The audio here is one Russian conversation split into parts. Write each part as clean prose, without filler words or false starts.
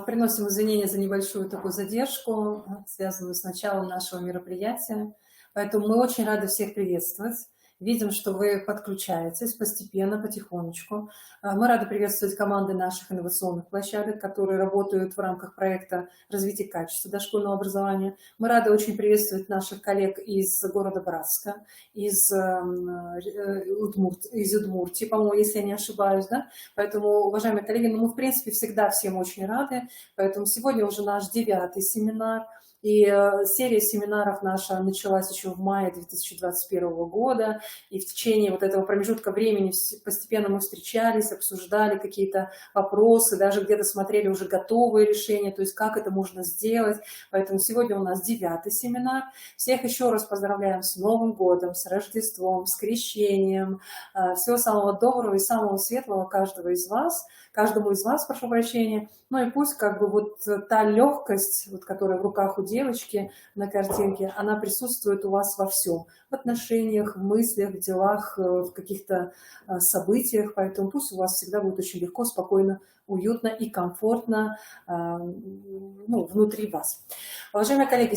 Приносим извинения за небольшую такую задержку, связанную с началом нашего мероприятия. Поэтому мы очень рады всех приветствовать. Видим, что вы подключаетесь постепенно, потихонечку. Мы рады приветствовать команды наших инновационных площадок, которые работают в рамках проекта развития качества дошкольного образования. Мы рады очень приветствовать наших коллег из города Братска, из Удмуртии, по-моему, если я не ошибаюсь. Да? Поэтому, уважаемые коллеги, мы, в принципе, всегда всем очень рады. Поэтому сегодня уже наш 9-й семинар. И серия семинаров наша началась еще в мае 2021 года, и в течение вот этого промежутка времени постепенно мы встречались, обсуждали какие-то вопросы, даже где-то смотрели уже готовые решения, то есть как это можно сделать. Поэтому сегодня у нас 9-й семинар. Всех еще раз поздравляем с Новым годом, с Рождеством, с Крещением. Всего самого доброго и самого светлого каждому из вас, прошу прощения. Ну и пусть как бы вот та легкость, вот, которая в руках у девочки на картинке, она присутствует у вас во всем. В отношениях, в мыслях, в делах, в каких-то событиях. Поэтому пусть у вас всегда будет очень легко, спокойно, уютно и комфортно внутри вас. Уважаемые коллеги,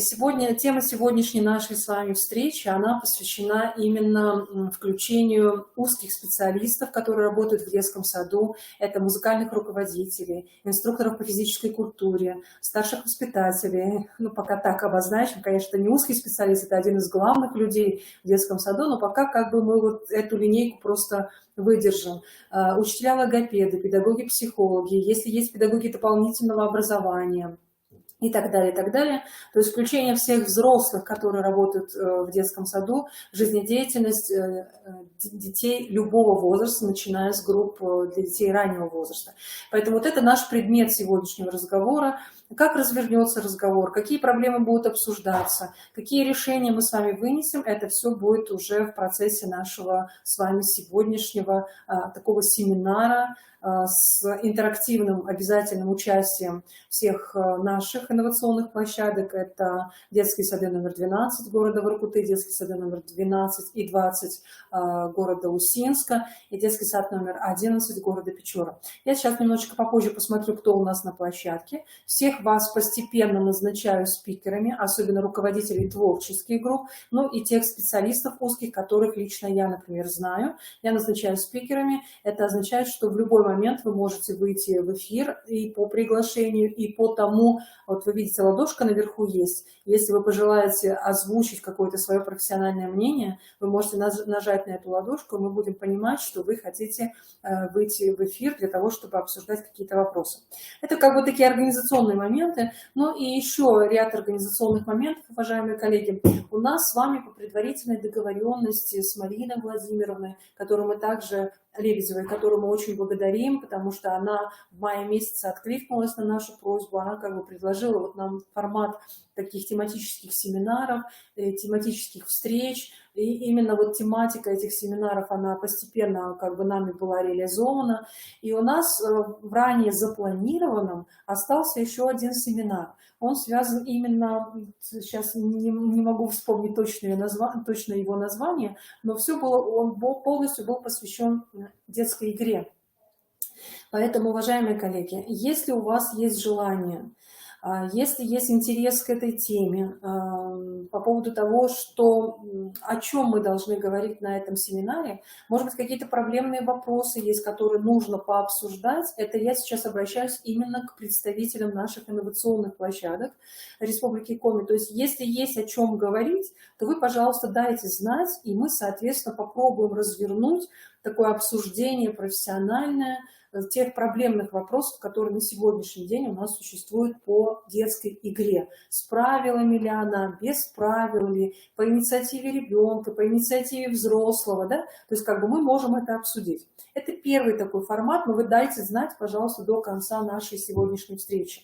тема сегодняшней нашей с вами встречи, она посвящена именно включению узких специалистов, которые работают в детском саду. Это музыкальных руководителей, инструкторов по физической культуре, старших воспитателей. Пока так обозначим, конечно, не узкий специалист, это один из главных людей в детском саду, но пока как бы мы вот эту линейку просто выдержим. Учителя-логопеды, педагоги-психологи, если есть педагоги дополнительного образования и так далее, и так далее. То есть включение всех взрослых, которые работают в детском саду, жизнедеятельность детей любого возраста, начиная с групп для детей раннего возраста. Поэтому вот это наш предмет сегодняшнего разговора. Как развернется разговор, какие проблемы будут обсуждаться, какие решения мы с вами вынесем, это все будет уже в процессе нашего с вами сегодняшнего такого семинара с интерактивным обязательным участием всех наших инновационных площадок. Это детские сады номер 12 города Воркуты, детские сады номер 12 и 20 города Усинска и детский сад номер 11 города Печора. Я сейчас немножечко попозже посмотрю, кто у нас на площадке. Всех вас постепенно назначаю спикерами, особенно руководителей творческих групп, ну и тех специалистов узких, которых лично я, например, знаю. Я назначаю спикерами. Это означает, что в любой момент вы можете выйти в эфир и по приглашению, и по тому, вот вы видите, ладошка наверху есть. Если вы пожелаете озвучить какое-то свое профессиональное мнение, вы можете нажать на эту ладошку, и мы будем понимать, что вы хотите выйти в эфир для того, чтобы обсуждать какие-то вопросы. Это как бы такие организационные моменты. Ну и еще ряд организационных моментов, уважаемые коллеги. У нас с вами по предварительной договоренности с Мариной Владимировной, которую мы также Лебедевой, которую мы очень благодарим, потому что она в мае месяце откликнулась на нашу просьбу, она как бы предложила вот нам формат таких тематических семинаров, тематических встреч, и именно вот тематика этих семинаров, она постепенно как бы нами была реализована, и у нас в ранее запланированном остался еще один семинар. Он связан именно, сейчас не могу вспомнить точно его название, но он полностью был посвящен детской игре. Поэтому, уважаемые коллеги, если у вас есть желание, если есть интерес к этой теме, по поводу того, о чем мы должны говорить на этом семинаре, может быть, какие-то проблемные вопросы есть, которые нужно пообсуждать, это я сейчас обращаюсь именно к представителям наших инновационных площадок Республики Коми. То есть, если есть о чем говорить, то вы, пожалуйста, дайте знать, и мы, соответственно, попробуем развернуть такое обсуждение профессиональное тех проблемных вопросов, которые на сегодняшний день у нас существуют по детской игре. С правилами ли она, без правил ли, по инициативе ребенка, по инициативе взрослого, да? То есть как бы мы можем это обсудить. Это первый такой формат, но вы дайте знать, пожалуйста, до конца нашей сегодняшней встречи.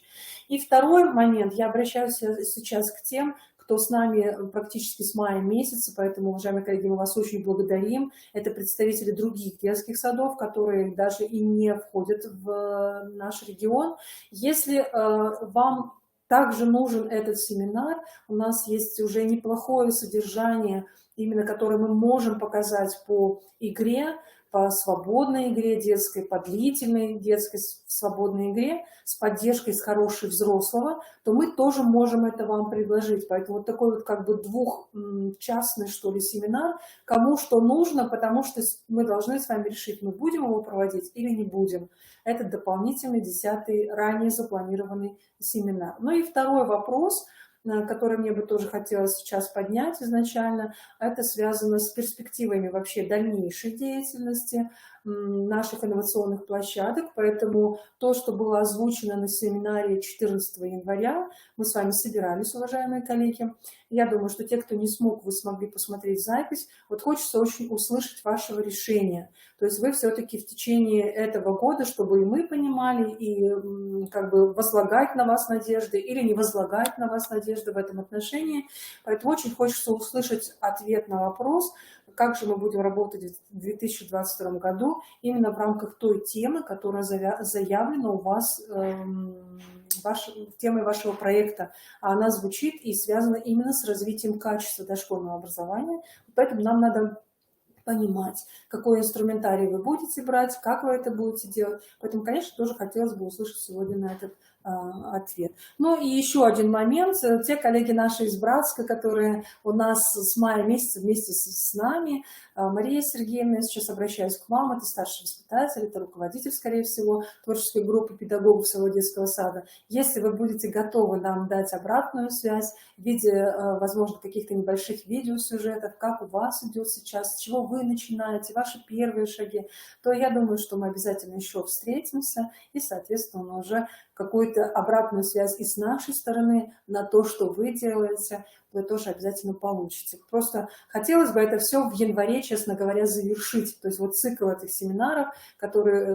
И второй момент, я обращаюсь сейчас к тем, кто с нами практически с мая месяца, поэтому, уважаемые коллеги, мы вас очень благодарим. Это представители других детских садов, которые даже и не входят в наш регион. Если вам также нужен этот семинар, у нас есть уже неплохое содержание, именно которое мы можем показать по игре, по свободной игре детской, по длительной детской свободной игре, с поддержкой, с хорошей взрослого, то мы тоже можем это вам предложить. Поэтому вот такой вот как бы двухчастный, что ли, семинар, кому что нужно, потому что мы должны с вами решить, мы будем его проводить или не будем. Это дополнительный 10-й ранее запланированный семинар. Ну и второй вопрос, который мне бы тоже хотелось сейчас поднять изначально, это связано с перспективами вообще дальнейшей деятельности наших инновационных площадок. Поэтому то, что было озвучено на семинаре 14 января, мы с вами собирались, уважаемые коллеги. Я думаю, что те, кто не смог, вы смогли посмотреть запись. Вот хочется очень услышать вашего решения. То есть вы все-таки в течение этого года, чтобы и мы понимали, и как бы возлагать на вас надежды или не возлагать на вас надежды в этом отношении. Поэтому очень хочется услышать ответ на вопрос, как же мы будем работать в 2022 году именно в рамках той темы, которая заявлена у вас, темой вашего проекта. А она звучит и связана именно с развитием качества дошкольного образования. Поэтому нам надо понимать, какой инструментарий вы будете брать, как вы это будете делать. Поэтому, конечно, тоже хотелось бы услышать сегодня на этот ответ. Ну и еще один момент. Те коллеги наши из Братска, которые у нас с мая месяца вместе с нами, Мария Сергеевна, я сейчас обращаюсь к вам, это старший воспитатель, это руководитель, скорее всего, творческой группы педагогов своего детского сада. Если вы будете готовы нам дать обратную связь в виде, возможно, каких-то небольших видеосюжетов, как у вас идет сейчас, с чего вы начинаете, ваши первые шаги, то я думаю, что мы обязательно еще встретимся и, соответственно, уже какую-то обратную связь и с нашей стороны на то, что вы делаете, вы тоже обязательно получите. Просто хотелось бы это все в январе, честно говоря, завершить. То есть вот цикл этих семинаров,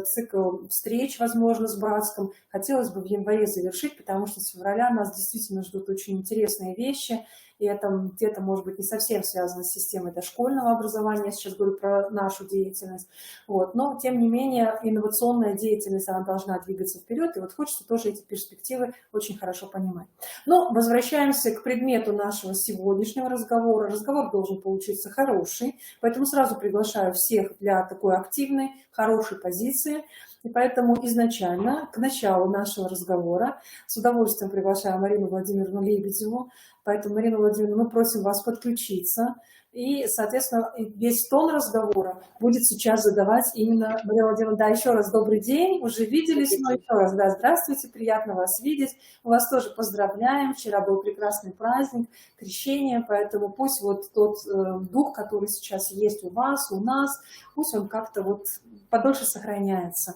цикл встреч, возможно, с Братском, хотелось бы в январе завершить, потому что с февраля нас действительно ждут очень интересные вещи. И это где-то, может быть, не совсем связано с системой дошкольного образования, я сейчас говорю про нашу деятельность. Вот. Но, тем не менее, инновационная деятельность, она должна двигаться вперед, и вот хочется тоже эти перспективы очень хорошо понимать. Но возвращаемся к предмету нашего сегодняшнего разговора. Разговор должен получиться хороший, поэтому сразу приглашаю всех для такой активной, хорошей позиции. И поэтому изначально, к началу нашего разговора, с удовольствием приглашаю Марину Владимировну Лебедеву. Поэтому, Марина Владимировна, мы просим вас подключиться. И, соответственно, весь тон разговора будет сейчас задавать именно Марина Владимировна. Да, еще раз добрый день, уже виделись, но еще раз, да, здравствуйте, приятно вас видеть. Мы вас тоже поздравляем, вчера был прекрасный праздник, крещение, поэтому пусть вот тот дух, который сейчас есть у вас, у нас, пусть он как-то вот подольше сохраняется.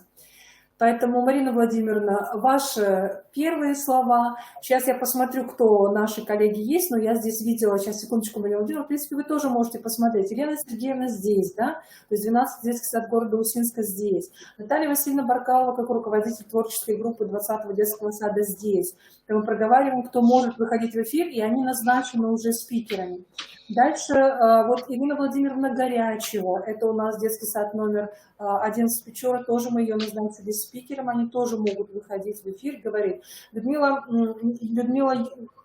Поэтому, Марина Владимировна, ваши первые слова. Сейчас я посмотрю, кто наши коллеги есть, но я здесь видела, сейчас, секундочку, Марина Владимировна, в принципе, вы тоже можете посмотреть. Елена Сергеевна здесь, да, то есть 12 детский сад города Усинска здесь. Наталья Васильевна Баркалова, как руководитель творческой группы 20-го детского сада здесь. Мы проговариваем, кто может выходить в эфир, и они назначены уже спикерами. Дальше вот Ирина Владимировна Горячева, это у нас детский сад номер 11 Печора, тоже мы ее назначили спикером, они тоже могут выходить в эфир, говорит. Людмила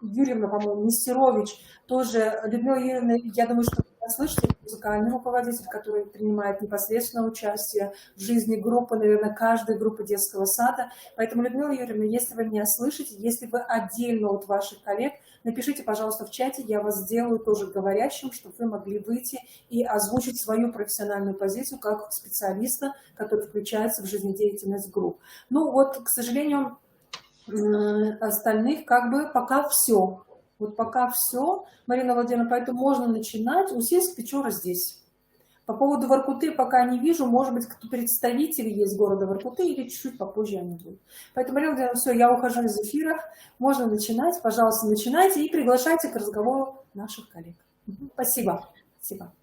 Юрьевна, по-моему, Нестерович, тоже. Людмила Юрьевна, я думаю, что вы слышите, музыкальный руководитель, который принимает непосредственное участие в жизни группы, наверное, каждой группы детского сада. Поэтому, Людмила Юрьевна, если вы меня слышите, если вы отдельно от ваших коллег, напишите, пожалуйста, в чате, я вас сделаю тоже говорящим, чтобы вы могли выйти и озвучить свою профессиональную позицию как специалиста, который включается в жизнедеятельность групп. Ну вот, к сожалению, остальных как бы пока все. Вот пока все, Марина Владимировна, поэтому можно начинать. Усинск, Печора здесь. По поводу Воркуты пока не вижу, может быть, кто представители есть города Воркуты, или чуть-чуть попозже они будут. Поэтому, Марина Владимировна, все, я ухожу из эфира, можно начинать, пожалуйста, начинайте и приглашайте к разговору наших коллег. Спасибо. Спасибо.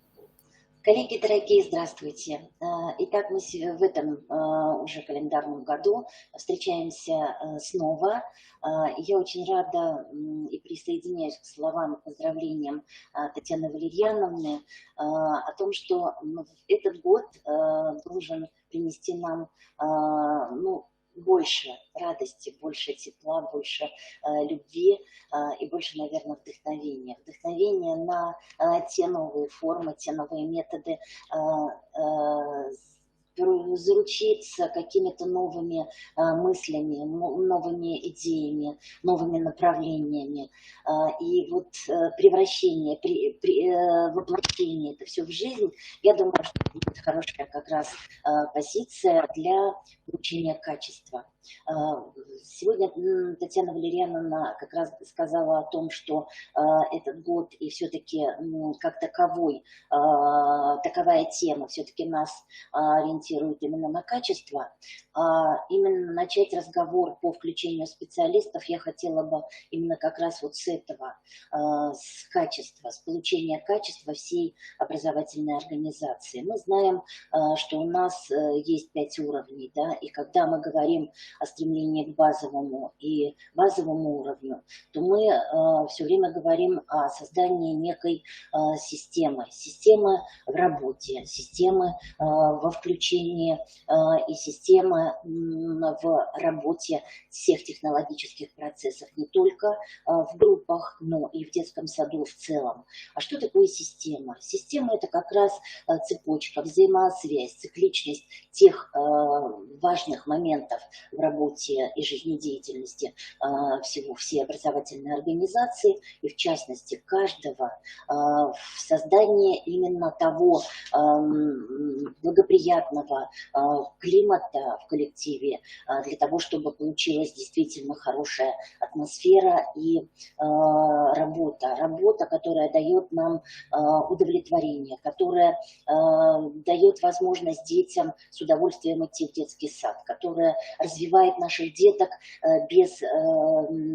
Коллеги дорогие, здравствуйте. Итак, мы в этом уже календарном году встречаемся снова. Я очень рада и присоединяюсь к словам и поздравлениям Татьяны Валерьяновны о том, что этот год должен принести нам больше радости, больше тепла, больше любви и больше, наверное, вдохновения. Вдохновения на те новые формы, те новые методы заручиться какими-то новыми мыслями, новыми идеями, новыми направлениями. И вот превращение, воплощение это все в жизнь, я думаю, что это будет хорошая как раз позиция для получения качества. Сегодня Татьяна Валерьяновна как раз сказала о том, что этот год и все-таки как таковой, таковая тема все-таки нас ориентирует именно на качество. Именно начать разговор по включению специалистов я хотела бы именно как раз вот с этого, с качества, с получения качества всей образовательной организации. Мы знаем, что у нас есть 5 уровней, да, и когда мы говорим о стремлении к базовому и базовому уровню, то мы все время говорим о создании некой системы в работе, системы во включении и системы в работе всех технологических процессов, не только в группах, но и в детском саду в целом. А что такое система? Система – это как раз цепочка, взаимосвязь, цикличность тех важных моментов в работе и жизнедеятельности всей образовательной организации, и в частности каждого в создании именно того благоприятного климата в коллективе для того, чтобы получилась действительно хорошая атмосфера и работа, которая дает нам удовлетворение, которая дает возможность детям с удовольствием идти в детский сад, которая развивает наших деток без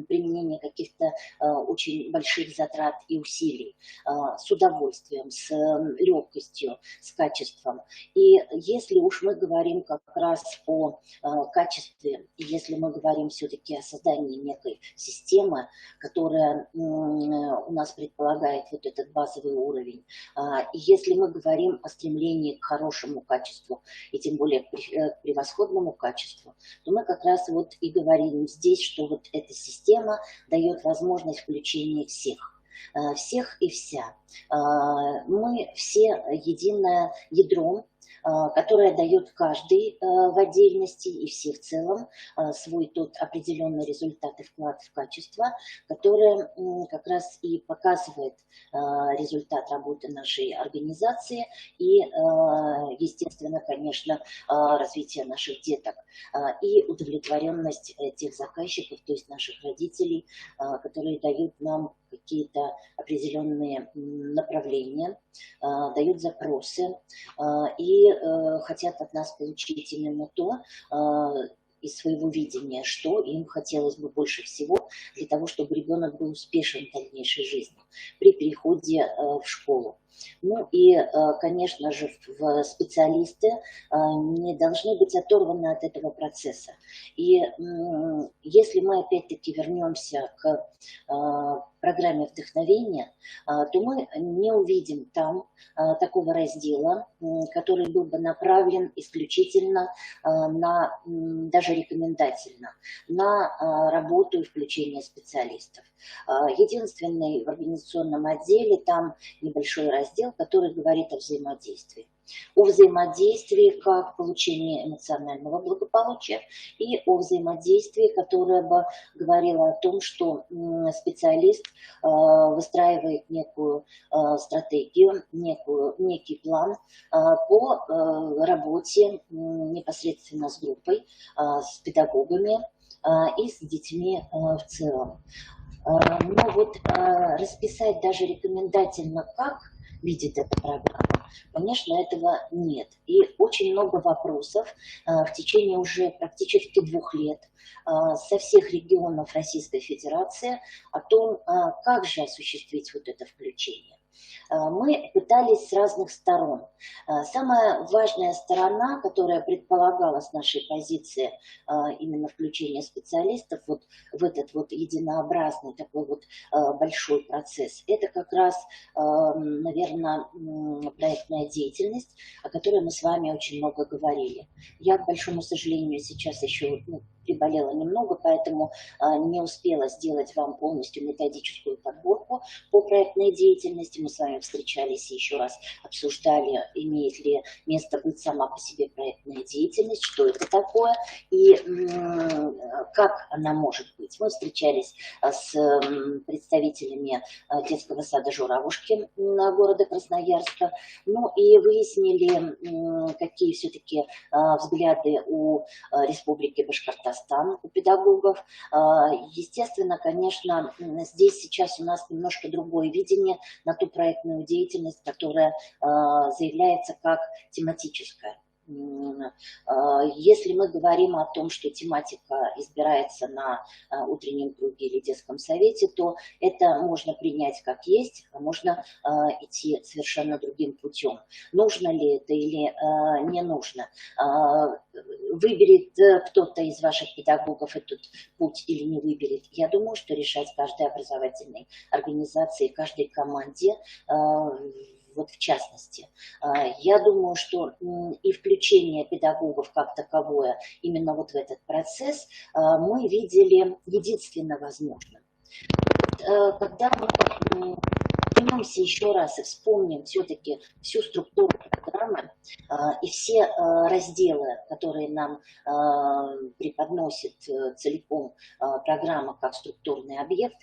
применения каких-то очень больших затрат и усилий, с удовольствием, с легкостью, с качеством. И если уж мы говорим как раз о качестве, и если мы говорим все-таки о создании некой системы, которая у нас предполагает вот этот базовый уровень, и если мы говорим о стремлении к хорошему качеству, и тем более к превосходному качеству, то мы как раз вот и говорим здесь, что вот эта система дает возможность включения всех и вся. Мы все единое ядро, которое дает каждый в отдельности и все в целом свой тот определенный результат и вклад в качество, которое как раз и показывает результат работы нашей организации и, естественно, конечно, развитие наших деток и удовлетворенность тех заказчиков, то есть наших родителей, которые дают нам какие-то определенные направления, дают запросы и хотят от нас получить именно то из своего видения, что им хотелось бы больше всего для того, чтобы ребенок был успешен в дальнейшей жизни при переходе в школу. Ну и, конечно же, специалисты не должны быть оторваны от этого процесса. И если мы опять-таки вернемся к программе вдохновения, то мы не увидим там такого раздела, который был бы направлен исключительно на, даже рекомендательно, на работу и включение специалистов. Единственный в организационном отделе там небольшой раздел, который говорит о взаимодействии. О взаимодействии как получении эмоционального благополучия и о взаимодействии, которое бы говорило о том, что специалист выстраивает некую стратегию, некий план по работе непосредственно с группой, с педагогами и с детьми в целом. Но вот расписать даже рекомендательно, как видит эта программа, конечно, этого нет. И очень много вопросов в течение уже практически 2 лет со всех регионов Российской Федерации о том, как же осуществить вот это включение. Мы пытались с разных сторон. Самая важная сторона, которая предполагала с нашей позиции именно включение специалистов вот в этот вот единообразный такой вот большой процесс, это как раз, наверное, проектная деятельность, о которой мы с вами очень много говорили. Я, к большому сожалению, сейчас еще приболела немного, поэтому не успела сделать вам полностью методическую подборку по проектной деятельности. Мы с вами встречались и еще раз обсуждали, имеет ли место быть сама по себе проектная деятельность, что это такое и как она может быть. Мы встречались с представителями детского сада «Журавушки» города Красноярска, ну и выяснили, какие все-таки взгляды у Республики Башкортостан, у педагогов. Естественно, конечно, здесь сейчас у нас немножко другое видение на ту проектную деятельность, которая заявляется как тематическая. Если мы говорим о том, что тематика избирается на утреннем круге или детском совете, то это можно принять как есть, а можно идти совершенно другим путем. Нужно ли это или не нужно? Выберет кто-то из ваших педагогов этот путь или не выберет? Я думаю, что решать каждой образовательной организации, каждой команде, вот в частности. Я думаю, что и включение педагогов как таковое именно вот в этот процесс мы видели единственно возможным. Когда мы вернемся еще раз и вспомним все-таки всю структуру программы и все разделы, которые нам преподносит целиком программа как структурный объект,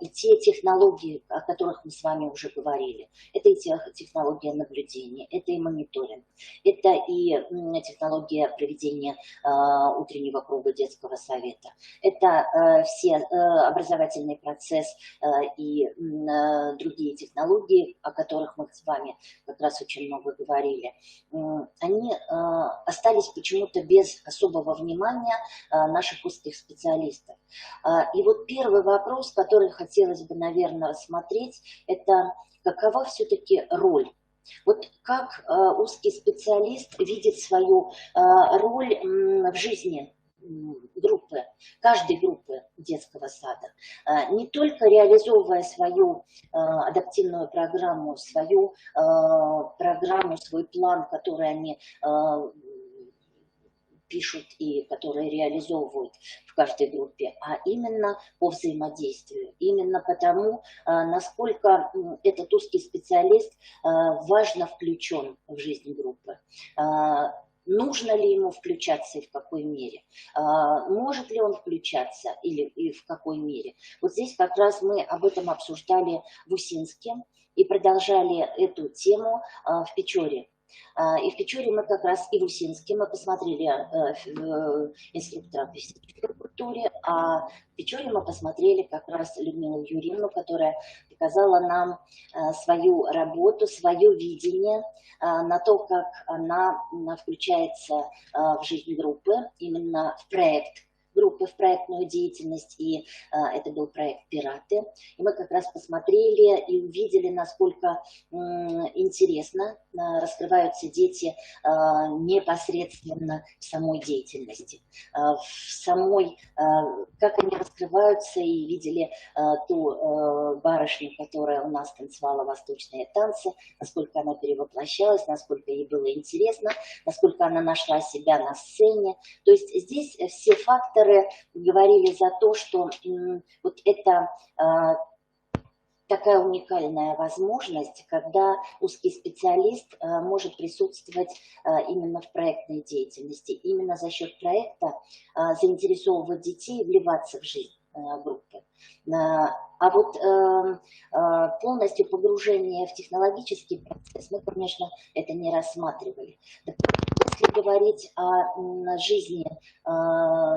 и те технологии, о которых мы с вами уже говорили. Это и технология наблюдения, это и мониторинг, это и технология проведения утреннего круга детского совета, это все образовательный процесс и другие технологии, о которых мы с вами как раз очень много говорили, они остались почему-то без особого внимания наших узких специалистов. И вот первый вопрос, который хотелось бы, наверное, рассмотреть, это какова все-таки роль. Вот как узкий специалист видит свою роль в жизни группы, каждой группы детского сада, не только реализовывая свою адаптивную программу, свою программу, свой план, который они пишут и которые реализовывают в каждой группе, а именно по взаимодействию, именно потому, насколько этот узкий специалист важно включен в жизнь группы. Нужно ли ему включаться и в какой мере? Может ли он включаться и в какой мере? Вот здесь как раз мы об этом обсуждали в Усинске и продолжали эту тему в Печоре. И в Печоре мы как раз, и в Усинске мы посмотрели инструктора по физической культуре, а в Печоре мы посмотрели как раз Людмилу Юрьевну, которая показала нам свою работу, свое видение на то, как она включается в жизнь группы, именно в проект группы, в проектную деятельность, и это был проект «Пираты». И мы как раз посмотрели и увидели, насколько интересно раскрываются дети непосредственно в самой деятельности, в самой, как они раскрываются, и видели ту барышню, которая у нас танцевала восточные танцы, насколько она перевоплощалась, насколько ей было интересно, насколько она нашла себя на сцене. То есть здесь все факторы говорили за то, что вот это такая уникальная возможность, когда узкий специалист может присутствовать именно в проектной деятельности, именно за счет проекта заинтересовывать детей и вливаться в жизнь группы. А вот полностью погружение в технологический процесс мы, конечно, это не рассматривали. Если говорить о жизни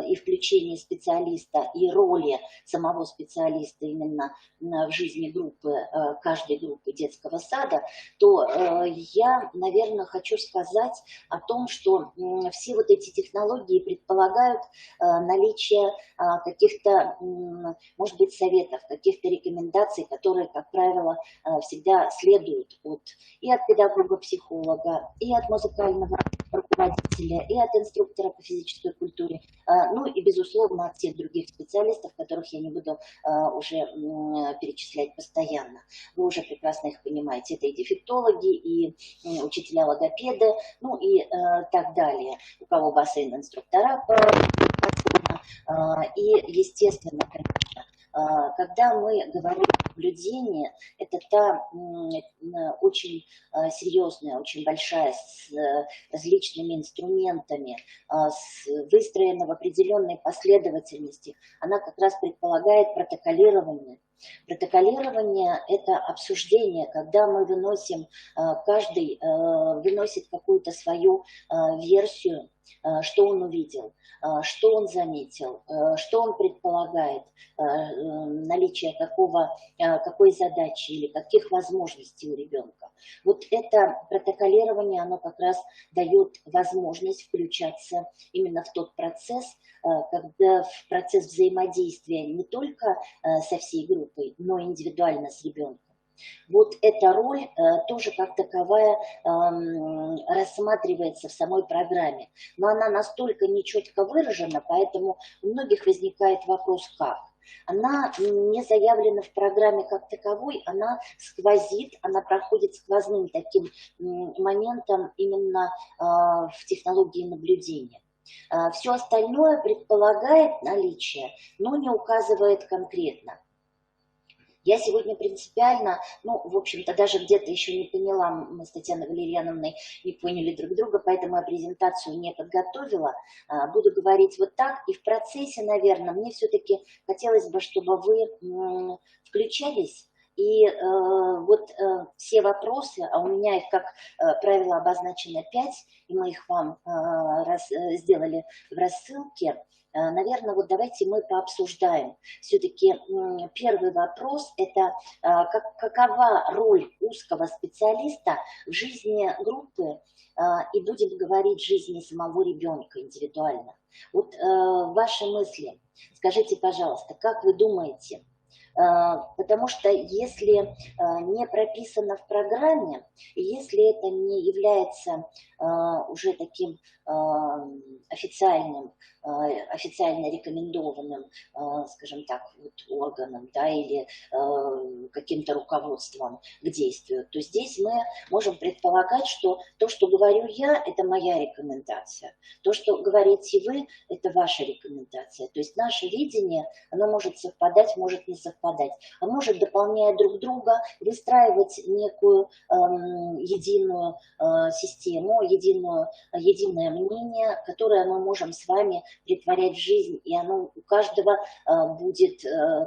и включении специалиста и роли самого специалиста именно в жизни группы, каждой группы детского сада, то я, наверное, хочу сказать о том, что все вот эти технологии предполагают наличие каких-то, может быть, советов, каких-то рекомендаций, которые, как правило, всегда следуют и от педагога-психолога, и от музыкального руководителя, и от инструктора по физической культуре, ну и, безусловно, от тех других специалистов, которых я не буду уже перечислять постоянно. Вы уже прекрасно их понимаете. Это и дефектологи, и учителя-логопеды, ну и так далее. У кого бассейн-инструктора И, естественно, когда мы говорим о наблюдении, это та очень серьезная, очень большая, с различными инструментами, выстроена в определенной последовательности. Она как раз предполагает протоколирование. Протоколирование – это обсуждение, когда мы выносим, каждый выносит какую-то свою версию, что он увидел, что он заметил, что он предполагает, наличие какой задачи или каких возможностей у ребенка. Вот это протоколирование, оно как раз дает возможность включаться именно в тот процесс, когда в процесс взаимодействия не только со всей группой, но и индивидуально с ребенком. Вот эта роль тоже как таковая рассматривается в самой программе. Но она настолько нечетко выражена, поэтому у многих возникает вопрос, как. Она не заявлена в программе как таковой, она сквозит, она проходит сквозным таким моментом именно в технологии наблюдения. Все остальное предполагает наличие, но не указывает конкретно. Я сегодня принципиально, в общем-то, даже где-то еще не поняла, мы с Татьяной Валерьяновной не поняли друг друга, поэтому я презентацию не подготовила. Буду говорить вот так. И в процессе, наверное, мне все-таки хотелось бы, чтобы вы включались. И все вопросы, а у меня их, как правило, обозначено 5, и мы их вам сделали в рассылке. Наверное, вот давайте мы пообсуждаем. Все-таки первый вопрос – это какова роль узкого специалиста в жизни группы, и будем говорить в жизни самого ребенка индивидуально. Вот ваши мысли. Скажите, пожалуйста, как вы думаете? Потому что если не прописано в программе, и если это не является уже таким официально рекомендованным, скажем так, органом, да, или каким-то руководством к действию, то здесь мы можем предполагать, что то, что говорю я, это моя рекомендация. То, что говорите вы, это ваша рекомендация. То есть наше видение, оно может совпадать, может не совпадать, а может, дополняя друг друга, выстраивать некую единую систему, единое мнение, которое мы можем с вами претворять в жизнь, и оно у каждого будет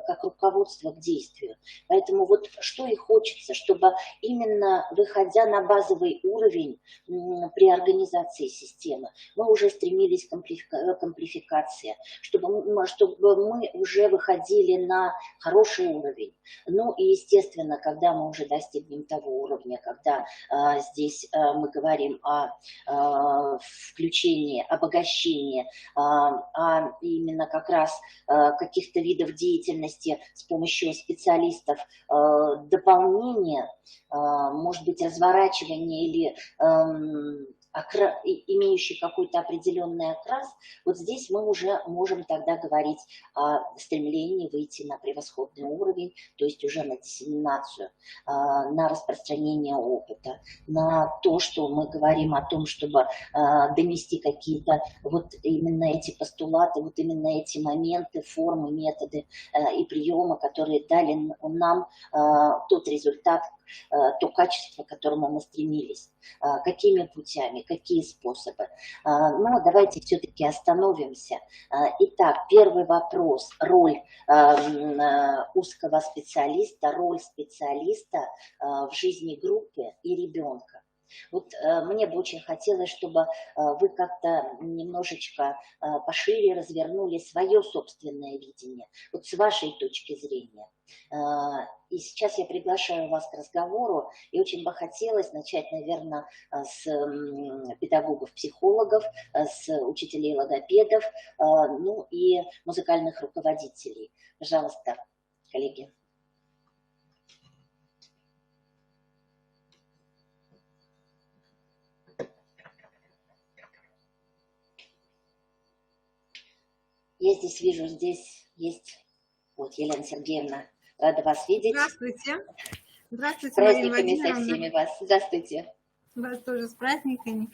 как руководство к действию. Поэтому вот что и хочется, чтобы именно выходя на базовый уровень при организации системы, мы уже стремились к амплификации, чтобы мы уже выходили на хороший уровень. Ну и естественно, когда мы уже достигнем того уровня, когда здесь мы говорим о включении, обогащении, именно как раз каких-то видов деятельности с помощью специалистов, дополнения, может быть, разворачивания или имеющий какой-то определенный окрас, вот здесь мы уже можем тогда говорить о стремлении выйти на превосходный уровень, то есть уже на диссеминацию, на распространение опыта, на то, что мы говорим о том, чтобы донести какие-то вот именно эти постулаты, вот именно эти моменты, формы, методы и приемы, которые дали нам тот результат, то качество, к которому мы стремились. Какими путями, какие способы. Но давайте все-таки остановимся. Итак, первый вопрос. Роль узкого специалиста, роль специалиста в жизни группы и ребенка. Вот мне бы очень хотелось, чтобы вы как-то немножечко пошире развернули свое собственное видение, вот с вашей точки зрения. И сейчас я приглашаю вас к разговору, и очень бы хотелось начать, наверное, с педагогов-психологов, с учителей-логопедов, ну и музыкальных руководителей. Пожалуйста, коллеги. Я здесь вижу, здесь есть вот Елена Сергеевна. Рада вас видеть. Здравствуйте. Здравствуйте, с праздниками со всеми вас. Здравствуйте. Вас тоже с праздниками.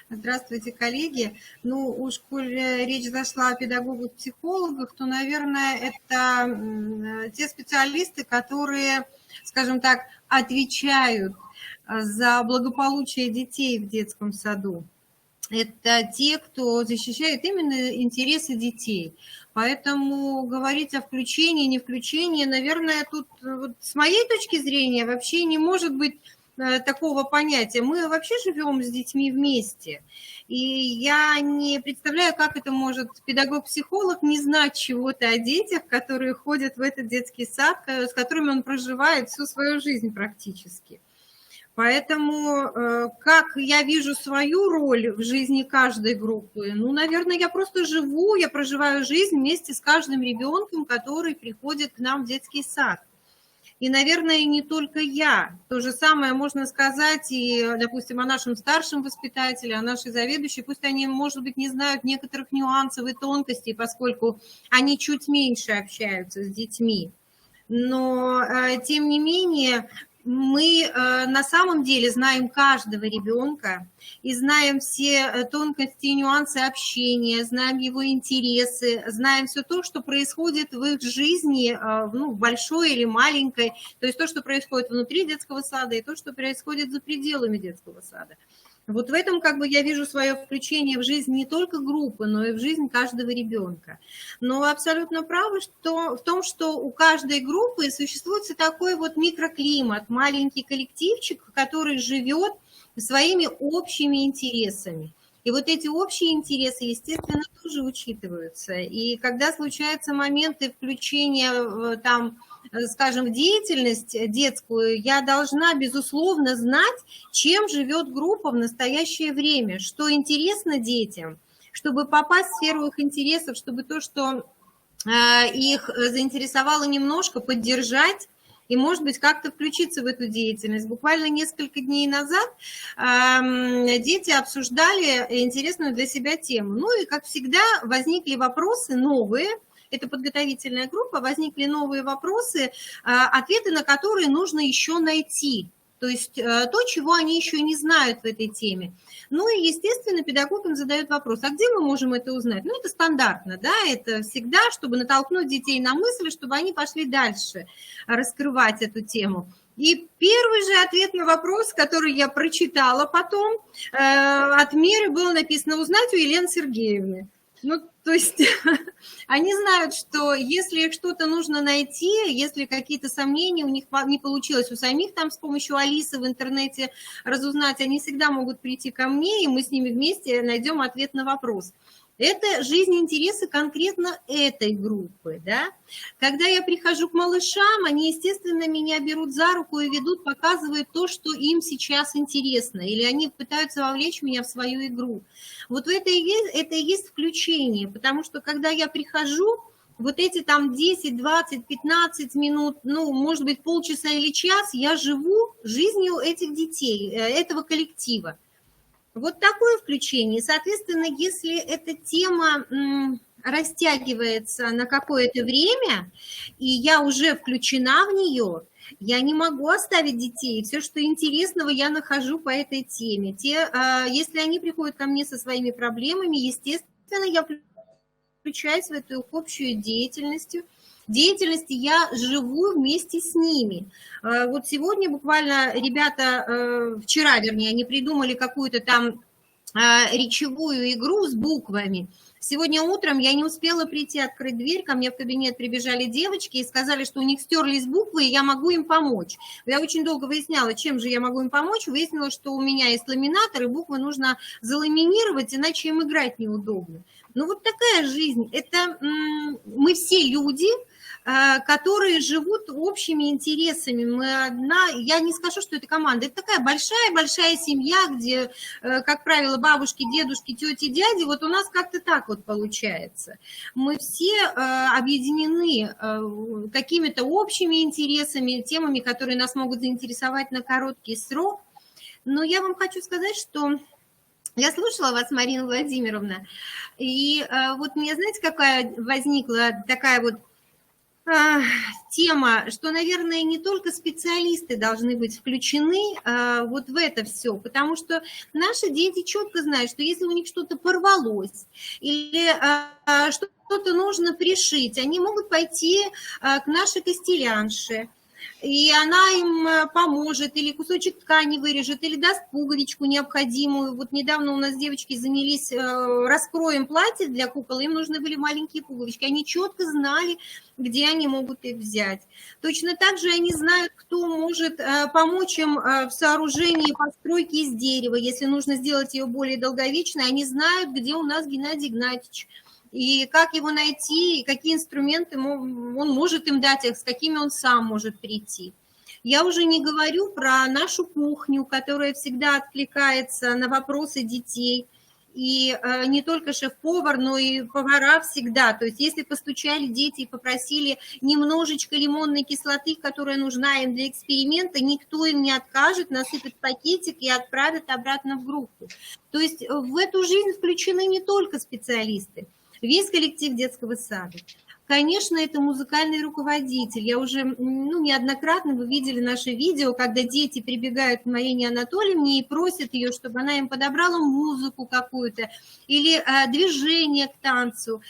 Здравствуйте, коллеги. Ну, уж коль речь зашла о педагогах-психологах, то, наверное, это те специалисты, которые, скажем так, отвечают за благополучие детей в детском саду. Это те, кто защищает именно интересы детей. Поэтому говорить о включении, не включении, наверное, тут вот, с моей точки зрения вообще не может быть такого понятия. Мы вообще живем с детьми вместе. И я не представляю, как это может педагог-психолог не знать чего-то о детях, которые ходят в этот детский сад, с которыми он проживает всю свою жизнь практически. Поэтому как я вижу свою роль в жизни каждой группы? Ну, наверное, я просто живу, я проживаю жизнь вместе с каждым ребенком, который приходит к нам в детский сад. И, наверное, не только я. То же самое можно сказать и, допустим, о нашем старшем воспитателе, о нашей заведующей. Пусть они, может быть, не знают некоторых нюансов и тонкостей, поскольку они чуть меньше общаются с детьми. Но, тем не менее, мы на самом деле знаем каждого ребенка и знаем все тонкости и нюансы общения, знаем его интересы, знаем все то, что происходит в их жизни, ну, большой или маленькой, то есть то, что происходит внутри детского сада и то, что происходит за пределами детского сада. Вот в этом как бы я вижу свое включение в жизнь не только группы, но и в жизнь каждого ребенка. Но вы абсолютно правы в том, что у каждой группы существует такой вот микроклимат, маленький коллективчик, который живет своими общими интересами. И вот эти общие интересы, естественно, тоже учитываются. И когда случаются моменты включения там, скажем, в деятельность детскую, я должна, безусловно, знать, чем живет группа в настоящее время, что интересно детям, чтобы попасть в сферу их интересов, чтобы то, что их заинтересовало немножко, поддержать и, может быть, как-то включиться в эту деятельность. Буквально несколько дней назад дети обсуждали интересную для себя тему. Ну и, как всегда, возникли вопросы новые. Это подготовительная группа, возникли новые вопросы, ответы на которые нужно еще найти. То есть то, чего они еще не знают в этой теме. Ну и, естественно, педагог им задает вопрос, а где мы можем это узнать? Ну, это стандартно, да, это всегда, чтобы натолкнуть детей на мысли, чтобы они пошли дальше раскрывать эту тему. И первый же ответ на вопрос, который я прочитала потом, от Меры было написано «Узнать у Елены Сергеевны». Ну, то есть они знают, что если что-то нужно найти, если какие-то сомнения у них не получилось у самих там с помощью Алисы в интернете разузнать, они всегда могут прийти ко мне, и мы с ними вместе найдем ответ на вопрос. Это жизнь и интересы конкретно этой группы, да. Когда я прихожу к малышам, они, естественно, меня берут за руку и ведут, показывают то, что им сейчас интересно, или они пытаются вовлечь меня в свою игру. Вот это и есть включение, потому что когда я прихожу, вот эти там 10, 20, 15 минут, ну, может быть, полчаса или час, я живу жизнью этих детей, этого коллектива. Вот такое включение. Соответственно, если эта тема растягивается на какое-то время, и я уже включена в нее, я не могу оставить детей. Все, что интересного, я нахожу по этой теме. Если они приходят ко мне со своими проблемами, естественно, я включаюсь в эту общую деятельность, я живу вместе с ними. Вот сегодня буквально ребята, вчера, вернее, они придумали какую-то там речевую игру с буквами. Сегодня утром я не успела прийти, открыть дверь, ко мне в кабинет прибежали девочки и сказали, что у них стерлись буквы, и я могу им помочь. Я очень долго выясняла, чем же я могу им помочь. Выяснила, что у меня есть ламинатор, и буквы нужно заламинировать, иначе им играть неудобно. Ну вот такая жизнь. Это мы все люди, которые живут общими интересами. Мы одна, я не скажу, что это команда, это такая большая-большая семья, где, как правило, бабушки, дедушки, тети, дяди, вот у нас как-то так вот получается. Мы все объединены какими-то общими интересами, темами, которые нас могут заинтересовать на короткий срок. Но я вам хочу сказать, что я слушала вас, Марина Владимировна, и вот мне, знаете, какая возникла такая вот тема, что, наверное, не только специалисты должны быть включены вот в это все, потому что наши дети четко знают, что если у них что-то порвалось или что-то нужно пришить, они могут пойти к нашей костелянше, и она им поможет, или кусочек ткани вырежет, или даст пуговичку необходимую. Вот недавно у нас девочки занялись раскроем платья для кукол, им нужны были маленькие пуговички. Они четко знали, где они могут их взять. Точно так же они знают, кто может помочь им в сооружении постройки из дерева. Если нужно сделать ее более долговечной, они знают, где у нас Геннадий Игнатьевич, и как его найти, и какие инструменты он может им дать, с какими он сам может прийти. Я уже не говорю про нашу кухню, которая всегда откликается на вопросы детей. И не только шеф-повар, но и повара всегда. То есть если постучали дети и попросили немножечко лимонной кислоты, которая нужна им для эксперимента, никто им не откажет, насыпет пакетик и отправит обратно в группу. То есть в эту жизнь включены не только специалисты, весь коллектив детского сада. Конечно, это музыкальный руководитель. Я уже неоднократно, вы видели наши видео, когда дети прибегают к Марине Анатольевне и просят ее, чтобы она им подобрала музыку какую-то или движение к танцу,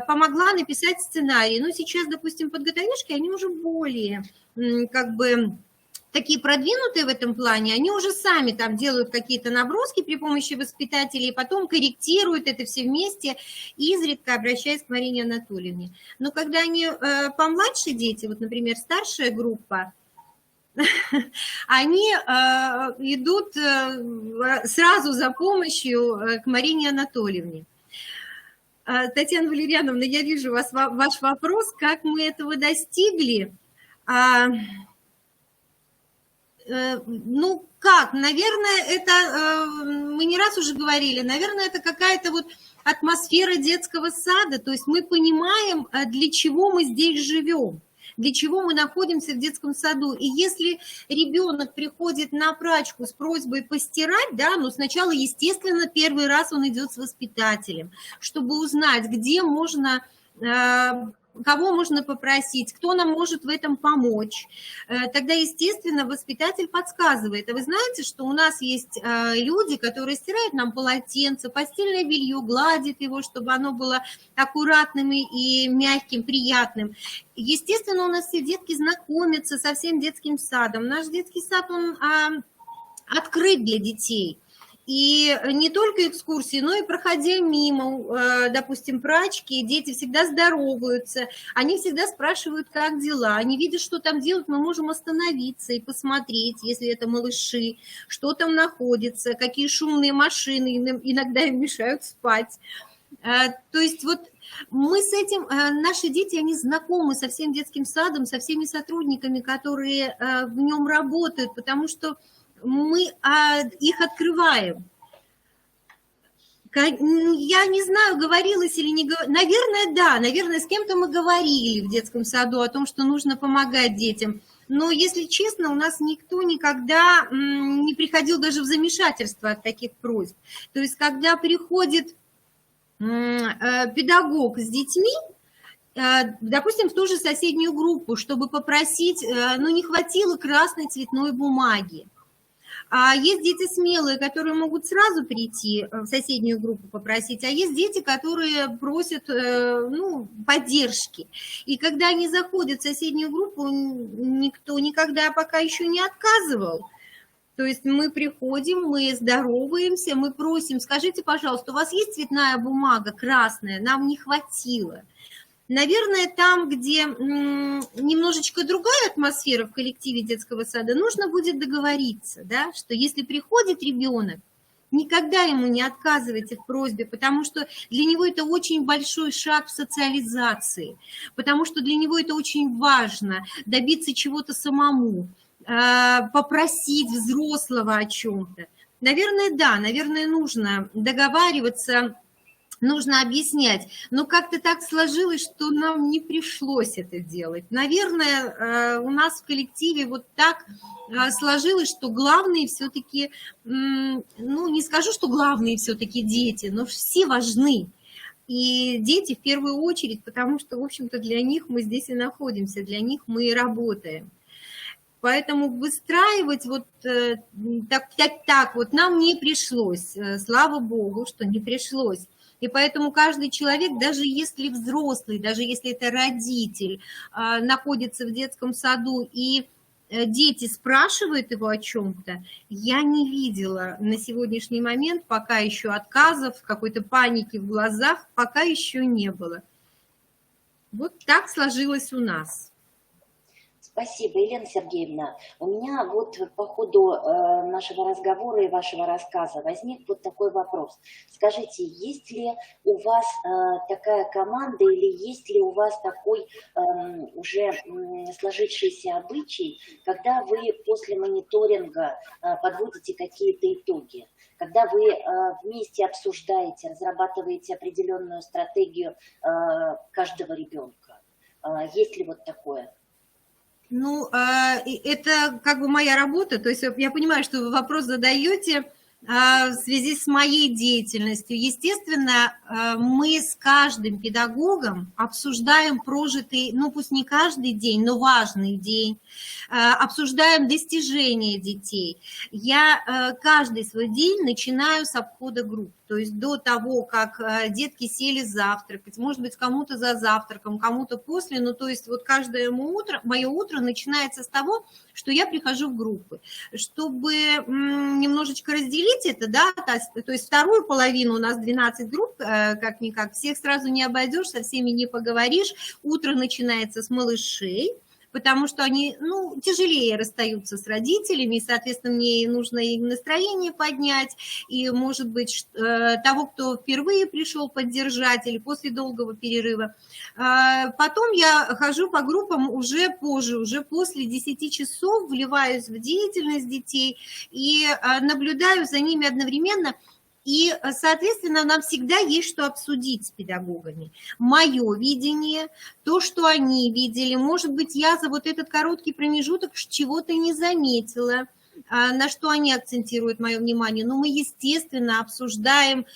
помогла написать сценарий. Но сейчас, допустим, подготовишки, они уже более такие продвинутые в этом плане, они уже сами там делают какие-то наброски при помощи воспитателей, потом корректируют это все вместе, изредка обращаясь к Марине Анатольевне. Но когда они помладше дети, вот, например, старшая группа, они идут сразу за помощью к Марине Анатольевне. Татьяна Валерьяновна, я вижу ваш вопрос, как мы этого достигли. Ну, как? Наверное, это, мы не раз уже говорили, наверное, это какая-то вот атмосфера детского сада, то есть мы понимаем, для чего мы здесь живем, для чего мы находимся в детском саду. И если ребенок приходит на прачку с просьбой постирать, да, но сначала, естественно, первый раз он идет с воспитателем, чтобы узнать, где можно... кого можно попросить, кто нам может в этом помочь. Тогда, естественно, воспитатель подсказывает. А вы знаете, что у нас есть люди, которые стирают нам полотенце, постельное белье, гладят его, чтобы оно было аккуратным и мягким, приятным. Естественно, у нас все детки знакомятся со всем детским садом. Наш детский сад, он открыт для детей. И не только экскурсии, но и проходя мимо, допустим, прачки, дети всегда здороваются, они всегда спрашивают, как дела, они видят, что там делают, мы можем остановиться и посмотреть, если это малыши, что там находится, какие шумные машины иногда им мешают спать. То есть вот мы с этим, наши дети, они знакомы со всем детским садом, со всеми сотрудниками, которые в нем работают, потому что мы их открываем. Я не знаю, говорилось или не говорилось. Наверное, да, наверное, с кем-то мы говорили в детском саду о том, что нужно помогать детям. Но, если честно, у нас никто никогда не приходил даже в замешательство от таких просьб. То есть, когда приходит педагог с детьми, допустим, в ту же соседнюю группу, чтобы попросить, не хватило красной цветной бумаги. А есть дети смелые, которые могут сразу прийти в соседнюю группу попросить, а есть дети, которые просят поддержки. И когда они заходят в соседнюю группу, никто никогда пока еще не отказывал. То есть мы приходим, мы здороваемся, мы просим, скажите, пожалуйста, у вас есть цветная бумага красная, нам не хватило. Наверное, там, где немножечко другая атмосфера в коллективе детского сада, нужно будет договориться, да, что если приходит ребенок, никогда ему не отказывайте в просьбе, потому что для него это очень большой шаг в социализации, потому что для него это очень важно добиться чего-то самому, попросить взрослого о чем-то. Наверное, да, наверное, нужно договариваться, нужно объяснять, но как-то так сложилось, что нам не пришлось это делать. Наверное, у нас в коллективе вот так сложилось, что главные все-таки, не скажу, что главные все-таки дети, но все важны. И дети в первую очередь, потому что, в общем-то, для них мы здесь и находимся, для них мы и работаем. Поэтому выстраивать вот так вот нам не пришлось, слава богу, что не пришлось. И поэтому каждый человек, даже если взрослый, даже если это родитель, находится в детском саду, и дети спрашивают его о чем-то, я не видела на сегодняшний момент пока еще отказов, какой-то паники в глазах, пока еще не было. Вот так сложилось у нас. Спасибо, Елена Сергеевна. У меня вот по ходу нашего разговора и вашего рассказа возник вот такой вопрос. Скажите, есть ли у вас такая команда или есть ли у вас такой уже сложившийся обычай, когда вы после мониторинга подводите какие-то итоги? Когда вы вместе обсуждаете, разрабатываете определенную стратегию каждого ребенка? Есть ли вот такое? Ну, это как бы моя работа, то есть я понимаю, что вы вопрос задаете в связи с моей деятельностью. Естественно, мы с каждым педагогом обсуждаем прожитый, ну пусть не каждый день, но важный день, обсуждаем достижения детей. Я каждый свой день начинаю с обхода групп. То есть до того, как детки сели завтракать, может быть, кому-то за завтраком, кому-то после, ну, то есть вот каждое мое утро начинается с того, что я прихожу в группы, чтобы немножечко разделить это, да, то есть вторую половину, у нас 12 групп, как-никак, всех сразу не обойдешь, со всеми не поговоришь, утро начинается с малышей, потому что они, ну, тяжелее расстаются с родителями, и, соответственно, мне нужно и настроение поднять, и, может быть, того, кто впервые пришел поддержать или после долгого перерыва. Потом я хожу по группам уже позже, уже после 10 часов, вливаюсь в деятельность детей и наблюдаю за ними одновременно. И, соответственно, нам всегда есть что обсудить с педагогами. Мое видение, то, что они видели. Может быть, я за вот этот короткий промежуток чего-то не заметила, на что они акцентируют мое внимание. Но мы, естественно, обсуждаем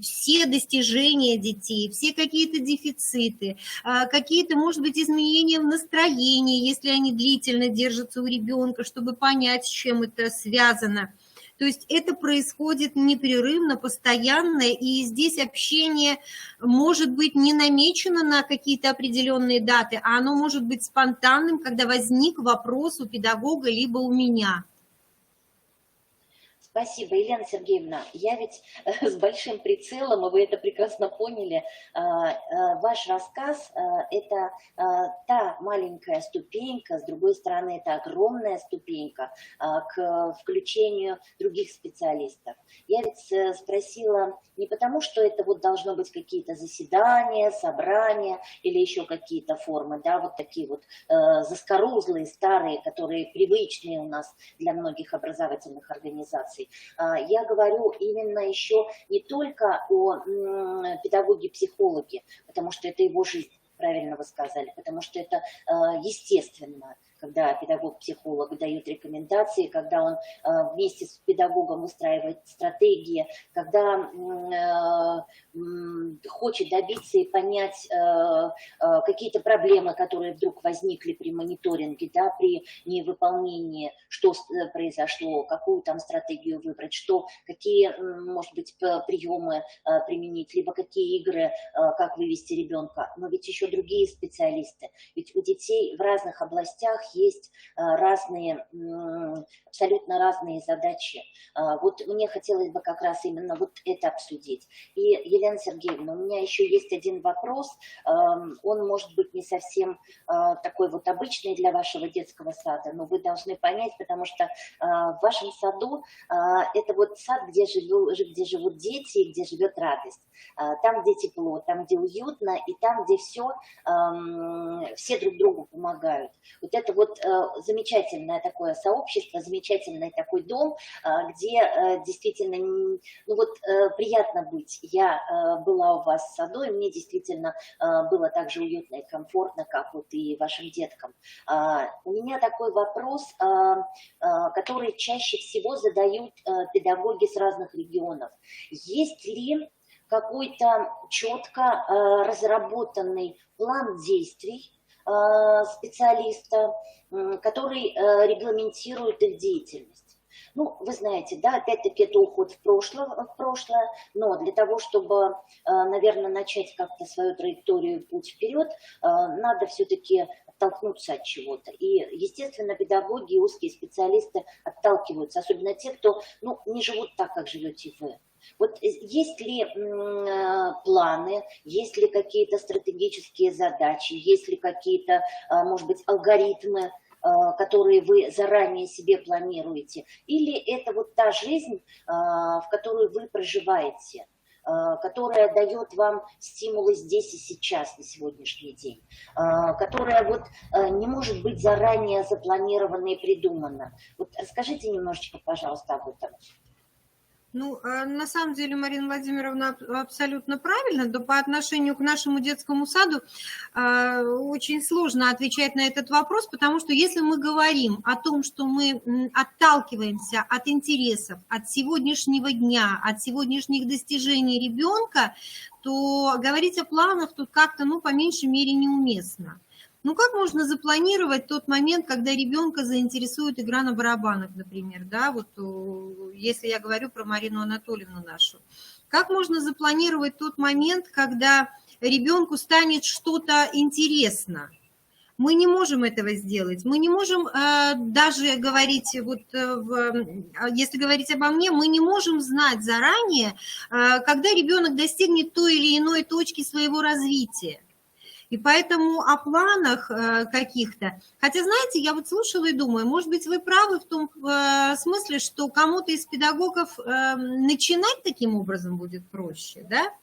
все достижения детей, все какие-то дефициты, какие-то, может быть, изменения в настроении, если они длительно держатся у ребенка, чтобы понять, с чем это связано. То есть это происходит непрерывно, постоянно, и здесь общение может быть не намечено на какие-то определенные даты, а оно может быть спонтанным, когда возник вопрос у педагога либо у меня. Спасибо, Елена Сергеевна. Я ведь с большим прицелом, и вы это прекрасно поняли, ваш рассказ – это та маленькая ступенька, с другой стороны, это огромная ступенька к включению других специалистов. Я ведь спросила не потому, что это вот должно быть какие-то заседания, собрания или еще какие-то формы, да, вот такие вот заскорузлые, старые, которые привычные у нас для многих образовательных организаций. Я говорю именно еще не только о педагоге-психологе, потому что это его жизнь, правильно вы сказали, потому что это естественно, когда педагог-психолог дает рекомендации, когда он вместе с педагогом выстраивает стратегии, когда хочет добиться и понять какие-то проблемы, которые вдруг возникли при мониторинге, да, при невыполнении, что произошло, какую там стратегию выбрать, какие, может быть, приемы применить, либо какие игры, как вывести ребенка. Но ведь еще другие специалисты. Ведь у детей в разных областях есть разные, абсолютно разные задачи. Вот мне хотелось бы как раз именно вот это обсудить. И, Елена Сергеевна, у меня еще есть один вопрос. Он может быть не совсем такой вот обычный для вашего детского сада, но вы должны понять, потому что в вашем саду это вот сад, где живут дети, где живет радость. Там, где тепло, там, где уютно, и там, где все друг другу помогают. Вот это вот замечательное такое сообщество, замечательный такой дом, где действительно, ну вот, приятно быть. Я была у вас в саду, и мне действительно было так же уютно и комфортно, как вот и вашим деткам. У меня такой вопрос, который чаще всего задают педагоги с разных регионов. Есть ли какой-то четко разработанный план действий специалиста, который регламентирует их деятельность. Ну, вы знаете, да, опять-таки это уход в прошлое, но для того, чтобы, наверное, начать как-то свою траекторию, путь вперед, надо все-таки оттолкнуться от чего-то. И, естественно, педагоги и узкие специалисты отталкиваются, особенно те, кто, ну, не живут так, как живете вы. Вот есть ли планы, есть ли какие-то стратегические задачи, есть ли какие-то, может быть, алгоритмы, которые вы заранее себе планируете, или это вот та жизнь, в которую вы проживаете, которая дает вам стимулы здесь и сейчас, на сегодняшний день, которая вот не может быть заранее запланирована и придумана. Вот расскажите немножечко, пожалуйста, об этом. Ну, на самом деле, Марина Владимировна абсолютно правильно, но по отношению к нашему детскому саду очень сложно отвечать на этот вопрос, потому что если мы говорим о том, что мы отталкиваемся от интересов, от сегодняшнего дня, от сегодняшних достижений ребенка, то говорить о планах тут как-то, ну, по меньшей мере, неуместно. Ну, как можно запланировать тот момент, когда ребенка заинтересует игра на барабанах, например, да, вот если я говорю про Марину Анатольевну нашу. Как можно запланировать тот момент, когда ребенку станет что-то интересно? Мы не можем этого сделать. Мы не можем даже говорить, вот, если говорить обо мне, мы не можем знать заранее, когда ребенок достигнет той или иной точки своего развития. И поэтому о планах каких-то... Хотя, знаете, я вот слушала и думаю, может быть, вы правы в том смысле, что кому-то из педагогов начинать таким образом будет проще, да?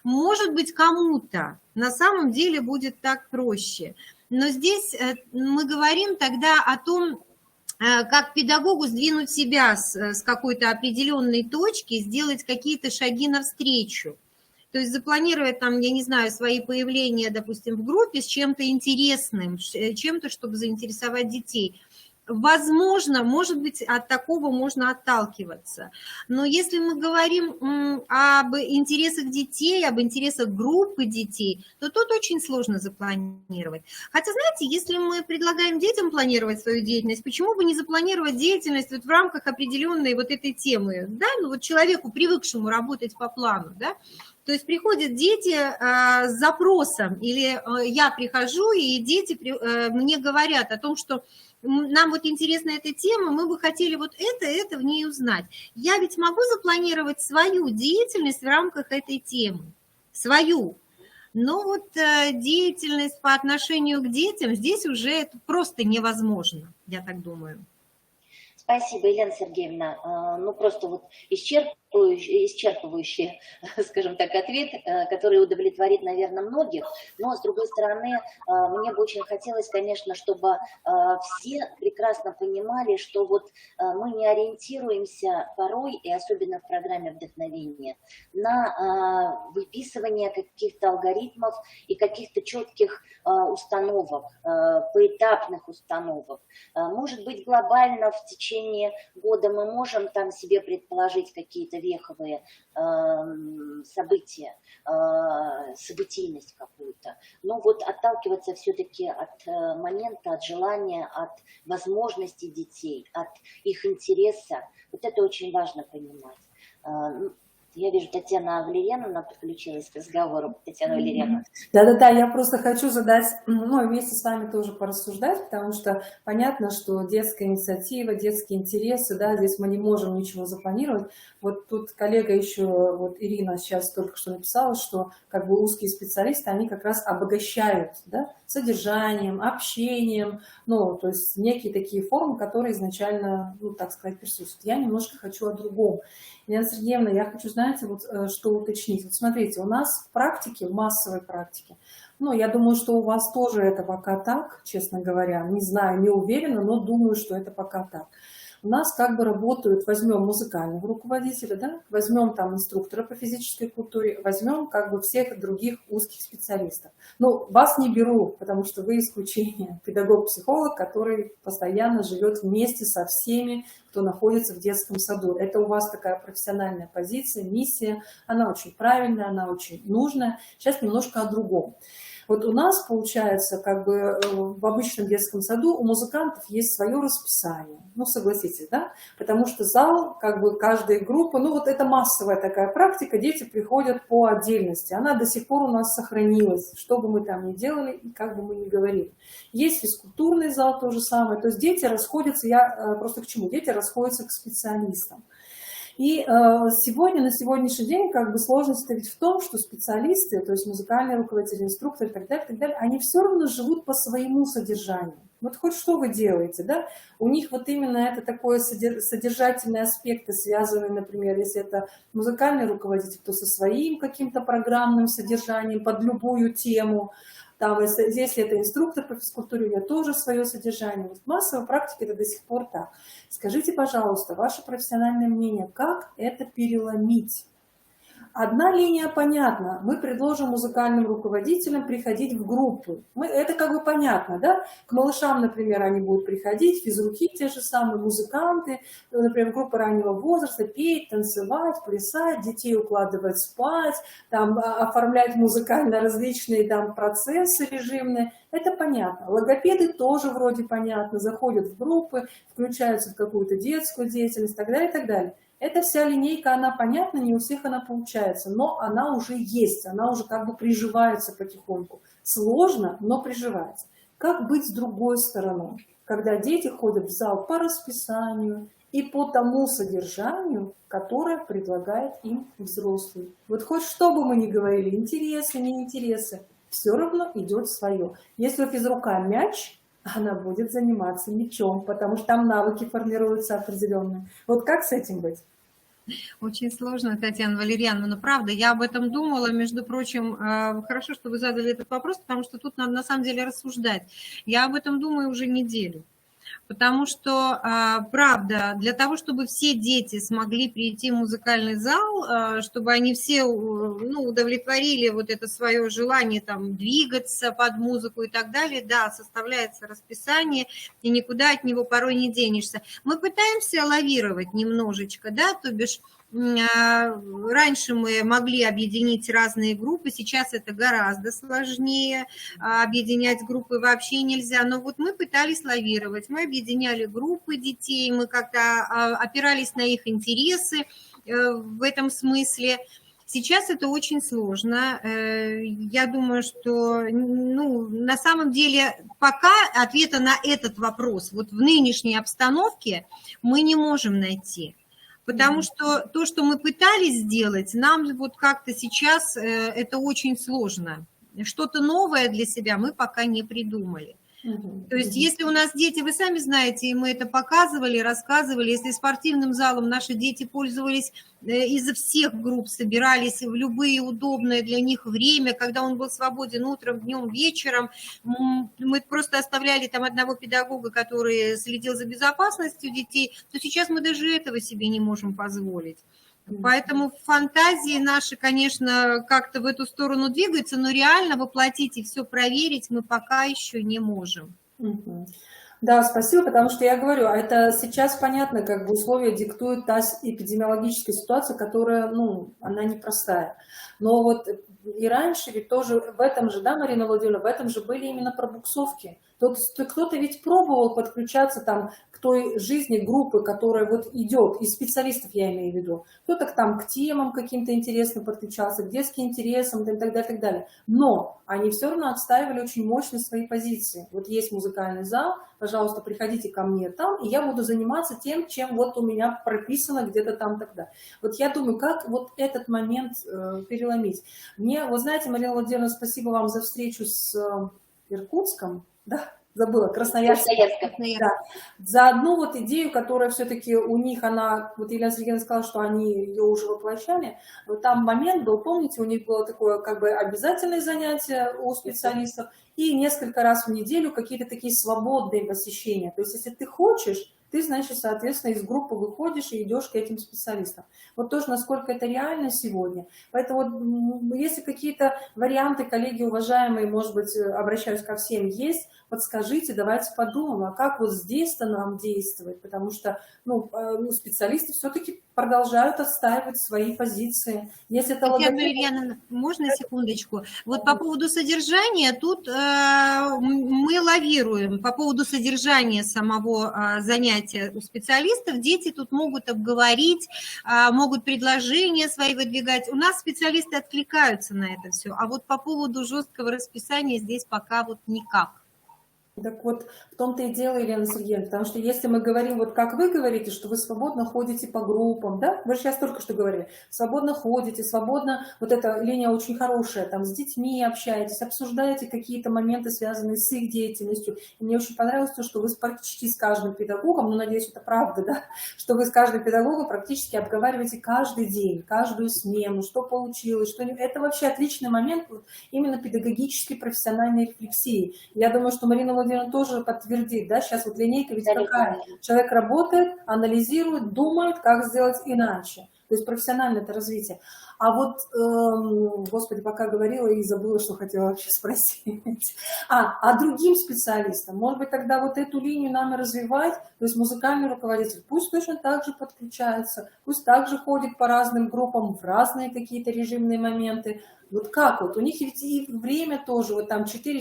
Может быть, кому-то на самом деле будет так проще. Но здесь мы говорим тогда о том, как педагогу сдвинуть себя с какой-то определенной точки, сделать какие-то шаги навстречу. То есть запланировать там, я не знаю, свои появления, допустим, в группе с чем-то интересным, чем-то, чтобы заинтересовать детей. Возможно, может быть, от такого можно отталкиваться. Но если мы говорим об интересах детей, об интересах группы детей, то тут очень сложно запланировать. Хотя, знаете, если мы предлагаем детям планировать свою деятельность, почему бы не запланировать деятельность вот в рамках определенной вот этой темы, да, ну вот человеку, привыкшему работать по плану, да. То есть приходят дети с запросом, или я прихожу, и дети мне говорят о том, что нам вот интересна эта тема, мы бы хотели вот это в ней узнать. Я ведь могу запланировать свою деятельность в рамках этой темы, свою. Но вот деятельность по отношению к детям здесь уже это просто невозможно, я так думаю. Спасибо, Елена Сергеевна. Ну, просто вот исчерпывающий, скажем так, ответ, который удовлетворит, наверное, многих. Но, с другой стороны, мне бы очень хотелось, конечно, чтобы все прекрасно понимали, что вот мы не ориентируемся порой, и особенно в программе вдохновения, на выписывание каких-то алгоритмов и каких-то четких установок, поэтапных установок. Может быть, глобально в течение года мы можем там себе предположить какие-то веховые события, событийность какую-то. Но вот отталкиваться все-таки от момента, от желания, от возможностей детей, от их интереса, вот это очень важно понимать. Я вижу, Татьяна Валерьяновна подключилась к разговору. Татьяна Валерьяновна. Да-да-да, я просто хочу задать, ну, вместе с вами тоже порассуждать, потому что понятно, что детская инициатива, детские интересы, да, здесь мы не можем ничего запланировать. Вот тут коллега еще, вот Ирина сейчас только что написала, что как бы узкие специалисты, они как раз обогащают, да, содержанием, общением, ну, то есть некие такие формы, которые изначально, ну, так сказать, присутствуют. Я немножко хочу о другом. Елена Сергеевна, я хочу, знаете, вот что уточнить. Вот смотрите, у нас в практике, в массовой практике, ну, я думаю, что у вас тоже это пока так, честно говоря, не знаю, не уверена, но думаю, что это пока так. у нас как бы работают, возьмем музыкального руководителя, да, возьмем там инструктора по физической культуре, возьмем как бы всех других узких специалистов. Ну, вас не беру, потому что вы исключение, педагог-психолог, который постоянно живет вместе со всеми, кто находится в детском саду. Это у вас такая профессиональная позиция, миссия, она очень правильная, она очень нужная. Сейчас немножко о другом. Вот у нас, получается, как бы в обычном детском саду у музыкантов есть свое расписание. Ну, согласитесь, да? Потому что зал, как бы каждая группа, ну, вот это массовая такая практика, дети приходят по отдельности. Она до сих пор у нас сохранилась, что бы мы там ни делали и как бы мы ни говорили. Есть физкультурный зал, то же самое. То есть дети расходятся, я просто к чему? Дети расходятся к специалистам. И сегодня, на сегодняшний день, как бы сложность ведь в том, что специалисты, то есть музыкальные руководители, инструкторы и так далее, они все равно живут по своему содержанию. Вот хоть что вы делаете, да, у них вот именно это такое содержательные аспекты, связанные, например, если это музыкальный руководитель, то со своим каким-то программным содержанием под любую тему. Там, если это инструктор по физкультуре, у него тоже свое содержание. Вот в массовой практике это до сих пор так. Скажите, пожалуйста, ваше профессиональное мнение, как это переломить? Одна линия понятна. Мы предложим музыкальным руководителям приходить в группы. Это как бы понятно, да? К малышам, например, они будут приходить, физруки те же самые, музыканты, например, группа раннего возраста, петь, танцевать, плясать, детей укладывать спать, там, оформлять музыкально различные там процессы режимные. Это понятно. Логопеды тоже вроде понятно, заходят в группы, включаются в какую-то детскую деятельность и так далее, и так далее. Эта вся линейка, она понятна, не у всех она получается, но она уже есть, она уже как бы приживается потихоньку. Сложно, но приживается. Как быть с другой стороной, когда дети ходят в зал по расписанию и по тому содержанию, которое предлагает им взрослый? Вот хоть что бы мы ни говорили, интересы, не интересы, все равно идет свое. Если у физрука мяч, она будет заниматься мячом, потому что там навыки формируются определенные. Вот как с этим быть? Очень сложно, Татьяна Валерьяновна, но правда, я об этом думала, между прочим, хорошо, что вы задали этот вопрос, потому что тут надо на самом деле рассуждать. Я об этом думаю уже неделю. Потому что, правда, для того, чтобы все дети смогли прийти в музыкальный зал, чтобы они все удовлетворили вот это свое желание там, двигаться под музыку и так далее, да, составляется расписание, и никуда от него порой не денешься. Мы пытаемся лавировать немножечко, да, то бишь раньше мы могли объединить разные группы, сейчас это гораздо сложнее, объединять группы вообще нельзя, но вот мы пытались лавировать, мы объединяли группы детей, мы как-то опирались на их интересы в этом смысле. Сейчас это очень сложно. Я думаю, что на самом деле пока ответа на этот вопрос вот в нынешней обстановке мы не можем найти. Потому что то, что мы пытались сделать, нам вот как-то сейчас это очень сложно. Что-то новое для себя мы пока не придумали. То есть если у нас дети, вы сами знаете, и мы это показывали, рассказывали, если спортивным залом наши дети пользовались из всех групп, собирались в любые удобное для них время, когда он был свободен утром, днем, вечером, мы просто оставляли там одного педагога, который следил за безопасностью детей, то сейчас мы даже этого себе не можем позволить. Поэтому фантазии наши, конечно, как-то в эту сторону двигаются, но реально воплотить и все проверить мы пока еще не можем. Да, спасибо, потому что я говорю, это сейчас понятно, как бы условия диктует та эпидемиологическая ситуация, которая, она непростая. Но вот и раньше ведь тоже в этом же, да, Марина Владимировна, в этом же были именно пробуксовки. Кто-то ведь пробовал подключаться там к той жизни группы, которая вот идет, из специалистов я имею в виду. Кто-то там к темам каким-то интересным подключался, к детским интересам и так далее, и так далее. Но они все равно отстаивали очень мощно свои позиции. Вот есть музыкальный зал, пожалуйста, приходите ко мне там, и я буду заниматься тем, чем вот у меня прописано где-то там тогда. Вот я думаю, как вот этот момент переломить. Вы знаете, Марина Владимировна, спасибо вам за встречу с Иркутском. Да, забыла, Красноярск. Да. За одну вот идею, которая все-таки у них, вот Елена Сергеевна сказала, что они ее уже воплощали. Вот там момент был, помните, у них было такое как бы обязательное занятие у специалистов и несколько раз в неделю какие-то такие свободные посещения. То есть, если ты хочешь, ты, значит, соответственно, из группы выходишь и идешь к этим специалистам. Вот тоже, насколько это реально сегодня. Поэтому вот, если какие-то варианты, коллеги уважаемые, может быть, обращаюсь ко всем, есть, подскажите, давайте подумаем, а как вот здесь-то нам действовать, потому что специалисты все-таки продолжают отстаивать свои позиции. Если это Татьяна логопед... Валерьяновна, можно секундочку? Вот по поводу содержания, тут мы лавируем. По поводу содержания самого занятия у специалистов, дети тут могут обговорить, могут предложения свои выдвигать. У нас специалисты откликаются на это все, а вот по поводу жесткого расписания здесь пока вот никак. Так вот, в том-то и дело, Елена Сергеевна, потому что если мы говорим, вот как вы говорите, что вы свободно ходите по группам, да, вы же сейчас только что говорили, свободно ходите, свободно, вот эта линия очень хорошая, там с детьми общаетесь, обсуждаете какие-то моменты, связанные с их деятельностью. И мне очень понравилось то, что вы практически с каждым педагогом, надеюсь, это правда, да, что вы с каждым педагогом практически обговариваете каждый день, каждую смену, что получилось, что не... Это вообще отличный момент вот, именно педагогической профессиональной рефлексии. Я думаю, что Марина Владимировна тоже подтвердит, да, сейчас вот линейка ведь какая? Человек работает, анализирует, думает, как сделать иначе. То есть профессиональное это развитие. А вот, господи, пока говорила и забыла, что хотела вообще спросить. А другим специалистам, может быть, тогда вот эту линию нам и развивать, то есть музыкальный руководитель, пусть точно так же подключается, пусть также ходит по разным группам в разные какие-то режимные моменты. Вот как вот? У них ведь и время тоже, вот там 4,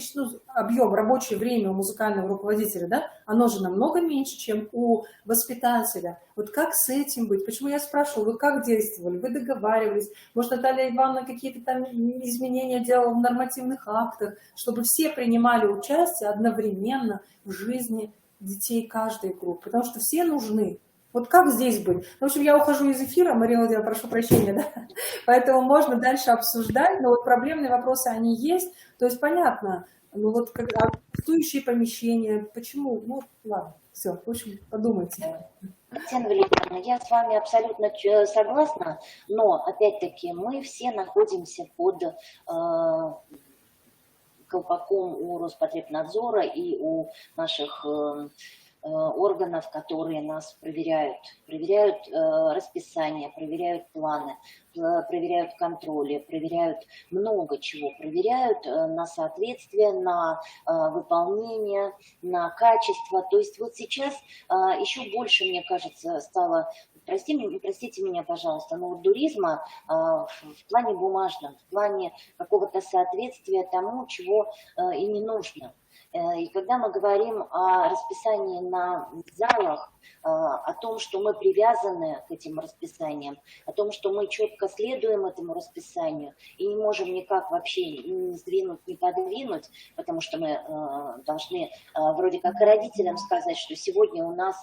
объем, рабочее время у музыкального руководителя, да, оно же намного меньше, чем у воспитателя. Вот как с этим быть? Почему я спрашивала, вы как действовали? Вы договаривались? Может, Наталья Ивановна какие-то там изменения делала в нормативных актах, чтобы все принимали участие одновременно в жизни детей каждой группы? Потому что все нужны. Вот как здесь быть? В общем, я ухожу из эфира, Марина Владимировна, прошу прощения, да? Поэтому можно дальше обсуждать, но вот проблемные вопросы, они есть. То есть понятно, ну вот пустующие помещения, почему? Ну, ладно, все, в общем, подумайте. Татьяна Валерьяновна, я с вами абсолютно согласна, но, опять-таки, мы все находимся под колпаком у Роспотребнадзора и у наших органов, которые нас проверяют. Проверяют расписание, проверяют планы, проверяют контроли, проверяют много чего. Проверяют на соответствие, на выполнение, на качество. То есть вот сейчас еще больше, мне кажется, стало, простите меня, пожалуйста, но вот дуризма в плане бумажном, в плане какого-то соответствия тому, чего и не нужно. И когда мы говорим о расписании на залах, о том, что мы привязаны к этим расписаниям, о том, что мы четко следуем этому расписанию и не можем никак вообще ни сдвинуть, ни подвинуть, потому что мы должны вроде как и родителям сказать, что сегодня у нас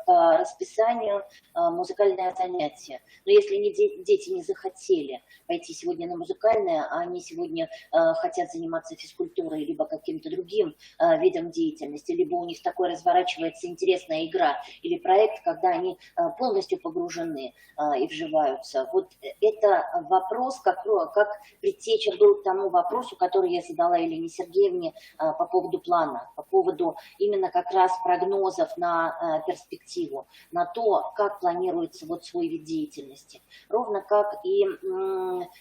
по расписанию музыкальное занятие. Но если дети не захотели пойти сегодня на музыкальное, а они сегодня хотят заниматься физкультурой либо каким-то другим видом деятельности, либо у них такой разворачивается интересная игра или проект, когда они полностью погружены и вживаются. Вот это вопрос, как предтеча был к тому вопросу, который я задала Елене Сергеевне по поводу плана, по поводу именно как раз прогнозов на перспективу, на то, как планируется вот свой вид деятельности. Ровно как и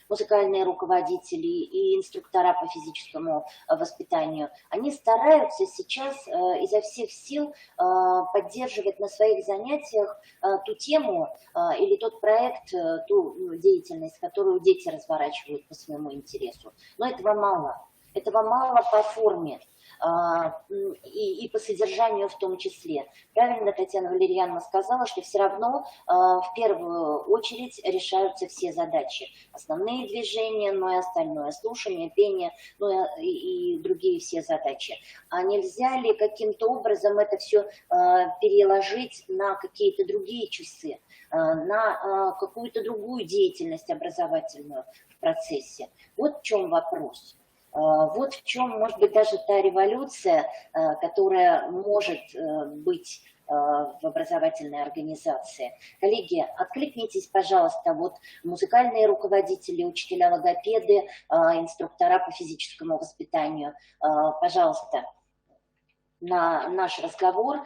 музыкальные руководители, и инструктора по физическому воспитанию. Они стараются сейчас изо всех сил поддерживать на своих занятиях ту тему или тот проект, ту деятельность, которую дети разворачивают по своему интересу. Но этого мало. Этого мало по форме. И по содержанию в том числе. Правильно Татьяна Валерьяновна сказала, что все равно в первую очередь решаются все задачи. Основные движения, но и остальное, слушание, пение, ну и другие все задачи. А нельзя ли каким-то образом это все переложить на какие-то другие часы, на какую-то другую деятельность образовательную в процессе? Вот в чем вопрос. Вот в чем, может быть, даже та революция, которая может быть в образовательной организации. Коллеги, откликнитесь, пожалуйста, вот музыкальные руководители, учителя логопеды, инструктора по физическому воспитанию, пожалуйста, на наш разговор,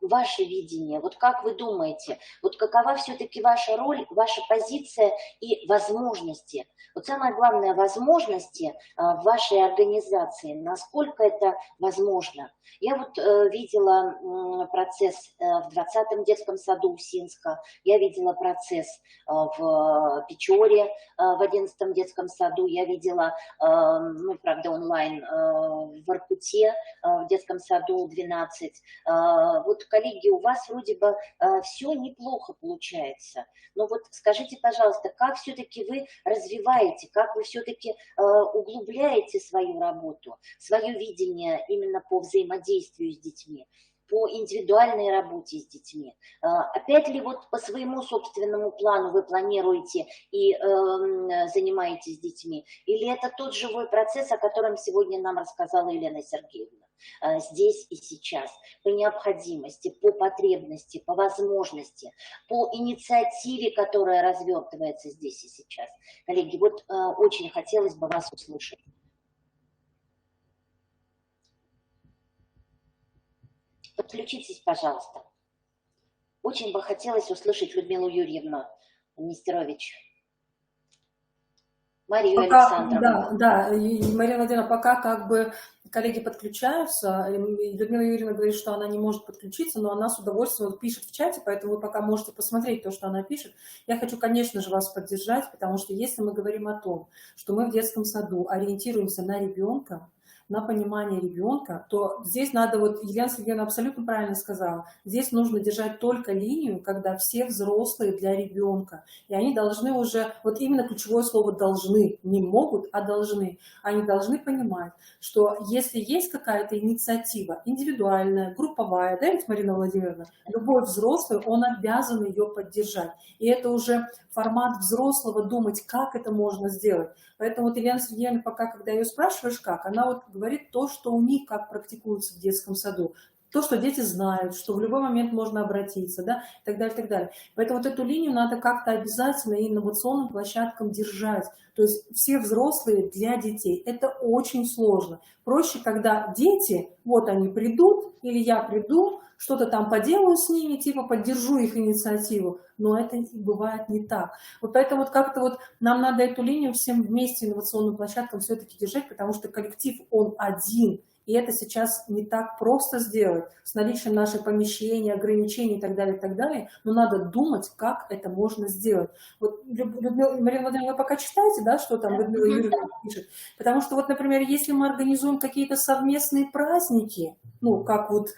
ваше видение? Вот как вы думаете, вот какова все-таки ваша роль, ваша позиция и возможности? Вот самое главное, возможности в вашей организации, насколько это возможно. Я вот видела процесс в 20-м детском саду Усинска, я видела процесс в Печоре в 11-м детском саду, я видела, ну, правда, онлайн в Воркуте в детском саду 12. Вот, коллеги, у вас вроде бы все неплохо получается. Но вот скажите, пожалуйста, как все-таки вы развиваете, как вы все-таки углубляете свою работу, свое видение именно по взаимодействию с детьми, по индивидуальной работе с детьми? Опять ли вот по своему собственному плану вы планируете и занимаетесь с детьми? Или это тот живой процесс, о котором сегодня нам рассказала Елена Сергеевна? Здесь и сейчас, по необходимости, по потребности, по возможности, по инициативе, которая развертывается здесь и сейчас. Коллеги, вот очень хотелось бы вас услышать. Подключитесь, пожалуйста. Очень бы хотелось услышать Людмилу Юрьевну Нестерович. Марию Александровну. Да, и Мария Владимировна, пока как бы коллеги подключаются, Людмила Юрьевна говорит, что она не может подключиться, но она с удовольствием пишет в чате, поэтому вы пока можете посмотреть то, что она пишет. Я хочу, конечно же, вас поддержать, потому что если мы говорим о том, что мы в детском саду ориентируемся на ребенка, на понимание ребенка, то здесь надо, вот Елена Сергеевна абсолютно правильно сказала, здесь нужно держать только линию, когда все взрослые для ребенка. И они должны уже, вот именно ключевое слово «должны», не могут, а должны. Они должны понимать, что если есть какая-то инициатива индивидуальная, групповая, да, ведь, Марина Владимировна, любой взрослый, он обязан ее поддержать. И это уже формат взрослого думать, как это можно сделать. Поэтому вот Елена Сергеевна, пока, когда ее спрашиваешь, как, она вот говорит то, что у них как практикуется в детском саду, то, что дети знают, что в любой момент можно обратиться, да, и так далее, и так далее. Поэтому вот эту линию надо как-то обязательно инновационным площадкам держать. То есть все взрослые для детей. Это очень сложно. Проще, когда дети, вот они придут, или я приду, что-то там поделаю с ними, типа поддержу их инициативу, но это бывает не так. Вот поэтому вот как-то вот нам надо эту линию всем вместе инновационным площадкам все-таки держать, потому что коллектив, он один, и это сейчас не так просто сделать с наличием наших помещений, ограничений и так далее, но надо думать, как это можно сделать. Вот, Марина Владимировна, вы пока читаете, да, что там Людмила Юрьевна пишет? Потому что вот, например, если мы организуем какие-то совместные праздники, ну, как вот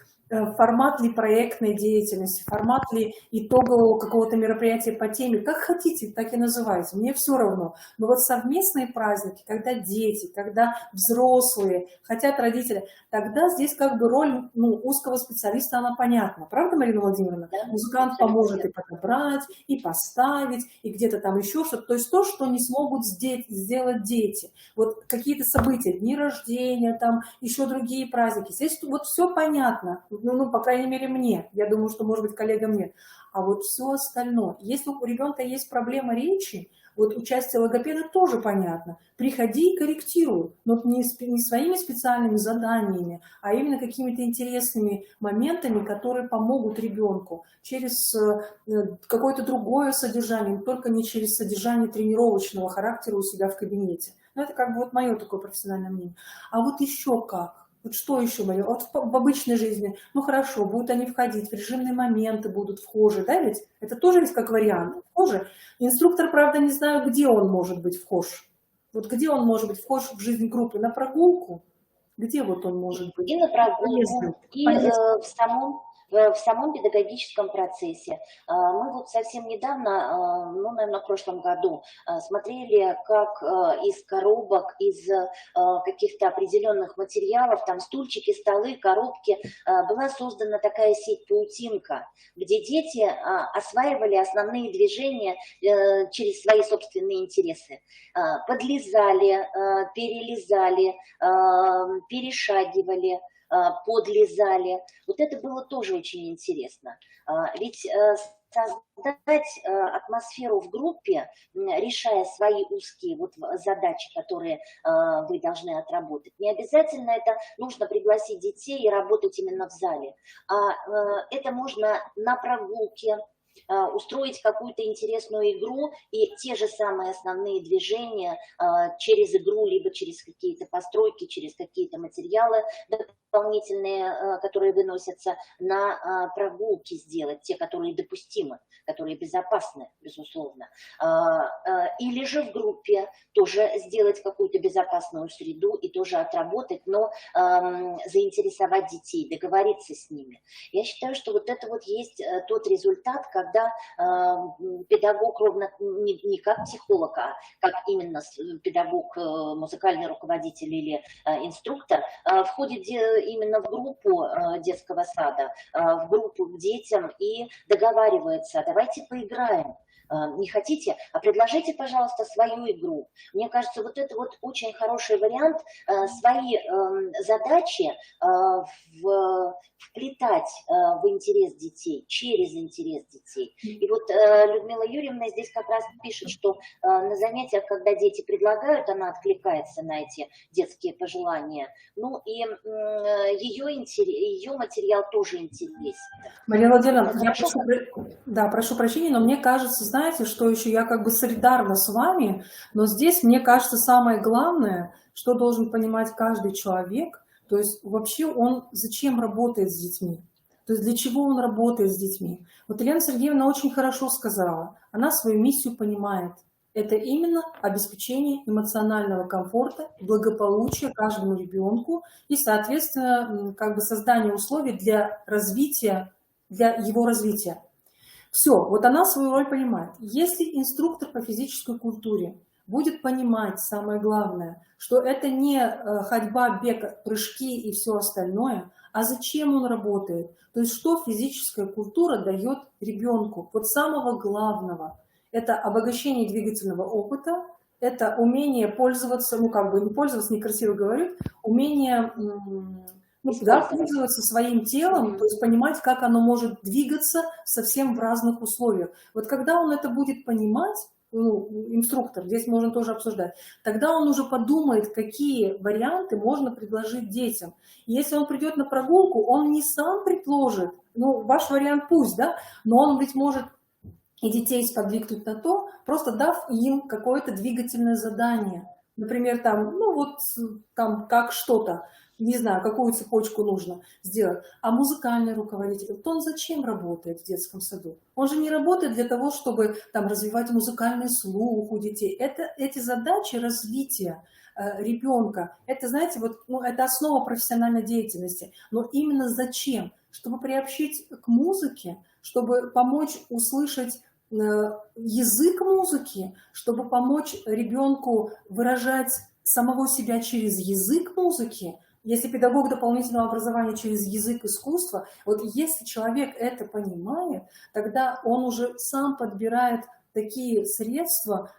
формат ли проектной деятельности, формат ли итогового какого-то мероприятия по теме, как хотите, так и называйте, мне все равно. Но вот совместные праздники, когда дети, когда взрослые, хотят родители, тогда здесь как бы роль, ну, узкого специалиста, она понятна. Правда, Марина Владимировна? Да, Музыкант поможет и подобрать, и поставить, и где-то там еще что-то. То есть то, что не смогут сделать дети. Вот какие-то события, дни рождения, там еще другие праздники. Здесь вот все понятно. Ну, по крайней мере, мне. Я думаю, что, может быть, коллегам нет. А вот все остальное. Если у ребенка есть проблема речи, вот участие логопеда тоже понятно. Приходи и корректируй. Но не своими специальными заданиями, а именно какими-то интересными моментами, которые помогут ребенку через какое-то другое содержание, только не через содержание тренировочного характера у себя в кабинете. Ну, это как бы вот мое такое профессиональное мнение. А вот еще как? Вот что еще, Мария? Вот в обычной жизни, ну хорошо, будут они входить, в режимные моменты будут вхожи, да ведь? Это тоже есть как вариант. Вхожи. Инструктор, правда, не знаю, где он может быть вхож. Вот где он может быть вхож в жизнь группы? На прогулку? Где вот он может быть? И на прогулку, и в самом педагогическом процессе. Мы вот совсем недавно, ну, наверное, в прошлом году, смотрели, как из коробок, из каких-то определенных материалов, там стульчики, столы, коробки, была создана такая сеть-паутинка, где дети осваивали основные движения через свои собственные интересы. Подлезали, перелезали, перешагивали, подлезали. Вот это было тоже очень интересно. Ведь создать атмосферу в группе, решая свои узкие вот задачи, которые вы должны отработать. Не обязательно это нужно пригласить детей и работать именно в зале, а это можно на прогулке, устроить какую-то интересную игру и те же самые основные движения через игру, либо через какие-то постройки, через какие-то материалы дополнительные, которые выносятся на прогулки сделать, те, которые допустимы, которые безопасны, безусловно. Или же в группе тоже сделать какую-то безопасную среду и тоже отработать, но заинтересовать детей, договориться с ними. Я считаю, что вот это вот есть тот результат, когда педагог ровно не как психолог, а как именно педагог, музыкальный руководитель или инструктор, входит именно в группу детского сада, в группу к детям и договаривается: давайте поиграем. Не хотите? А предложите, пожалуйста, свою игру. Мне кажется, вот это вот очень хороший вариант свои задачи вплетать в интерес детей, через интерес детей. И вот Людмила Юрьевна здесь как раз пишет, что на занятиях, когда дети предлагают, она откликается на эти детские пожелания. Ну и ее материал тоже интересен. Мария Владимировна, прошу прощения, но мне кажется, знаете, что еще я как бы солидарна с вами, но здесь, мне кажется, самое главное, что должен понимать каждый человек, то есть вообще он зачем работает с детьми, то есть для чего он работает с детьми. Вот Елена Сергеевна очень хорошо сказала, она свою миссию понимает. Это именно обеспечение эмоционального комфорта, благополучия каждому ребенку и, соответственно, как бы создание условий для развития, для его развития. Все, вот она свою роль понимает. Если инструктор по физической культуре будет понимать самое главное, что это не ходьба, бег, прыжки и все остальное, а зачем он работает, то есть что физическая культура дает ребенку, вот самого главного. Это обогащение двигательного опыта, это умение пользоваться, ну как бы не пользоваться, некрасиво говорю, умение пользоваться своим телом, то есть понимать, как оно может двигаться совсем в разных условиях. Вот когда он это будет понимать, инструктор, здесь можно тоже обсуждать, тогда он уже подумает, какие варианты можно предложить детям. И если он придет на прогулку, он не сам предложит, ваш вариант пусть, да, но он ведь может и детей сподвигнуть на то, просто дав им какое-то двигательное задание. Например, там как что-то, не знаю, какую цепочку нужно сделать. А музыкальный руководитель, то он зачем работает в детском саду? Он же не работает для того, чтобы там развивать музыкальный слух у детей. Эти задачи развития ребенка, это, знаете, это основа профессиональной деятельности. Но именно зачем? Чтобы приобщить к музыке, чтобы помочь услышать язык музыки, чтобы помочь ребенку выражать самого себя через язык музыки. Если педагог дополнительного образования через язык искусства, вот если человек это понимает, тогда он уже сам подбирает такие средства,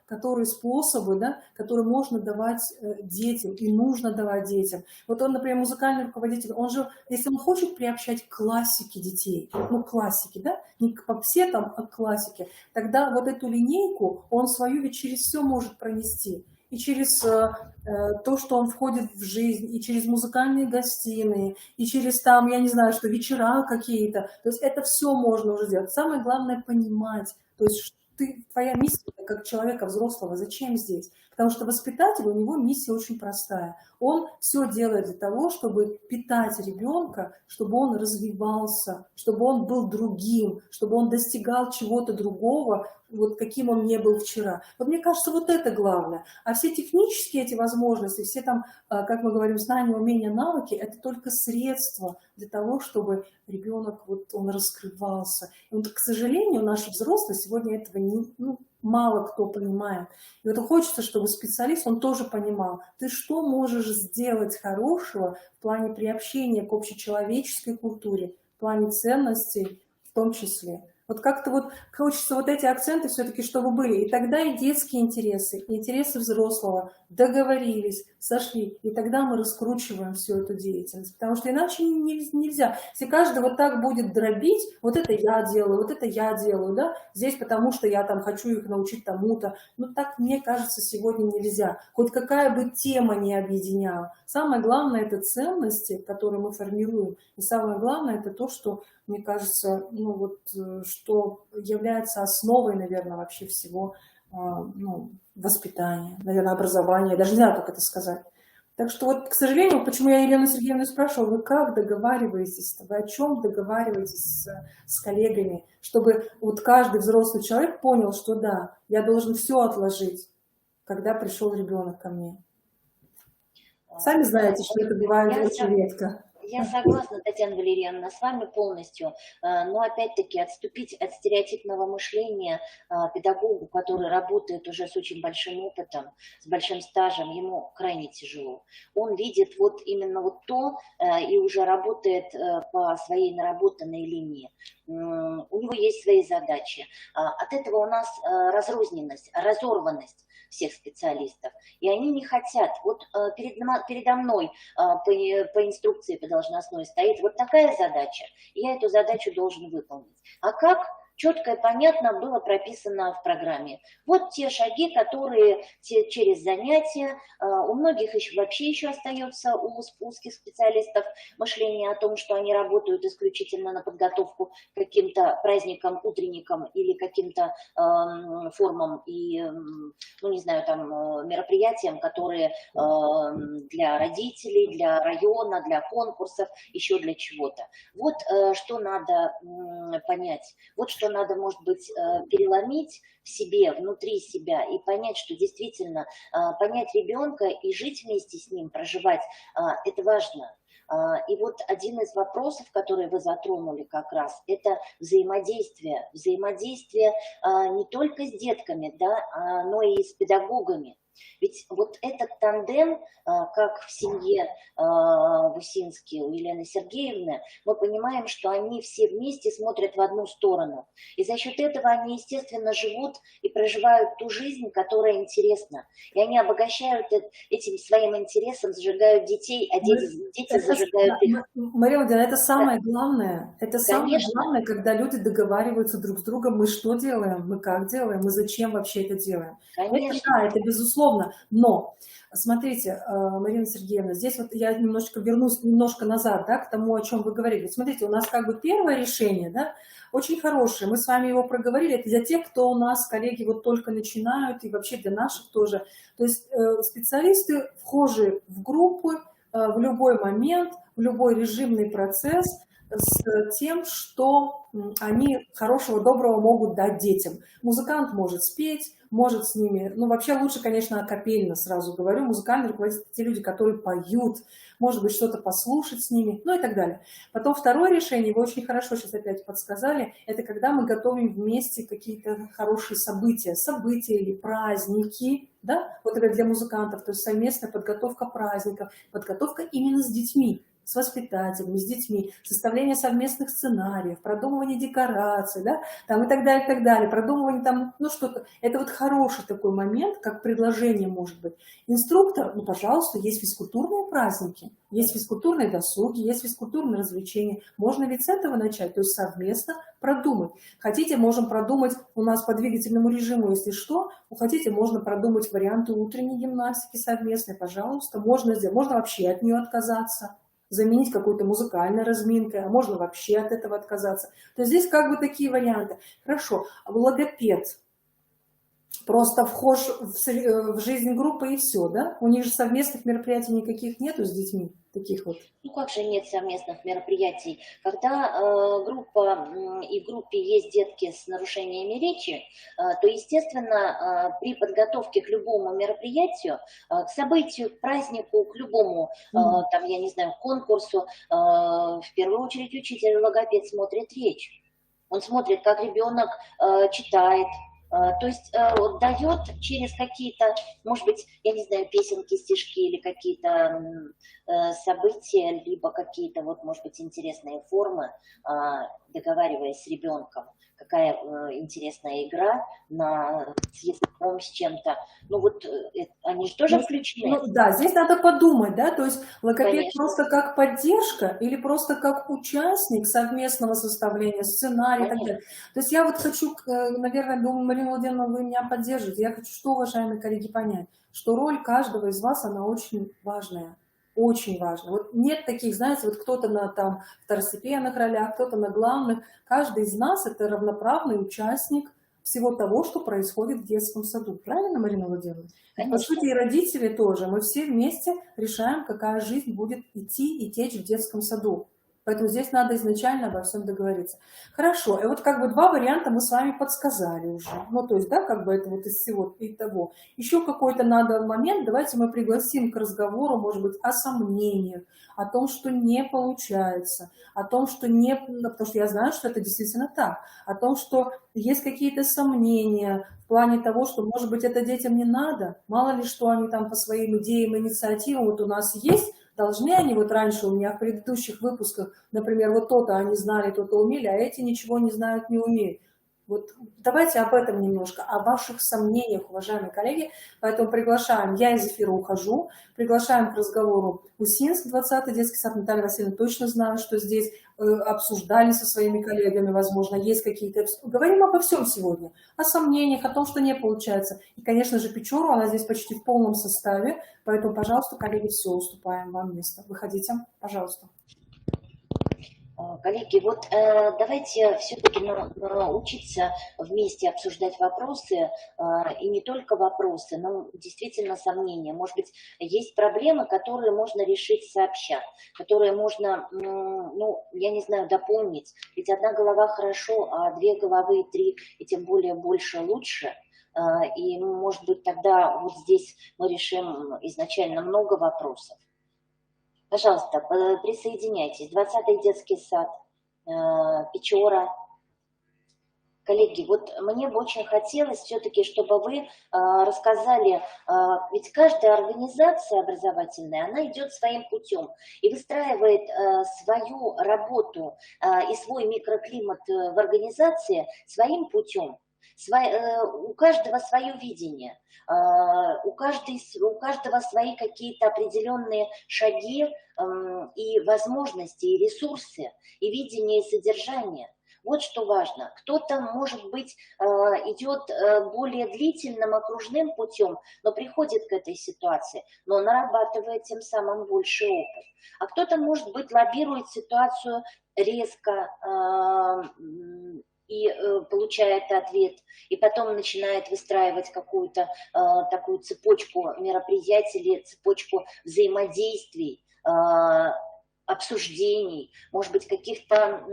способы, да, которые можно давать детям и нужно давать детям. Вот он, например, музыкальный руководитель, он же, если он хочет приобщать к классике детей, классики, да, не к попсе там, а к классике, тогда вот эту линейку он свою ведь через все может пронести. И через то, что он входит в жизнь, и через музыкальные гостиные, и через там, я не знаю, что вечера какие-то. То есть это все можно уже сделать. Самое главное понимать, то есть твоя миссия как человека взрослого, зачем здесь? Потому что воспитатель, у него миссия очень простая. Он все делает для того, чтобы питать ребенка, чтобы он развивался, чтобы он был другим, чтобы он достигал чего-то другого, вот каким он не был вчера. Вот мне кажется, вот это главное. А все технические эти возможности, все там, как мы говорим, знания, умения, навыки, это только средства для того, чтобы ребенок, он раскрывался. И к сожалению, наши взрослые сегодня этого мало кто понимает. И хочется, чтобы специалист, он тоже понимал, ты что можешь сделать хорошего в плане приобщения к общечеловеческой культуре, в плане ценностей в том числе. Как-то хочется эти акценты все-таки, чтобы были. И тогда и детские интересы, и интересы взрослого договорились, сошли, и тогда мы раскручиваем всю эту деятельность, потому что иначе нельзя. Если каждый вот так будет дробить, вот это я делаю, вот это я делаю, да, здесь потому что я там хочу их научить тому-то, ну так, мне кажется, сегодня нельзя. Хоть какая бы тема ни объединяла. Самое главное — это ценности, которые мы формируем, и самое главное — это то, что, мне кажется, ну вот, что является основой, наверное, вообще всего, ну, воспитания, наверное, образования, я даже не знаю, как это сказать. Так что вот, к сожалению, почему я Елену Сергеевну спрашивала, вы как договариваетесь, вы о чем договариваетесь с коллегами, чтобы вот каждый взрослый человек понял, что да, я должен все отложить, когда пришел ребенок ко мне. Сами знаете, что это бывает очень редко. Я согласна, Татьяна Валерьяновна, с вами полностью, но опять-таки отступить от стереотипного мышления педагогу, который работает уже с очень большим опытом, с большим стажем, ему крайне тяжело. Он видит вот именно вот то и уже работает по своей наработанной линии. У него есть свои задачи. От этого у нас разрозненность, разорванность всех специалистов. И они не хотят. Вот передо мной по инструкции по должностной стоит вот такая задача, и я эту задачу должен выполнить. А как? Четко и понятно было прописано в программе. Вот те шаги, которые через занятия, у многих вообще еще остается у узких специалистов мышление о том, что они работают исключительно на подготовку к каким-то праздникам, утренникам или каким-то формам и, ну не знаю, там мероприятиям, которые для родителей, для района, для конкурсов, еще для чего-то. Вот что надо понять, вот что надо, может быть, переломить в себе, внутри себя и понять, что действительно понять ребенка и жить вместе с ним, проживать, это важно. И вот один из вопросов, который вы затронули как раз, это взаимодействие. Взаимодействие не только с детками, да, но и с педагогами. Ведь вот этот тандем, как в семье Вусински у Елены Сергеевны, мы понимаем, что они все вместе смотрят в одну сторону. И за счет этого они, естественно, живут и проживают ту жизнь, которая интересна. И они обогащают этим своим интересом, зажигают детей, а дети зажигают их. Мария Владимировна, это самое главное. Это самое главное, когда люди договариваются друг с другом, мы что делаем, мы как делаем, мы зачем вообще это делаем. Конечно. Это, да, это безусловно. Но, смотрите, Марина Сергеевна, здесь вот я немножечко вернусь назад, да, к тому, о чем вы говорили. Смотрите, у нас как бы первое решение, да, очень хорошее, мы с вами его проговорили, это для тех, кто у нас, коллеги, вот только начинают, и вообще для наших тоже. То есть специалисты вхожи в группы в любой момент, в любой режимный процесс, с тем, что они хорошего, доброго могут дать детям. Музыкант может спеть, может с ними, ну вообще лучше, конечно, акапельно, сразу говорю, музыкальные руководители, те люди, которые поют, может быть, что-то послушать с ними, ну и так далее. Потом второе решение, вы очень хорошо сейчас опять подсказали, это когда мы готовим вместе какие-то хорошие события или праздники, да, вот это для музыкантов, то есть совместная подготовка праздников, подготовка именно с детьми, с воспитателями, с детьми, составление совместных сценариев, продумывание декораций, да, там и так далее, продумывание там, ну что-то. Это вот хороший такой момент, как предложение может быть. Инструктор, ну, пожалуйста, есть физкультурные праздники, есть физкультурные досуги, есть физкультурные развлечения. Можно ведь с этого начать, то есть совместно продумать. Хотите, можем продумать у нас по двигательному режиму, если что, хотите, можно продумать варианты утренней гимнастики совместной, пожалуйста, можно сделать, можно вообще от нее отказаться, заменить какой-то музыкальной разминкой, а можно вообще от этого отказаться. То есть здесь как бы такие варианты. Хорошо, логопед просто вхож в жизнь группы и все, да? У них же совместных мероприятий никаких нету с детьми, таких вот. Ну как же нет совместных мероприятий? Когда группа и в группе есть детки с нарушениями речи, то, естественно, при подготовке к любому мероприятию, к событию, к празднику, к любому, там, я не знаю, конкурсу, в первую очередь учитель логопед смотрит речь. Он смотрит, как ребенок читает, То есть вот дает через какие-то, может быть, я не знаю, песенки, стишки или какие-то события, либо какие-то, вот, может быть, интересные формы, договариваясь с ребенком, какая интересная игра с языком, с чем-то. Ну вот они же тоже включены. Ну да, здесь надо подумать, да, то есть логопед Конечно. просто как поддержка или просто как участник совместного составления сценария и так далее. То есть я вот хочу, наверное, думаю, Марина Владимировна, вы меня поддержите. Я хочу, что, уважаемые коллеги, понять, что роль каждого из вас, она очень важная. Очень важно. Вот нет таких, знаете, вот кто-то на там второстепенных ролях, кто-то на главных. Каждый из нас это равноправный участник всего того, что происходит в детском саду. Правильно, Марина Владимировна? По сути, и родители тоже. Мы все вместе решаем, какая жизнь будет идти и течь в детском саду. Поэтому здесь надо изначально обо всем договориться. Хорошо, и вот как бы два варианта мы с вами подсказали уже. Ну, то есть, да, как бы это вот из всего и того. Еще какой-то надо момент, давайте мы пригласим к разговору, может быть, о сомнениях, о том, что не получается, о том, что не... Потому что я знаю, что это действительно так. О том, что есть какие-то сомнения в плане того, что, может быть, это детям не надо. Мало ли, что они там по своим идеям, инициативам вот у нас есть. Должны они вот раньше у меня в предыдущих выпусках, например, вот то-то они знали, то-то умели, а эти ничего не знают, не умеют. Вот давайте об этом немножко, о ваших сомнениях, уважаемые коллеги. Поэтому приглашаем, я из эфира ухожу, приглашаем к разговору Усинск, 20-й детский сад. Наталья Васильевна точно знаю, что здесь обсуждали со своими коллегами, возможно, есть какие-то... Говорим обо всем сегодня, о сомнениях, о том, что не получается. И, конечно же, Печору, она здесь почти в полном составе, поэтому, пожалуйста, коллеги, все, уступаем вам место. Выходите, пожалуйста. Коллеги, вот давайте все-таки научиться вместе обсуждать вопросы, и не только вопросы, но действительно сомнения. Может быть, есть проблемы, которые можно решить сообща, которые можно, ну, я не знаю, дополнить. Ведь одна голова хорошо, а две головы, три, и тем более больше лучше. И, может быть, тогда вот здесь мы решим изначально много вопросов. Пожалуйста, присоединяйтесь. 20-й детский сад, Печора. Коллеги, вот мне бы очень хотелось все-таки, чтобы вы рассказали, ведь каждая организация образовательная, она идет своим путем и выстраивает свою работу и свой микроклимат в организации своим путем. У каждого свое видение, у каждого свои какие-то определенные шаги и возможности, и ресурсы, и видение, и содержание. Вот что важно. Кто-то, может быть, идет более длительным окружным путем, но приходит к этой ситуации, но нарабатывает тем самым больше опыт. А кто-то, может быть, лоббирует ситуацию резко, и получает ответ, и потом начинает выстраивать какую-то такую цепочку мероприятий или цепочку взаимодействий, обсуждений, может быть, каких-то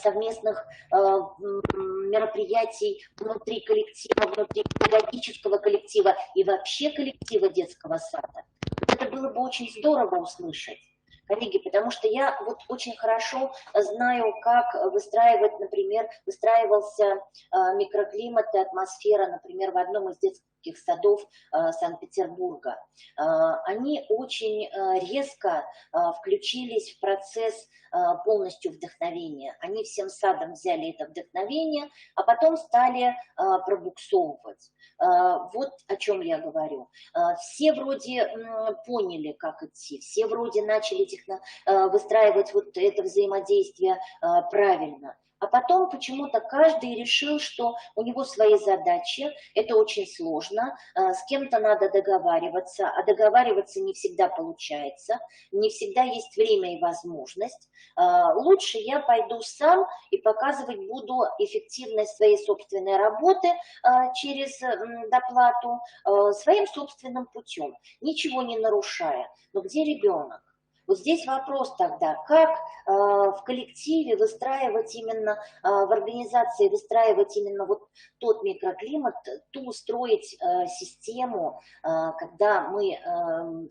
совместных мероприятий внутри коллектива, внутри педагогического коллектива и вообще коллектива детского сада. Это было бы очень здорово услышать. Коллеги, потому что я вот очень хорошо знаю, как выстраивать, например, выстраивался микроклимат и атмосфера, например, в одном из детских садов Санкт-Петербурга. Они очень резко включились в процесс полностью вдохновения. Они всем садом взяли это вдохновение, а потом стали пробуксовывать. Вот о чем я говорю. Все вроде поняли, как идти, все вроде начали выстраивать вот это взаимодействие правильно. А потом почему-то каждый решил, что у него свои задачи, это очень сложно, с кем-то надо договариваться, а договариваться не всегда получается, не всегда есть время и возможность. Лучше я пойду сам и показывать буду эффективность своей собственной работы через доплату своим собственным путем, ничего не нарушая. Но где ребенок? Вот здесь вопрос тогда, как в коллективе выстраивать именно, в организации выстраивать именно вот тот микроклимат, ту строить систему, когда мы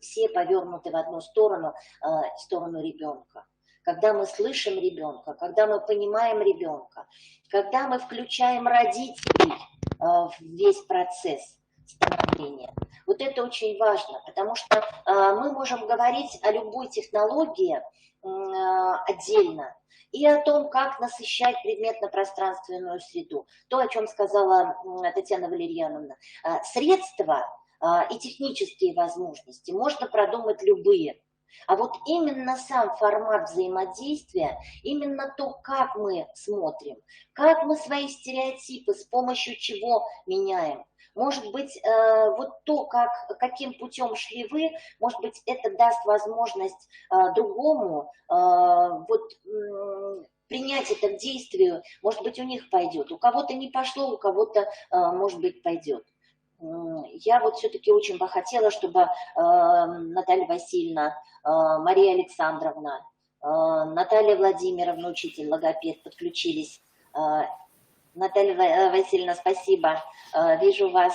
все повернуты в одну сторону, в сторону ребенка. Когда мы слышим ребенка, когда мы понимаем ребенка, когда мы включаем родителей в весь процесс становления. Вот это очень важно, потому что мы можем говорить о любой технологии отдельно и о том, как насыщать предметно-пространственную среду. То, о чем сказала Татьяна Валерьяновна. Средства и технические возможности можно продумать любые. А вот именно сам формат взаимодействия, именно то, как мы смотрим, как мы свои стереотипы, с помощью чего меняем. Может быть, вот то, каким путем шли вы, может быть, это даст возможность другому принять это к действию. Может быть, у них пойдет. У кого-то не пошло, у кого-то, может быть, пойдет. Я вот все-таки очень бы хотела, чтобы Наталья Васильевна, Мария Александровна, Наталья Владимировна, учитель, логопед, подключились. Наталья Васильевна, спасибо. Вижу вас.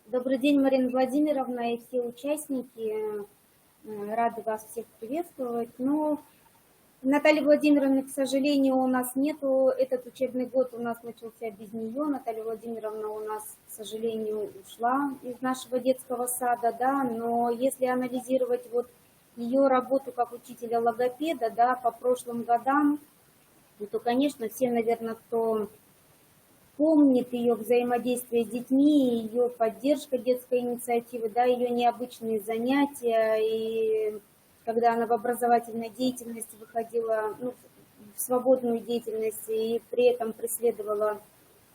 Добрый день, Марина Владимировна и все участники. Рада вас всех приветствовать. Но Натальи Владимировны, к сожалению, у нас нету. Этот учебный год у нас начался без нее. Наталья Владимировна у нас, к сожалению, ушла из нашего детского сада, да. Но если анализировать вот ее работу как учителя логопеда, да, по прошлым годам, то, конечно, все, наверное, кто помнит ее взаимодействие с детьми, ее поддержка детской инициативы, да, ее необычные занятия, и когда она в образовательной деятельности выходила, ну, в свободную деятельность и при этом преследовала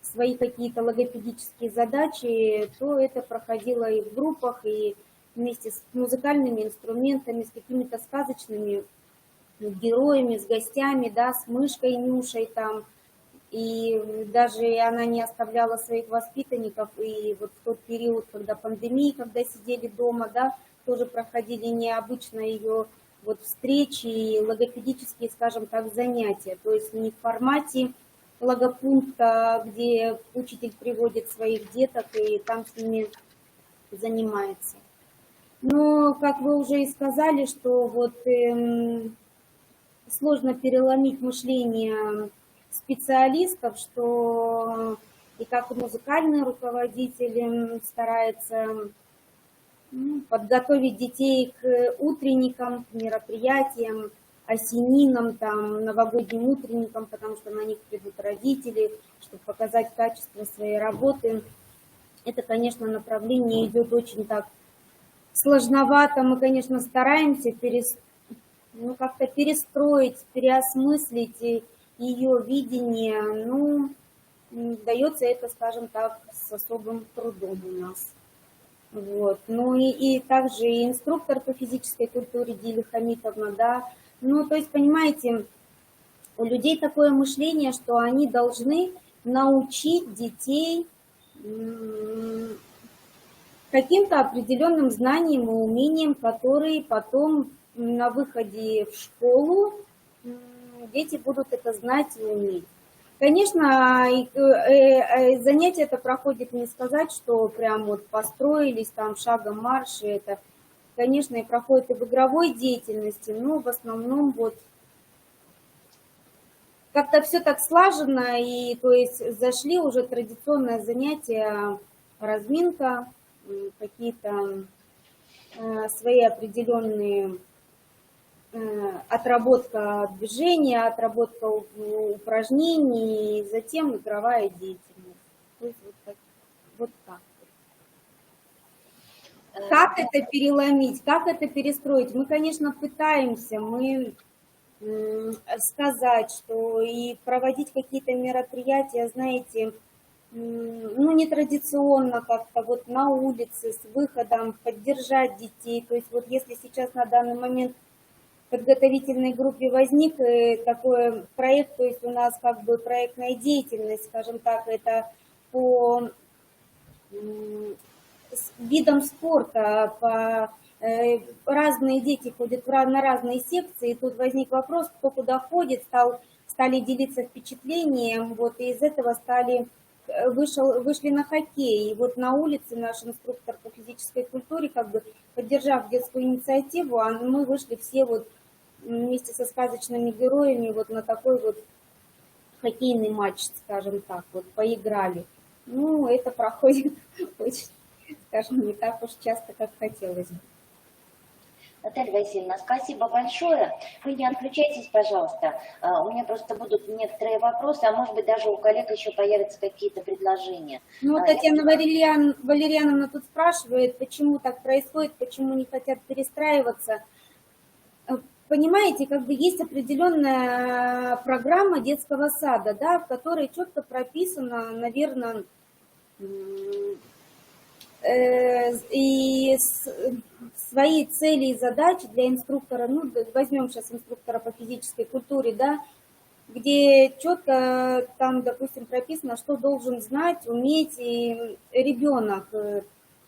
свои какие-то логопедические задачи, то это проходило и в группах, и вместе с музыкальными инструментами, с какими-то сказочными героями, с гостями, да, с мышкой Нюшей там. И даже она не оставляла своих воспитанников. И вот в тот период, когда пандемия, когда сидели дома, да, тоже проходили необычно ее вот встречи и логопедические, скажем так, занятия. То есть не в формате логопункта, где учитель приводит своих деток и там с ними занимается. Но, как вы уже и сказали, что вот сложно переломить мышление специалистов, что и как музыкальный руководитель старается подготовить детей к утренникам, к мероприятиям, осенинам, там, новогодним утренникам, потому что на них придут родители, чтобы показать качество своей работы. Это, конечно, направление идет очень так сложновато. Мы, конечно, стараемся как-то перестроить, переосмыслить ее видение, ну, дается это, скажем так, с особым трудом у нас. Вот. Ну и также и инструктор по физической культуре Диля Хамитовна, да. Ну, то есть, понимаете, у людей такое мышление, что они должны научить детей каким-то определенным знаниям и умениям, которые потом на выходе в школу дети будут это знать и уметь. Конечно, занятия это проходит, не сказать, что прям вот построились там шагом марш, это, конечно, и проходит и в игровой деятельности, но в основном вот как-то все так слажено, и то есть зашли уже традиционное занятие, разминка, какие-то свои определенные отработка движения, отработка упражнений, и затем игровая деятельность. То есть вот так. Как это переломить, как это перестроить? Мы, конечно, пытаемся, сказать, что и проводить какие-то мероприятия, знаете, ну, нетрадиционно как-то, вот на улице, с выходом, поддержать детей. То есть вот если сейчас на данный момент в подготовительной группе возник такой проект, то есть у нас как бы проектная деятельность, скажем так, это по видам спорта, разные дети ходят на разные секции, и тут возник вопрос, кто куда ходит, стали делиться впечатлением, вот, и из этого вышли на хоккей. И вот на улице наш инструктор по физической культуре, как бы поддержав детскую инициативу, мы вышли все вот вместе со сказочными героями вот на такой вот хоккейный матч, скажем так, вот поиграли. ну, это проходит очень, скажем, не так уж часто, как хотелось бы. Наталья Васильевна, спасибо большое. Вы не отключайтесь, пожалуйста. У меня просто будут некоторые вопросы, а может быть даже у коллег еще появятся какие-то предложения. Ну, Татьяна Валерьяновна тут спрашивает, почему так происходит, почему не хотят перестраиваться. Понимаете, как бы есть определенная программа детского сада, да, в которой четко прописано, наверное, и свои цели и задачи для инструктора, ну, возьмем сейчас инструктора по физической культуре, да, где четко там, допустим, прописано, что должен знать, уметь и ребенок.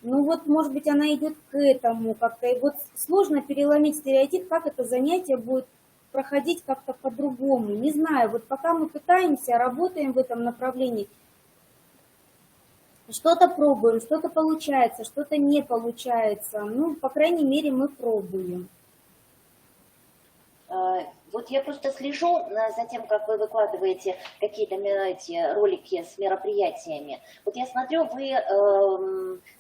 Ну вот, может быть, она идет к этому как-то. И вот сложно переломить стереотип, как это занятие будет проходить как-то по-другому. Не знаю, вот пока мы пытаемся, работаем в этом направлении, что-то пробуем, что-то получается, что-то не получается. Ну, по крайней мере, мы пробуем. Вот я просто слежу за тем, как вы выкладываете какие-то эти ролики с мероприятиями. Вот я смотрю, вы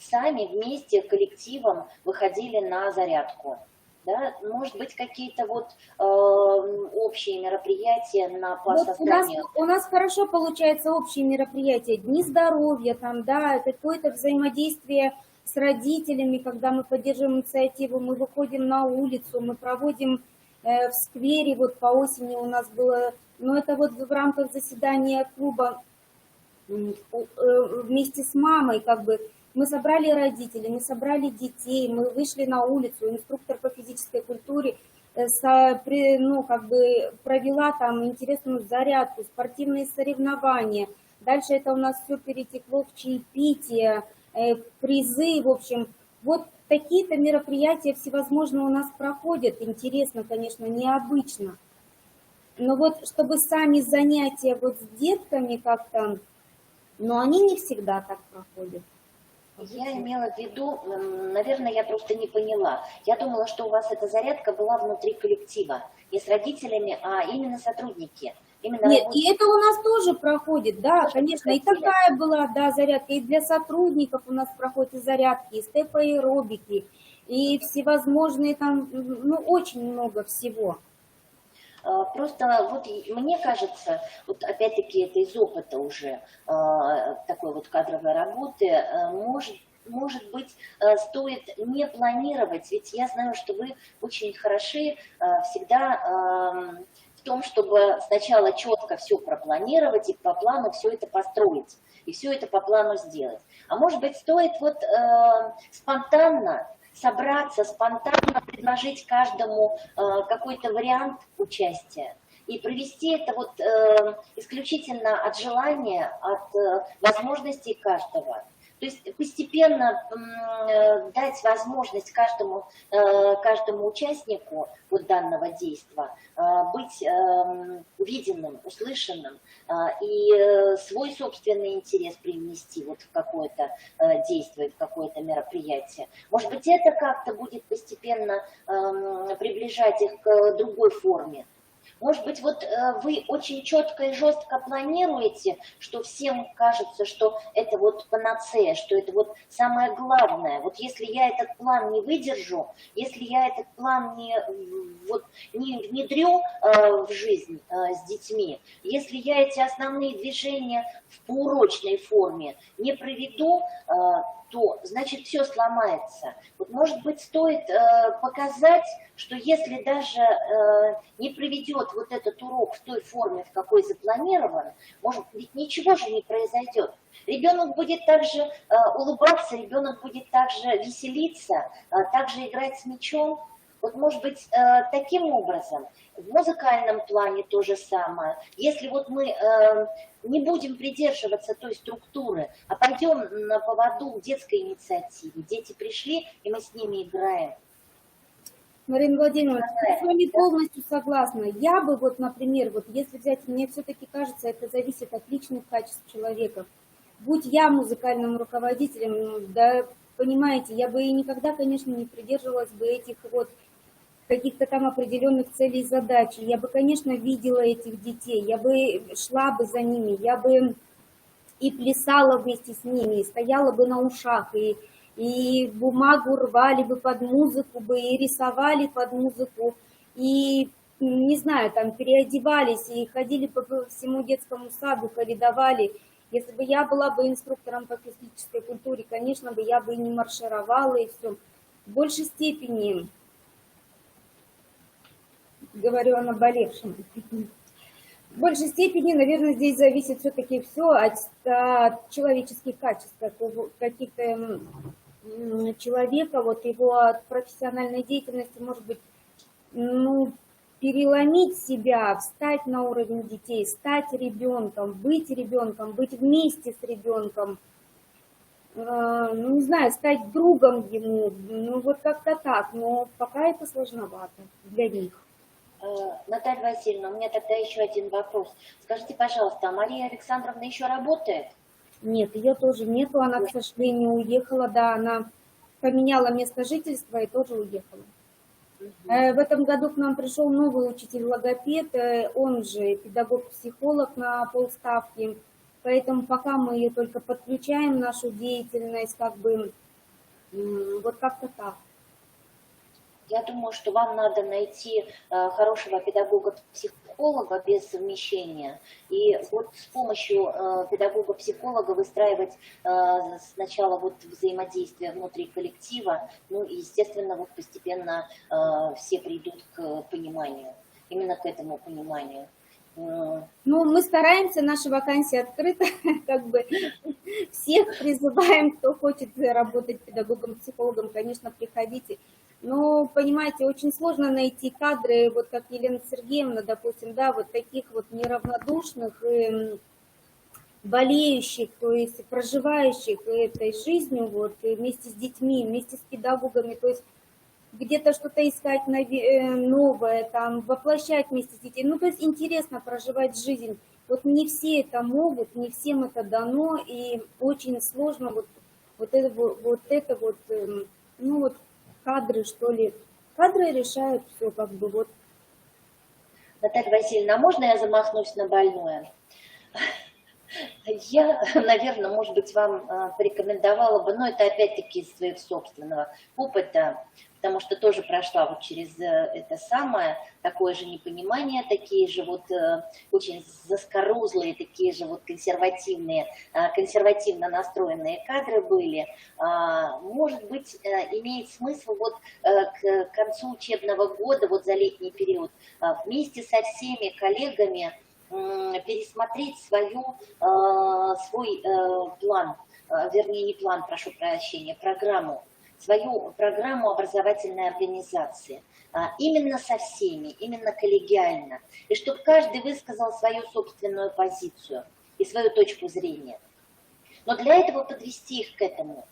сами вместе, коллективом выходили на зарядку. Да? Может быть, какие-то вот общие мероприятия по созданию? Вот у нас хорошо получается общие мероприятия, дни здоровья, там, да, какое-то взаимодействие с родителями, когда мы поддерживаем инициативу, мы выходим на улицу, мы проводим в сквере, вот по осени у нас было, но это вот в рамках заседания клуба вместе с мамой, как бы, мы собрали родителей, мы собрали детей, мы вышли на улицу, инструктор по физической культуре, ну, как бы провела там интересную зарядку, спортивные соревнования. Дальше это у нас все перетекло в чаепитие, призы, в общем, вот такие-то мероприятия всевозможные у нас проходят. Интересно, конечно, необычно. Но вот чтобы сами занятия вот с детками как-то, но они не всегда так проходят. Я имела в виду, наверное, я просто не поняла. Я думала, что у вас эта зарядка была внутри коллектива, не с родителями, а именно сотрудники. Именно Нет, и это у нас тоже проходит, да, тоже конечно, и такая была, да, зарядка, и для сотрудников у нас проходят и зарядки, и степ-аэробики, и всевозможные там, ну, очень много всего. Просто вот мне кажется, вот опять-таки это из опыта уже такой вот кадровой работы, может быть, стоит не планировать, ведь я знаю, что вы очень хороши всегда в том, чтобы сначала четко все пропланировать и по плану все это построить, и все это по плану сделать. А может быть, стоит вот спонтанно собраться, спонтанно предложить каждому какой-то вариант участия и провести это вот исключительно от желания, от возможностей каждого. То есть постепенно дать возможность каждому участнику вот данного действия быть увиденным, услышанным и свой собственный интерес привнести вот в какое-то действие, в какое-то мероприятие. Может быть, это как-то будет постепенно приближать их к другой форме. Может быть, вот вы очень четко и жестко планируете, что всем кажется, что это вот панацея, что это вот самое главное. Вот если я этот план не выдержу, если я этот план не внедрю в жизнь с детьми, если я эти основные движения в поурочной форме не проведу, то, значит, все сломается. Вот, может быть, стоит показать, что если даже не проведет вот этот урок в той форме, в какой запланирован, может, ведь ничего же не произойдет. Ребенок будет также улыбаться, ребенок будет также веселиться, также играть с мячом. Вот, может быть, таким образом, в музыкальном плане то же самое. Если вот мы не будем придерживаться той структуры, а пойдем на поводу детской инициативе. Дети пришли, и мы с ними играем. Марина Владимировна, я с вами полностью согласна. Я бы, вот, например, вот если взять, мне все-таки кажется, это зависит от личных качеств человека. Будь я музыкальным руководителем, да, понимаете, я бы и никогда, конечно, не придерживалась бы этих вот каких-то там определенных целей и задач. Я бы, конечно, видела этих детей, я бы шла бы за ними, я бы и плясала вместе с ними, и стояла бы на ушах, и бумагу рвали бы под музыку бы, и рисовали под музыку, и, не знаю, там переодевались, и ходили по всему детскому саду, коридовали. Если бы я была бы инструктором по физической культуре, конечно бы я бы и не маршировала, и все. В большей степени, говорю о наболевшем, в большей степени, наверное, здесь зависит все-таки все от человеческих качеств, каких-то человека, вот его от профессиональной деятельности, может быть, ну, переломить себя, встать на уровень детей, стать ребенком, быть вместе с ребенком, ну, не знаю, стать другом ему, ну, вот как-то так, но пока это сложновато для них. Наталья Васильевна, у меня тогда еще один вопрос. Скажите, пожалуйста, а Мария Александровна еще работает? Нет, ее тоже нету, она, к сожалению, уехала, да, она поменяла место жительства и тоже уехала. В этом году к нам пришел новый учитель-логопед, он же педагог-психолог на полставки, поэтому пока мы ее только подключаем, нашу деятельность, как бы, вот как-то так. Я думаю, что вам надо найти хорошего педагога-психолога без совмещения. И вот с помощью педагога-психолога выстраивать сначала вот взаимодействие внутри коллектива, ну и, естественно, вот постепенно все придут к пониманию, именно к этому пониманию. Ну, мы стараемся, наша вакансия открыта, как бы всех призываем, кто хочет работать педагогом-психологом, конечно, приходите. Но, понимаете, очень сложно найти кадры, вот как Елена Сергеевна, допустим, да, вот таких вот неравнодушных, болеющих, то есть проживающих этой жизнью, вот, вместе с детьми, вместе с педагогами, то есть где-то что-то искать новое, там, воплощать вместе с детьми. Ну, то есть интересно проживать жизнь. Вот не все это могут, не всем это дано, и очень сложно вот это, ну, вот, кадры, что ли. Кадры решают все, как бы, вот. Наталья Васильевна, а можно я замахнусь на больное? Я, наверное, может быть, вам порекомендовала бы, но это опять-таки из своего собственного опыта, потому что тоже прошла вот через это самое, такое же непонимание, такие же вот очень заскорузлые, такие же вот консервативно настроенные кадры были. Может быть, имеет смысл вот к концу учебного года, вот за летний период, вместе со всеми коллегами пересмотреть свой план, вернее не план, прошу прощения, программу, свою программу образовательной организации. Именно со всеми, именно коллегиально. И чтобы каждый высказал свою собственную позицию и свою точку зрения. Но для этого подвести их к этому.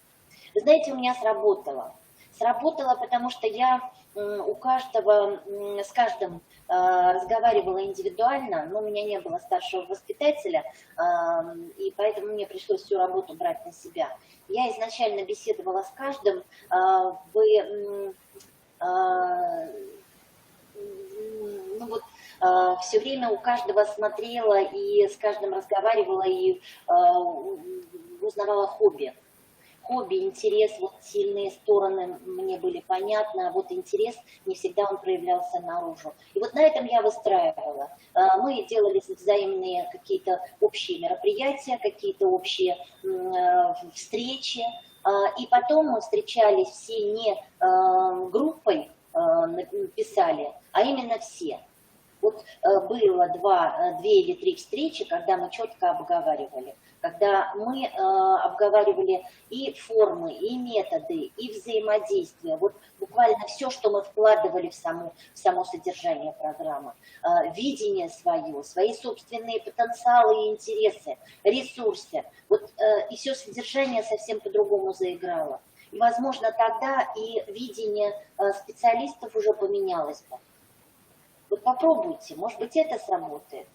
Вы знаете, у меня сработало. Сработало, потому что я с каждым разговаривала индивидуально, но у меня не было старшего воспитателя, и поэтому мне пришлось всю работу брать на себя. Я изначально беседовала с каждым, все время у каждого смотрела и с каждым разговаривала и узнавала хобби, интерес, вот сильные стороны мне были понятны, а вот интерес не всегда он проявлялся наружу. И вот на этом я выстраивала. Мы делали взаимные какие-то общие мероприятия, какие-то общие встречи, и потом мы встречались все не группой писали, а именно все. Вот было 2 или 3 встречи, когда мы четко обговаривали. Когда мы обговаривали и формы, и методы, и взаимодействие. Вот буквально все, что мы вкладывали в само содержание программы. Видение свое, свои собственные потенциалы и интересы, ресурсы. Вот, и все содержание совсем по-другому заиграло. И, возможно, тогда и видение специалистов уже поменялось бы. Вот попробуйте, может быть, это сработает.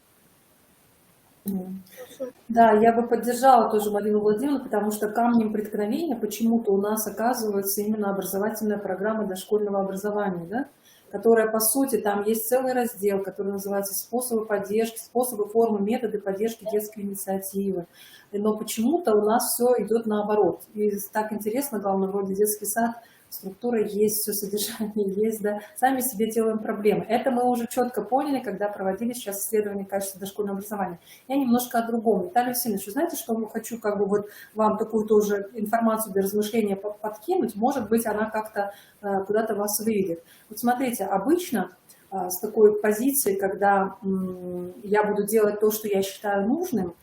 Да, я бы поддержала тоже Марину Владимировну, потому что камнем преткновения почему-то у нас оказывается именно образовательная программа дошкольного образования, да? которая, по сути, там есть целый раздел, который называется «Способы поддержки», «Способы, формы, методы поддержки детской инициативы». Но почему-то у нас все идет наоборот. И так интересно, главное, вроде детский сад, структура есть, все содержание есть, да, сами себе делаем проблемы. Это мы уже четко поняли, когда проводили сейчас исследование качества дошкольного образования. Я немножко о другом. Виталий Васильевич, вы знаете, что хочу как бы вот вам такую тоже информацию для размышления подкинуть, может быть, она как-то куда-то вас выведет. Вот смотрите, обычно с такой позиции, когда я буду делать то, что я считаю нужным,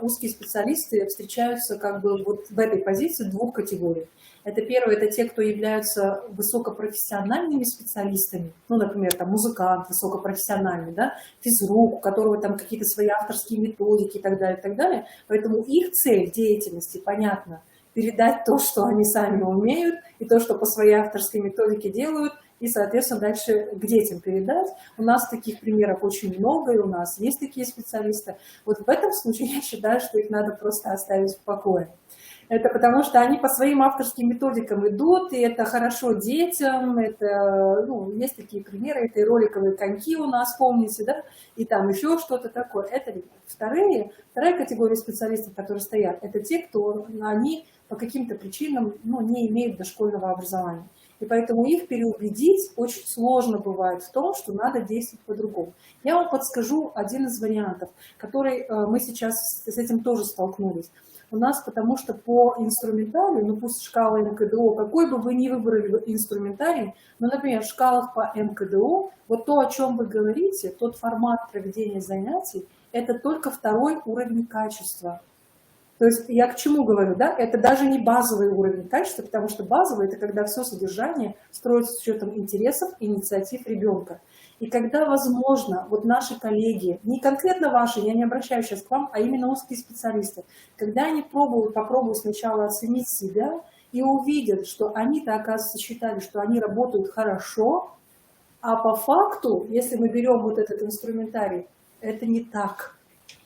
узкие специалисты встречаются как бы вот в этой позиции двух категорий. Это первое, это те, кто являются высокопрофессиональными специалистами, ну, например, там музыкант высокопрофессиональный, да, физрук, у которого там какие-то свои авторские методики и так далее, и так далее. Поэтому их цель деятельности, понятно, передать то, что они сами умеют, и то, что по своей авторской методике делают, и, соответственно, дальше к детям передать. У нас таких примеров очень много, и у нас есть такие специалисты. Вот в этом случае я считаю, что их надо просто оставить в покое. Это потому, что они по своим авторским методикам идут, и это хорошо детям, это, ну, есть такие примеры, это и роликовые коньки у нас, помните, да, и там еще что-то такое. Это вторая категория специалистов, которые стоят, это те, кто, они по каким-то причинам, ну, не имеют дошкольного образования. И поэтому их переубедить очень сложно бывает в том, что надо действовать по-другому. Я вам подскажу один из вариантов, который мы сейчас с этим тоже столкнулись. У нас, потому что по инструментарию, ну пусть шкала МКДО, какой бы вы ни выбрали инструментарий, ну, например, в шкалах по МКДО, вот то, о чем вы говорите, тот формат проведения занятий, это только второй уровень качества. То есть я к чему говорю, да? Это даже не базовый уровень качества, потому что базовый – это когда все содержание строится с учетом интересов и инициатив ребенка. И когда, возможно, вот наши коллеги, не конкретно ваши, я не обращаюсь сейчас к вам, а именно узкие специалисты, когда они попробуют сначала оценить себя и увидят, что они-то, оказывается, считали, что они работают хорошо, а по факту, если мы берем вот этот инструментарий, это не так.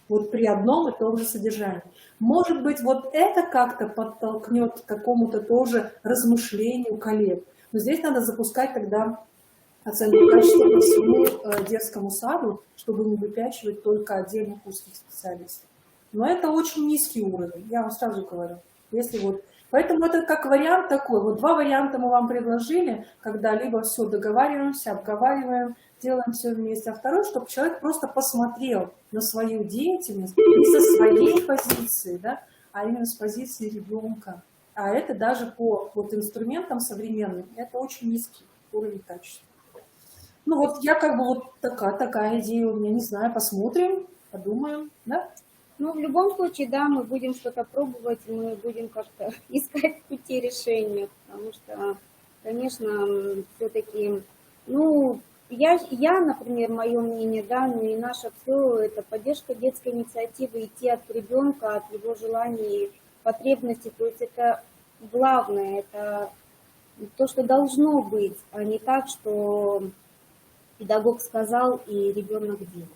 Вот при одном и том же содержании. Может быть, вот это как-то подтолкнет к какому-то тоже размышлению коллег. Но здесь надо запускать тогда оценку качества по всему детскому саду, чтобы не выпячивать только отдельных узких специалистов. Но это очень низкий уровень, я вам сразу говорю. Если вот... Поэтому это как вариант такой. Вот два варианта мы вам предложили, когда либо все договариваемся, обговариваем, делаем все вместе, а второй, чтобы человек просто посмотрел на свою деятельность не со своей позиции, да, а именно с позиции ребенка. А это даже по вот инструментам современным, это очень низкий уровень качества. Ну вот я как бы вот такая идея у меня, не знаю, посмотрим, подумаем, да? Ну, в любом случае, да, мы будем что-то пробовать, мы будем как-то искать пути решения, потому что, конечно, все-таки, ну, я, например, мое мнение, да, ну и наше все, это поддержка детской инициативы, идти от ребенка, от его желаний, потребностей, то есть это главное, это то, что должно быть, а не так, что педагог сказал и ребенок делает.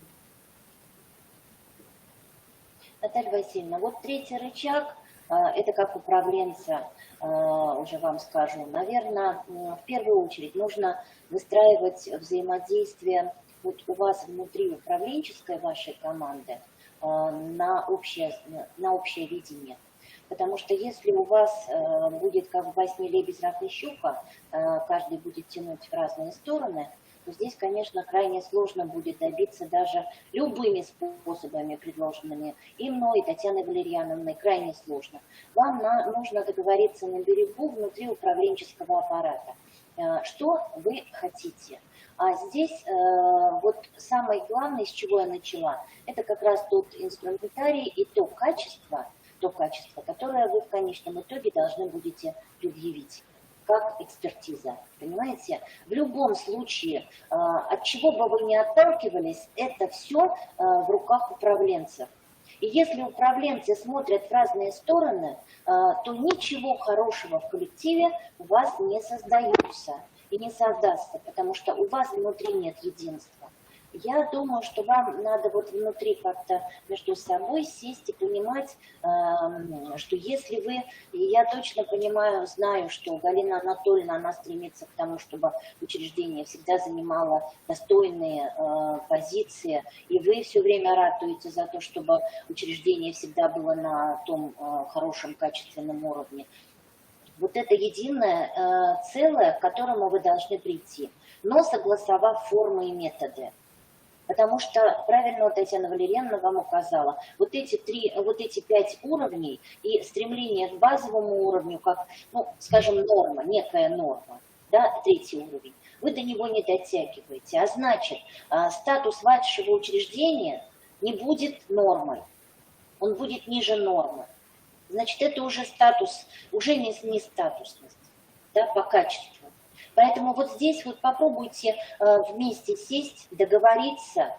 Наталья Васильевна, вот третий рычаг, это как управленца, уже вам скажу, наверное, в первую очередь нужно выстраивать взаимодействие вот у вас внутри управленческой вашей команды на общее видение. Потому что если у вас будет как в басне «Лебедь, рак и щука», каждый будет тянуть в разные стороны, то здесь, конечно, крайне сложно будет добиться даже любыми способами, предложенными и мной, и Татьяной Валерьяновной, крайне сложно. Вам нужно договориться на берегу внутри управленческого аппарата. Что вы хотите? А здесь вот самое главное, с чего я начала, это как раз тот инструментарий и то качество, которое вы в конечном итоге должны будете предъявить как экспертиза, понимаете? В любом случае, от чего бы вы ни отталкивались, это все в руках управленцев. И если управленцы смотрят в разные стороны, то ничего хорошего в коллективе у вас не создается и не создастся, потому что у вас внутри нет единства. Я думаю, что вам надо вот внутри как-то между собой сесть и понимать, что если вы, и я точно понимаю, знаю, что Галина Анатольевна, она стремится к тому, чтобы учреждение всегда занимало достойные позиции, и вы все время ратуете за то, чтобы учреждение всегда было на том хорошем, качественном уровне. Вот это единое целое, к которому вы должны прийти, но согласовав формы и методы. Потому что, правильно вот Татьяна Валерьяновна вам указала, вот эти 5 уровней и стремление к базовому уровню, как, ну, скажем, норма, некая норма, да, 3-й уровень, вы до него не дотягиваете. А значит, статус вашего учреждения не будет нормой, он будет ниже нормы. Значит, это уже статус, уже не статусность, да, по качеству. Поэтому вот здесь вот попробуйте вместе сесть, договориться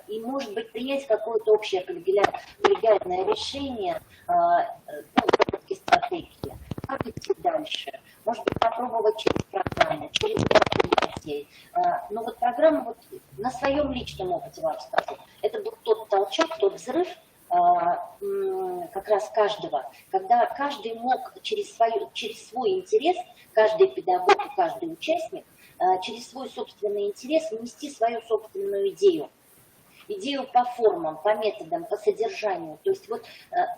и, может быть, принять какое-то общее коллегиальное решение, ну, стратегии. Как идти дальше? Может быть, попробовать через программу, через детей. Но вот программа, вот на своем личном опыте вам скажу, это был тот толчок, тот взрыв, как раз каждого, когда каждый мог через свой интерес, каждый педагог и каждый участник, через свой собственный интерес внести свою собственную идею. Идею по формам, по методам, по содержанию. То есть вот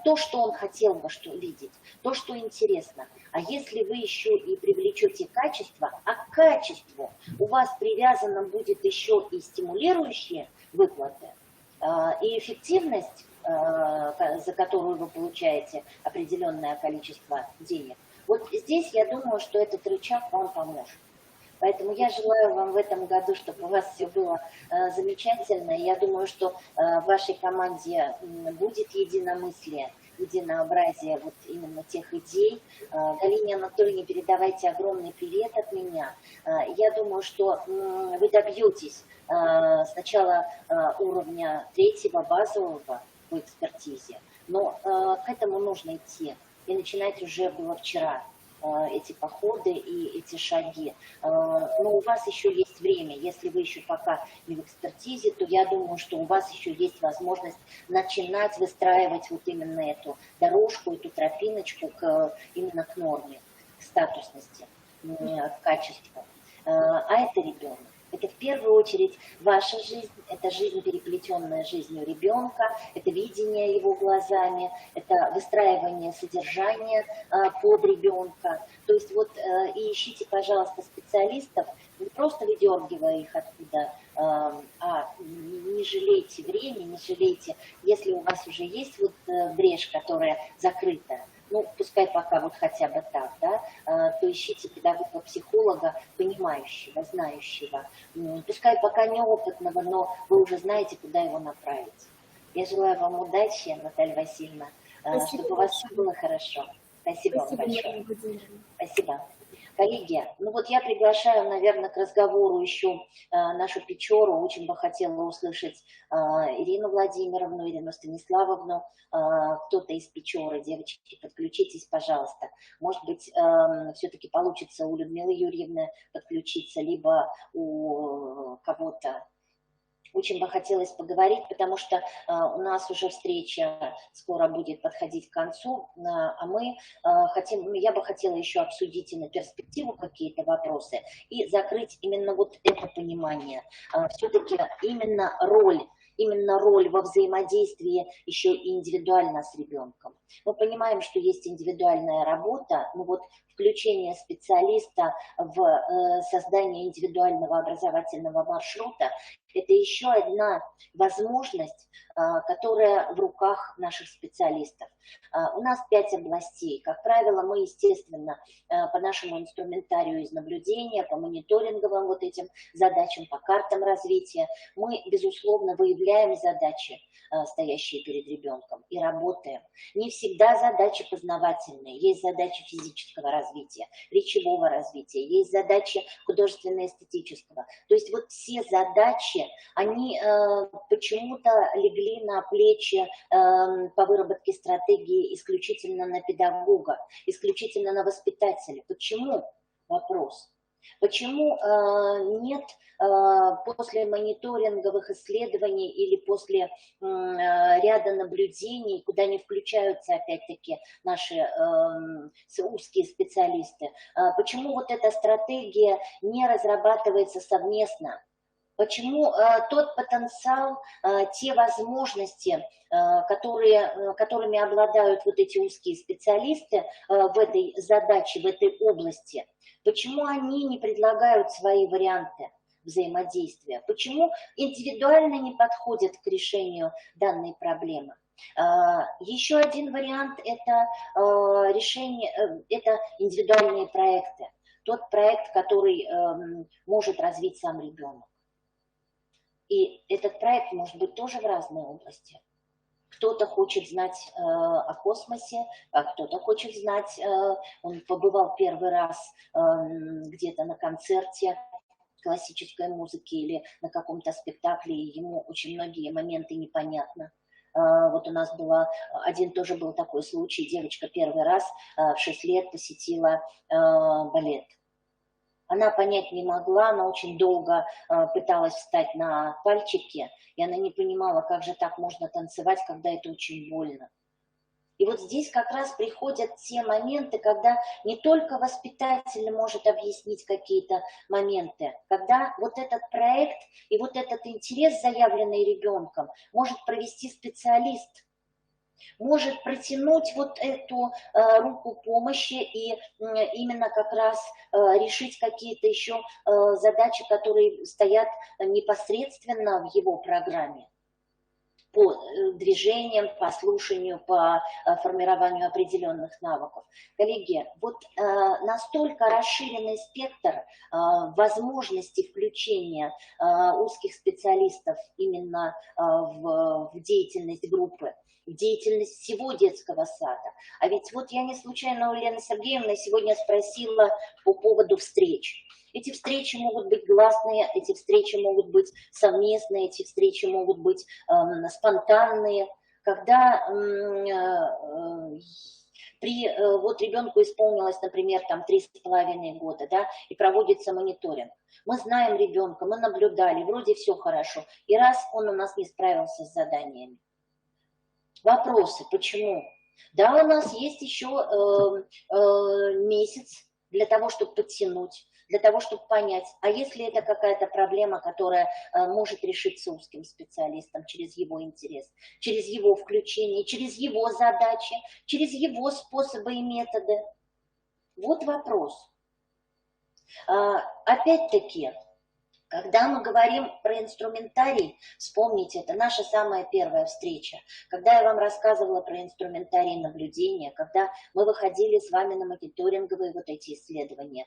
то, что он хотел бы видеть, то, что интересно. А если вы еще и привлечете качество, а к качеству у вас привязано будет еще и стимулирующие выплаты, и эффективность, за которую вы получаете определенное количество денег. Вот здесь я думаю, что этот рычаг вам поможет. Поэтому я желаю вам в этом году, чтобы у вас все было замечательно. Я думаю, что в вашей команде будет единомыслие, единообразие вот именно тех идей. Галине Анатольевне передавайте огромный привет от меня. Я думаю, что вы добьетесь сначала уровня 3-го базового по экспертизе, но к этому нужно идти. И начинать уже было вчера эти походы и эти шаги. Но у вас еще есть время. Если вы еще пока не в экспертизе, то я думаю, что у вас еще есть возможность начинать выстраивать вот именно эту дорожку, эту тропиночку именно к норме, к статусности, к качеству. А это ребенок. Это в первую очередь ваша жизнь, это жизнь, переплетенная жизнью ребенка, это видение его глазами, это выстраивание содержания под ребенка. То есть вот и ищите, пожалуйста, специалистов, не просто выдергивая их оттуда, а не жалейте времени, не жалейте, если у вас уже есть вот брешь, которая закрыта, ну, пускай пока вот хотя бы так, да, то ищите педагога-психолога, понимающего, знающего, пускай пока неопытного, но вы уже знаете, куда его направить. Я желаю вам удачи, Наталья Васильевна, чтобы у вас все было хорошо. Спасибо вам большое. Спасибо. Коллеги, ну вот я приглашаю, наверное, к разговору еще нашу Печору. Очень бы хотела услышать Ирину Владимировну, Ирину Станиславовну, кто-то из Печоры. Девочки, подключитесь, пожалуйста. Может быть, все-таки получится у Людмилы Юрьевны подключиться, либо у кого-то. Очень бы хотелось поговорить, потому что у нас уже встреча скоро будет подходить к концу, а мы хотим, я бы хотела еще обсудить и на перспективу какие-то вопросы и закрыть именно вот это понимание. Все-таки именно роль во взаимодействии еще и индивидуально с ребенком. Мы понимаем, что есть индивидуальная работа, но вот включение специалиста в создание индивидуального образовательного маршрута – это еще одна возможность, которая в руках наших специалистов. У нас 5 областей. Как правило, мы, естественно, по нашему инструментарию из наблюдения, по мониторинговым вот этим задачам, по картам развития, мы, безусловно, выявляем задачи, стоящие перед ребенком, и работаем. Не всегда задачи познавательные. Есть задачи физического развития, речевого развития, есть задачи художественно-эстетического. То есть вот все задачи, они почему-то легли на плечи по выработке стратегии исключительно на педагога, исключительно на воспитателя. Почему? Вопрос. Почему нет после мониторинговых исследований или после ряда наблюдений, куда не включаются опять-таки наши узкие специалисты, почему вот эта стратегия не разрабатывается совместно? Почему тот потенциал, те возможности, которыми обладают вот эти узкие специалисты в этой задаче, в этой области, почему они не предлагают свои варианты взаимодействия? Почему индивидуально не подходят к решению данной проблемы? Еще один вариант – это это индивидуальные проекты. Тот проект, который может развить сам ребенок. И этот проект может быть тоже в разной области. Кто-то хочет знать о космосе, а кто-то хочет знать, он побывал первый раз где-то на концерте классической музыки или на каком-то спектакле, и ему очень многие моменты непонятны. Вот у нас тоже был такой случай, девочка первый раз в 6 лет посетила балет. Она понять не могла, она очень долго пыталась встать на пальчики, и она не понимала, как же так можно танцевать, когда это очень больно. И вот здесь как раз приходят те моменты, когда не только воспитатель может объяснить какие-то моменты, когда вот этот проект и вот этот интерес, заявленный ребенком, может провести специалист, может протянуть вот эту руку помощи и именно как раз решить какие-то еще задачи, которые стоят непосредственно в его программе по движениям, по слушанию, по формированию определенных навыков. Коллеги, вот настолько расширенный спектр возможностей включения узких специалистов именно в деятельность группы, в деятельность всего детского сада. А ведь вот я не случайно у Елены Сергеевны сегодня спросила по поводу встреч. Эти встречи могут быть гласные, эти встречи могут быть совместные, эти встречи могут быть спонтанные, когда вот ребенку исполнилось, например, там 3,5 года, да, и проводится мониторинг. Мы знаем ребенка, мы наблюдали, вроде все хорошо, и раз он у нас не справился с заданиями. Вопросы, почему? Да, у нас есть еще месяц для того, чтобы подтянуть, для того, чтобы понять, а если это какая-то проблема, которая может решиться узким специалистом через его интерес, через его включение, через его задачи, через его способы и методы. Вот вопрос. Опять-таки, когда мы говорим про инструментарий, вспомните, это наша самая первая встреча. Когда я вам рассказывала про инструментарий наблюдения, когда мы выходили с вами на мониторинговые вот эти исследования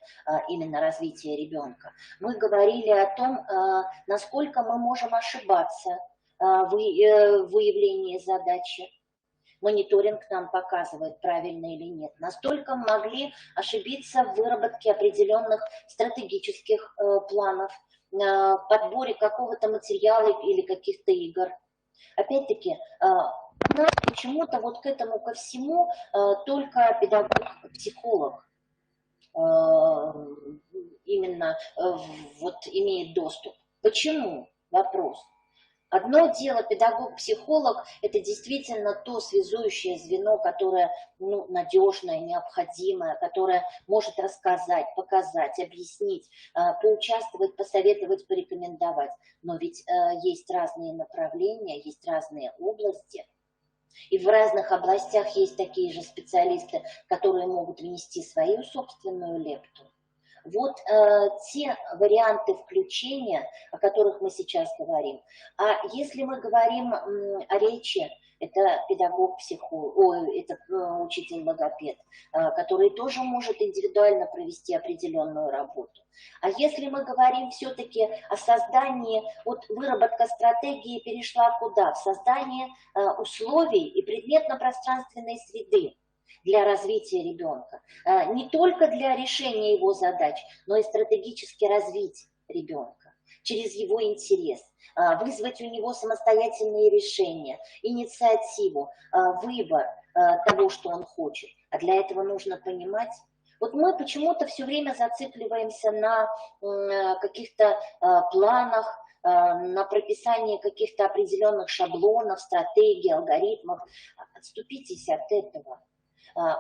именно развития ребенка, мы говорили о том, насколько мы можем ошибаться в выявлении задачи. Мониторинг нам показывает, правильно или нет. Настолько могли ошибиться в выработке определенных стратегических планов, подборе какого-то материала или каких-то игр. Опять-таки, у нас почему-то вот к этому ко всему только педагог-психолог именно вот имеет доступ. Почему? Вопрос. Одно дело, педагог-психолог, это действительно то связующее звено, которое надежное, необходимое, которое может рассказать, показать, объяснить, поучаствовать, посоветовать, порекомендовать. Но ведь есть разные направления, есть разные области. И в разных областях есть такие же специалисты, которые могут внести свою собственную лепту. Вот те варианты включения, о которых мы сейчас говорим. А если мы говорим о речи, это педагог-психолог, это учитель-логопед, который тоже может индивидуально провести определенную работу. А если мы говорим все-таки о создании, вот выработка стратегии перешла куда? В создание условий и предметно-пространственной среды для развития ребенка. Не только для решения его задач, но и стратегически развить ребенка через его интерес, вызвать у него самостоятельные решения, инициативу, выбор того, что он хочет. А для этого нужно понимать, Вот мы почему-то все время зацикливаемся на каких-то планах, на прописании каких-то определенных шаблонов, стратегий, алгоритмов. Отступитесь от этого.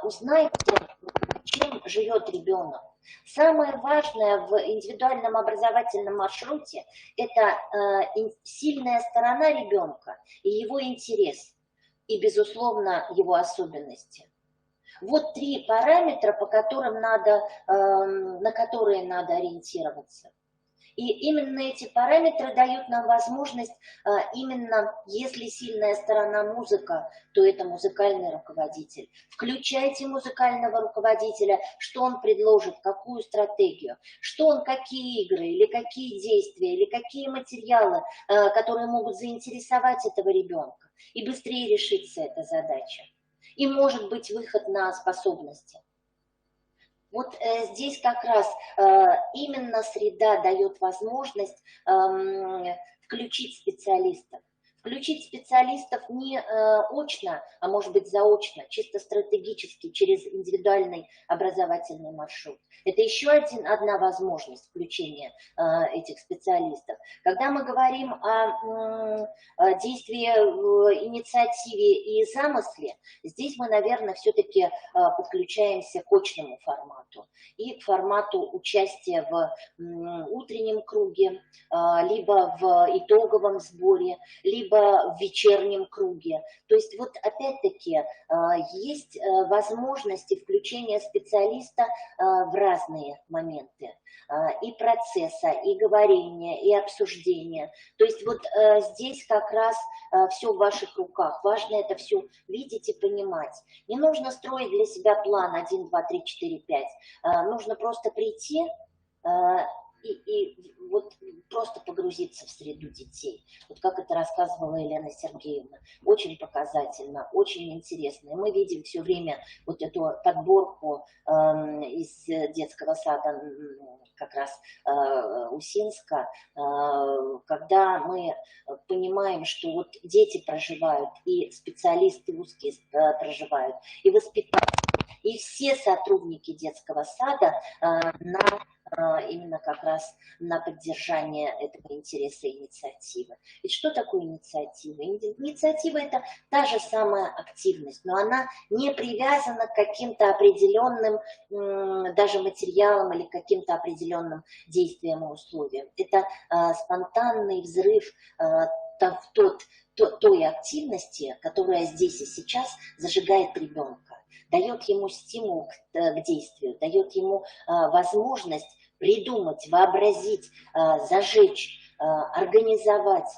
Узнайте, чем живет ребенок. Самое важное в индивидуальном образовательном маршруте – это сильная сторона ребенка и его интерес, и, безусловно, его особенности. Вот 3 параметра, по которым на которые надо ориентироваться. И именно эти параметры дают нам возможность, именно если сильная сторона музыка, то это музыкальный руководитель. Включайте музыкального руководителя, что он предложит, какую стратегию, что он, какие игры, или какие действия, или какие материалы, которые могут заинтересовать этого ребенка. И быстрее решится эта задача. И может быть выход на способности. Вот здесь как раз именно среда дает возможность включить специалистов. Включить специалистов не очно, а может быть заочно, чисто стратегически, через индивидуальный образовательный маршрут. Это еще одна возможность включения этих специалистов. Когда мы говорим о действии, инициативе и замысле, здесь мы, наверное, все-таки подключаемся к очному формату и к формату участия в утреннем круге, либо в итоговом сборе, либо в вечернем круге. То есть вот опять-таки есть возможности включения специалиста в разные моменты. И процесса, и говорения, и обсуждения. То есть вот здесь как раз все в ваших руках. Важно это все видеть и понимать. Не нужно строить для себя план 1, 2, 3, 4, 5. Нужно просто прийти и вот просто погрузиться в среду детей. Вот как это рассказывала Елена Сергеевна. Очень показательно, очень интересно. И мы видим все время вот эту подборку из детского сада как раз Усинска, когда мы понимаем, что вот дети проживают, и специалисты узкие проживают, и воспитатели, и все сотрудники детского сада именно как раз на поддержание этого интереса и инициативы. Ведь что такое инициатива? Инициатива – это та же самая активность, но она не привязана к каким-то определенным даже материалам или каким-то определенным действиям и условиям. Это спонтанный взрыв той активности, которая здесь и сейчас зажигает ребенка, дает ему стимул к действию, дает ему возможность придумать, вообразить, зажечь, организовать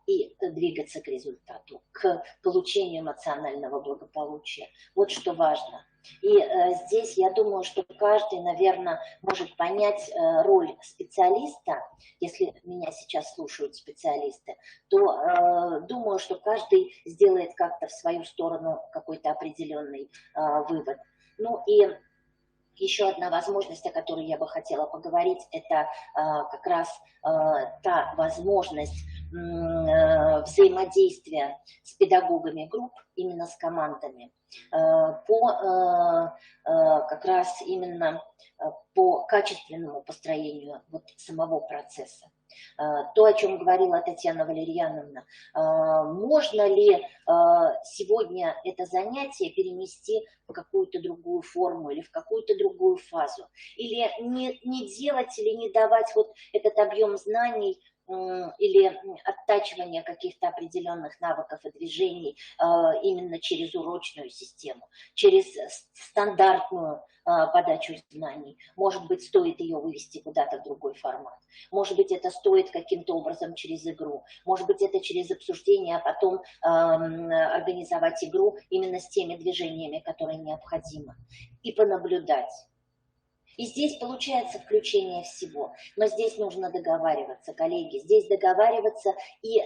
и двигаться к результату, к получению эмоционального благополучия. Вот что важно. И здесь я думаю, что каждый, наверное, может понять роль специалиста. Если меня сейчас слушают специалисты, то думаю, что каждый сделает как-то в свою сторону какой-то определенный вывод. Ну и еще одна возможность, о которой я бы хотела поговорить, это как раз та возможность взаимодействия с педагогами групп, именно с командами, как раз именно по качественному построению вот самого процесса. То, о чем говорила Татьяна Валерьяновна, можно ли сегодня это занятие перенести в какую-то другую форму или в какую-то другую фазу, или не делать, или не давать вот этот объем знаний или оттачивание каких-то определенных навыков и движений именно через урочную систему, через стандартную подачу знаний. Может быть, стоит ее вывести куда-то в другой формат. Может быть, это стоит каким-то образом через игру. Может быть, это через обсуждение, а потом организовать игру именно с теми движениями, которые необходимы. И понаблюдать. И здесь получается включение всего. Но здесь нужно договариваться, коллеги. Здесь договариваться и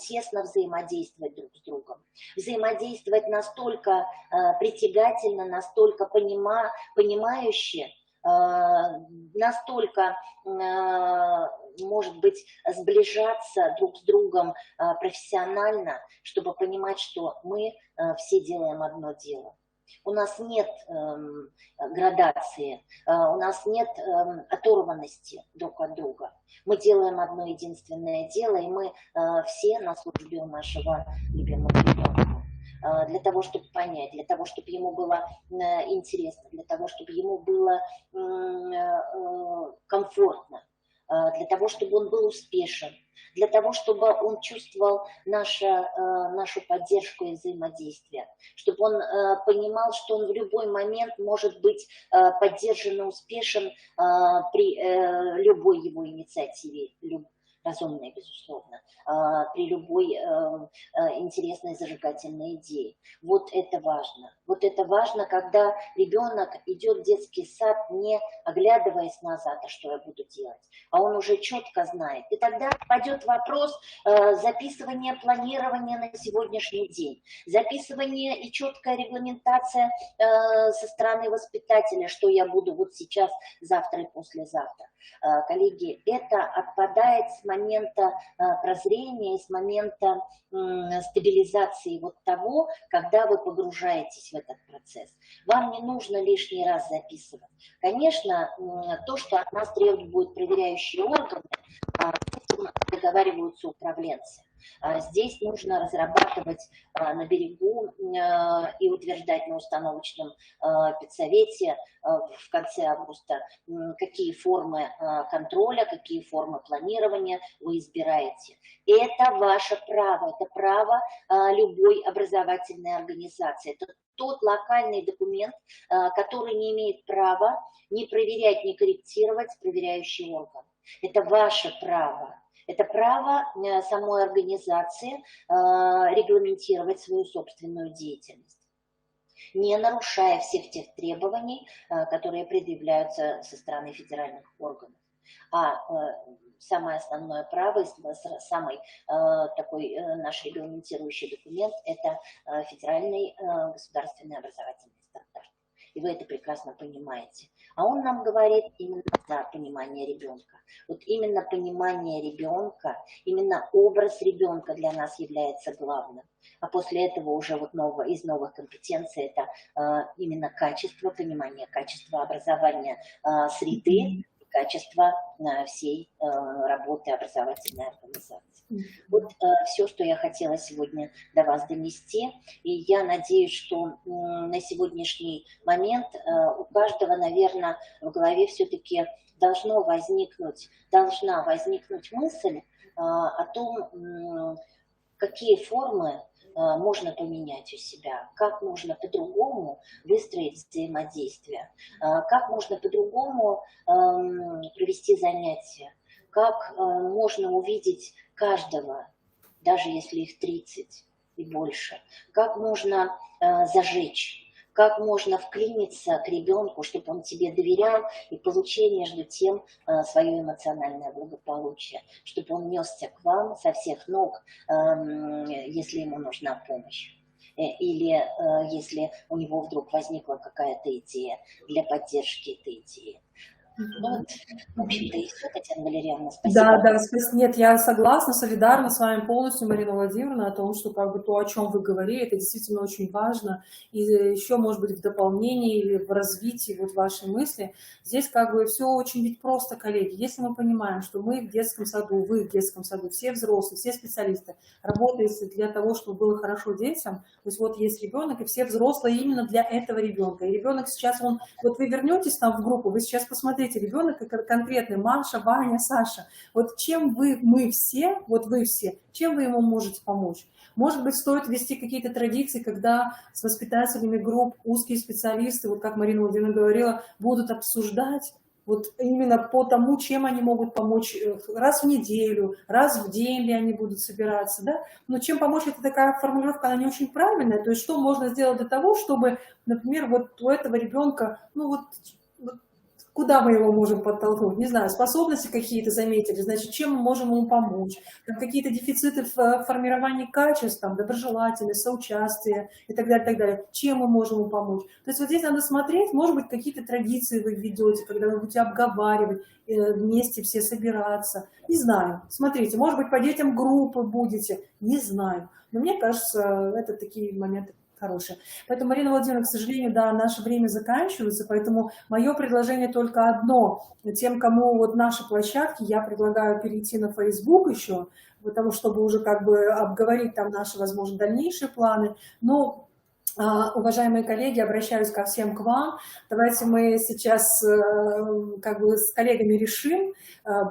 тесно взаимодействовать друг с другом. Взаимодействовать настолько притягательно, настолько понимающе, настолько, может быть, сближаться друг с другом профессионально, чтобы понимать, что мы все делаем одно дело. У нас нет градации, у нас нет оторванности друг от друга. Мы делаем одно единственное дело, и мы все на службе у нашего любимого ребенка. Для того, чтобы понять, для того, чтобы ему было интересно, для того, чтобы ему было комфортно, для того, чтобы он был успешен, для того, чтобы он чувствовал нашу поддержку и взаимодействие, чтобы он понимал, что он в любой момент может быть поддержан и успешен при любой его инициативе, разумной, безусловно, при любой интересной зажигательной идее. Вот это важно. Вот это важно, когда ребенок идет в детский сад, не оглядываясь назад, а что я буду делать, а он уже четко знает. И тогда пойдет вопрос записывания, планирования на сегодняшний день, записывание и четкая регламентация со стороны воспитателя, что я буду вот сейчас, завтра и послезавтра. Коллеги, это отпадает с момента прозрения, с момента стабилизации вот того, когда вы погружаетесь в этот процесс. Вам не нужно лишний раз записывать. Конечно, то, что от нас требуют проверяющие органы, с этим договариваются управленцы. Здесь нужно разрабатывать на берегу и утверждать на установочном педсовете в конце августа, какие формы контроля, какие формы планирования вы избираете. И это ваше право, это право любой образовательной организации. Это тот локальный документ, который не имеет права ни проверять, ни корректировать проверяющий орган. Это ваше право. Это право самой организации регламентировать свою собственную деятельность, не нарушая всех тех требований, которые предъявляются со стороны федеральных органов. А самое основное право, самый такой наш регламентирующий документ – это федеральный государственный образовательный стандарт. И вы это прекрасно понимаете. А он нам говорит именно за понимание ребенка. Вот именно понимание ребенка, именно образ ребенка для нас является главным. А после этого уже вот из новых компетенций это именно качество, понимание качества образования среды, качество всей работы образовательной организации. Вот все, что я хотела сегодня до вас донести. И я надеюсь, что на сегодняшний момент у каждого, наверное, в голове все-таки должна возникнуть мысль о том, какие формы можно поменять у себя, как можно по-другому выстроить взаимодействие, как можно по-другому провести занятия, как можно увидеть каждого, даже если их 30 и больше, как можно зажечь, как можно вклиниться к ребенку, чтобы он тебе доверял и получил между тем свое эмоциональное благополучие, чтобы он несся к вам со всех ног, если ему нужна помощь. Или если у него вдруг возникла какая-то идея для поддержки этой идеи. Ну, в общем-то, и все, Татьяна Валерьяновна, спасибо. Да, нет, я согласна, солидарна с вами полностью, Марина Владимировна, о том, что как бы то, о чем вы говорили, это действительно очень важно. И еще, может быть, в дополнении или в развитии вот вашей мысли, здесь как бы все очень ведь просто, коллеги. Если мы понимаем, что мы в детском саду, вы в детском саду, все взрослые, все специалисты работают для того, чтобы было хорошо детям, то есть вот есть ребенок, и все взрослые именно для этого ребенка. И ребенок сейчас, вот вы вернетесь там в группу, вы сейчас посмотрите, ребенок конкретный, Маша, Ваня, Саша, вот чем мы все, чем вы ему можете помочь? Может быть, стоит ввести какие-то традиции, когда с воспитателями групп узкие специалисты, вот как Марина Владимировна говорила, будут обсуждать вот именно по тому, чем они могут помочь раз в неделю, раз в день ли они будут собираться, да? Но чем помочь, это такая формулировка, она не очень правильная, то есть что можно сделать для того, чтобы, например, вот у этого ребенка, куда мы его можем подтолкнуть? Не знаю, способности какие-то заметили, значит, чем мы можем ему помочь? Какие-то дефициты в формировании качеств, там, доброжелательность, соучастие и так далее, так далее. Чем мы можем ему помочь? То есть вот здесь надо смотреть, может быть, какие-то традиции вы введете, когда вы будете обговаривать, вместе все собираться. Не знаю, смотрите, может быть, по детям группы будете, не знаю. Но мне кажется, это такие моменты хорошее. Поэтому, Марина Владимировна, к сожалению, да, наше время заканчивается, поэтому мое предложение только одно. Тем, кому вот наши площадки, я предлагаю перейти на Facebook еще, потому чтобы уже как бы обговорить там наши, возможно, дальнейшие планы. Но, уважаемые коллеги, обращаюсь ко всем к вам. Давайте мы сейчас как бы с коллегами решим,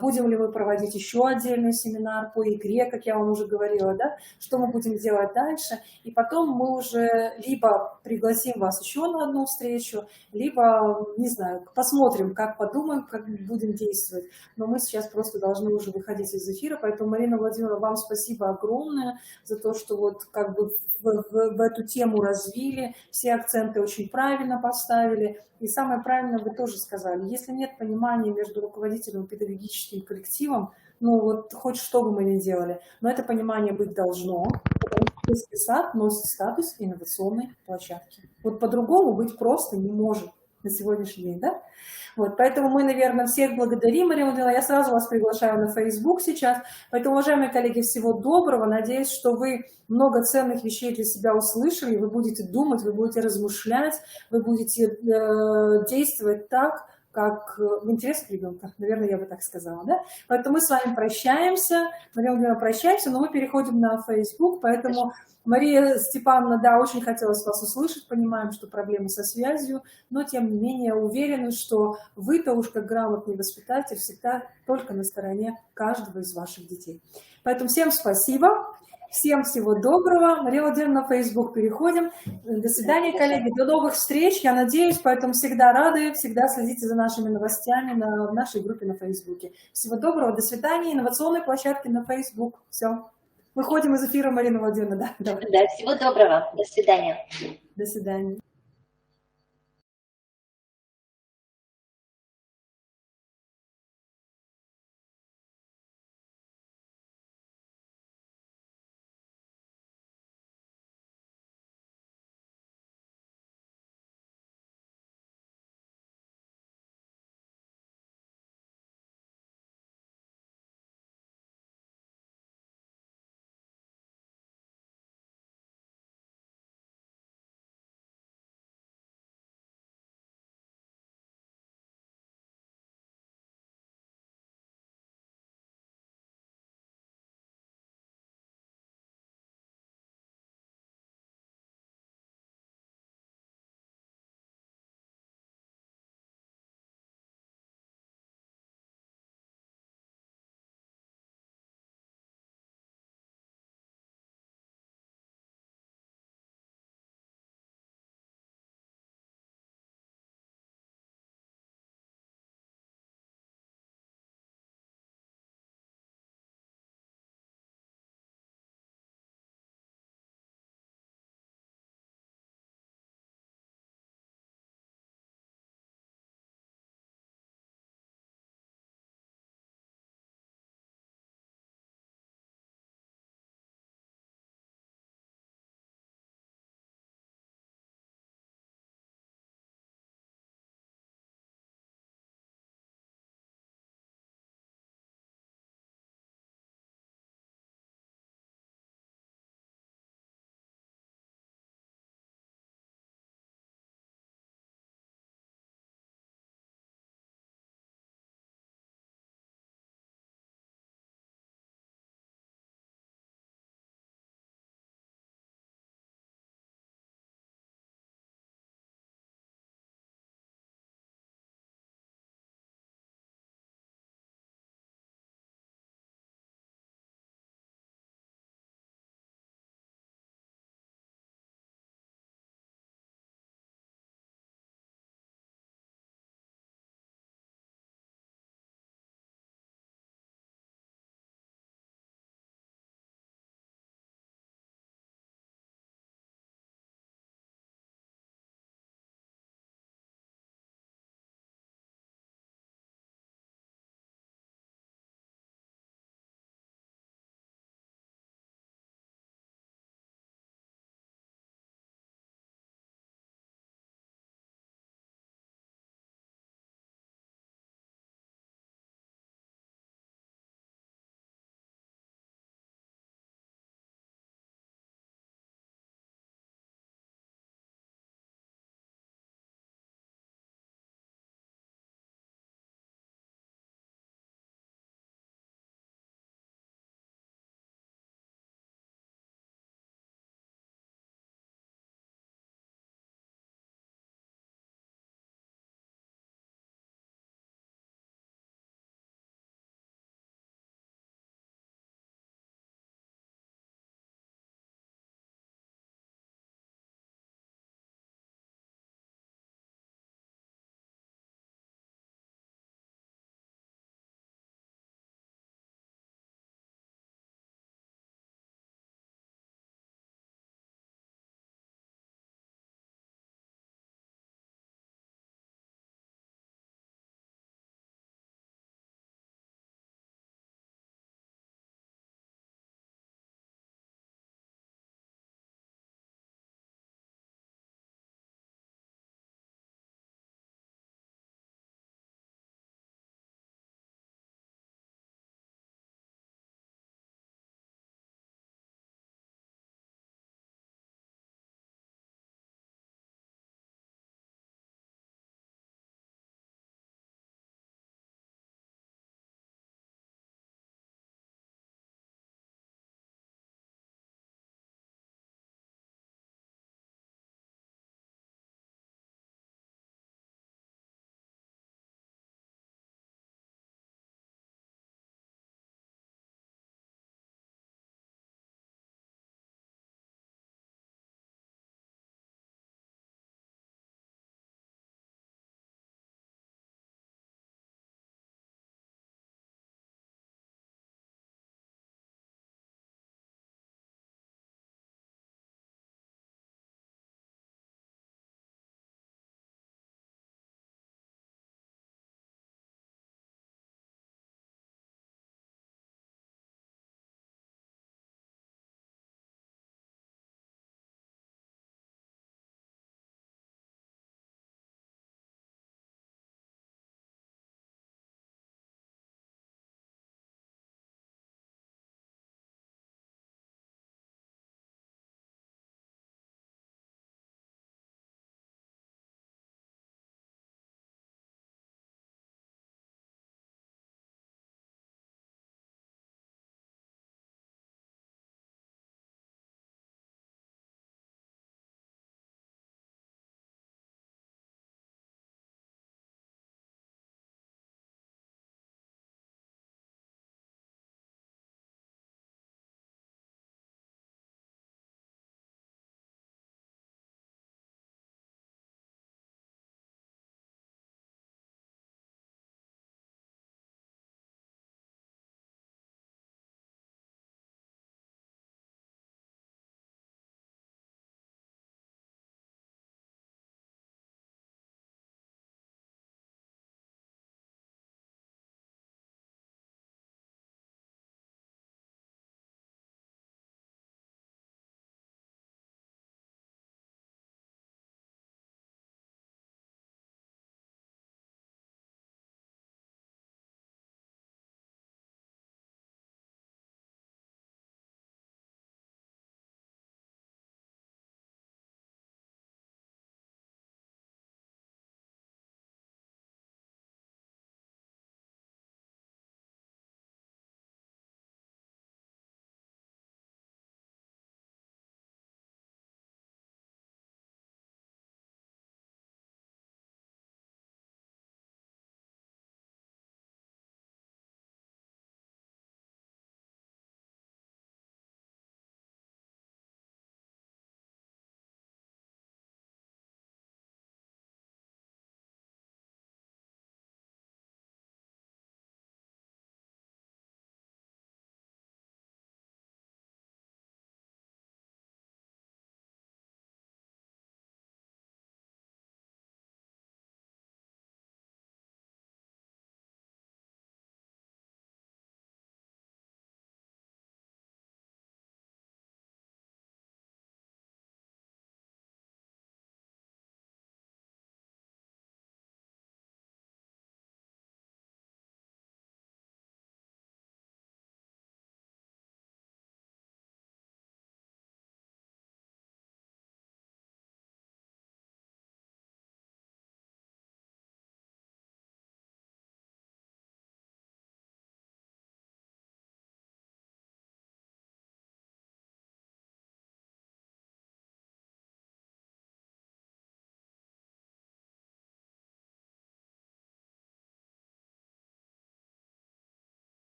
будем ли мы проводить еще отдельный семинар по игре, как я вам уже говорила, да, что мы будем делать дальше. И потом мы уже либо пригласим вас еще на одну встречу, либо, не знаю, посмотрим, как подумаем, как будем действовать. Но мы сейчас просто должны уже выходить из эфира. Поэтому, Марина Владимировна, вам спасибо огромное за то, что вот как бы в эту тему развили, все акценты очень правильно поставили. И самое правильное вы тоже сказали, если нет понимания между руководителем и педагогическим коллективом, ну вот хоть что бы мы ни делали, но это понимание быть должно, потому что детский сад носит статус инновационной площадки. Вот по-другому быть просто не может на сегодняшний день, да? Вот, поэтому мы, наверное, всех благодарим, Марина Владимировна. Я сразу вас приглашаю на Facebook сейчас. Поэтому, уважаемые коллеги, всего доброго. Надеюсь, что вы много ценных вещей для себя услышали. Вы будете думать, вы будете размышлять, вы будете действовать так, как в интересах ребенка. Наверное, я бы так сказала, да? Поэтому мы с вами прощаемся. Марина Владимировна, прощаемся, но мы переходим на Facebook. Поэтому, Мария Степановна, да, очень хотелось вас услышать. Понимаем, что проблемы со связью, но, тем не менее, уверены, что вы-то уж как грамотный воспитатель всегда только на стороне каждого из ваших детей. Поэтому всем спасибо. Всем всего доброго. Мария Владимировна, на Facebook переходим. До свидания, коллеги. До новых встреч, я надеюсь. Поэтому всегда рады, всегда следите за нашими новостями в нашей группе на Facebook. Всего доброго, до свидания. Инновационной площадки на Facebook. Все. Выходим из эфира, Марина Владимировна. Да, да, всего доброго. До свидания. До свидания.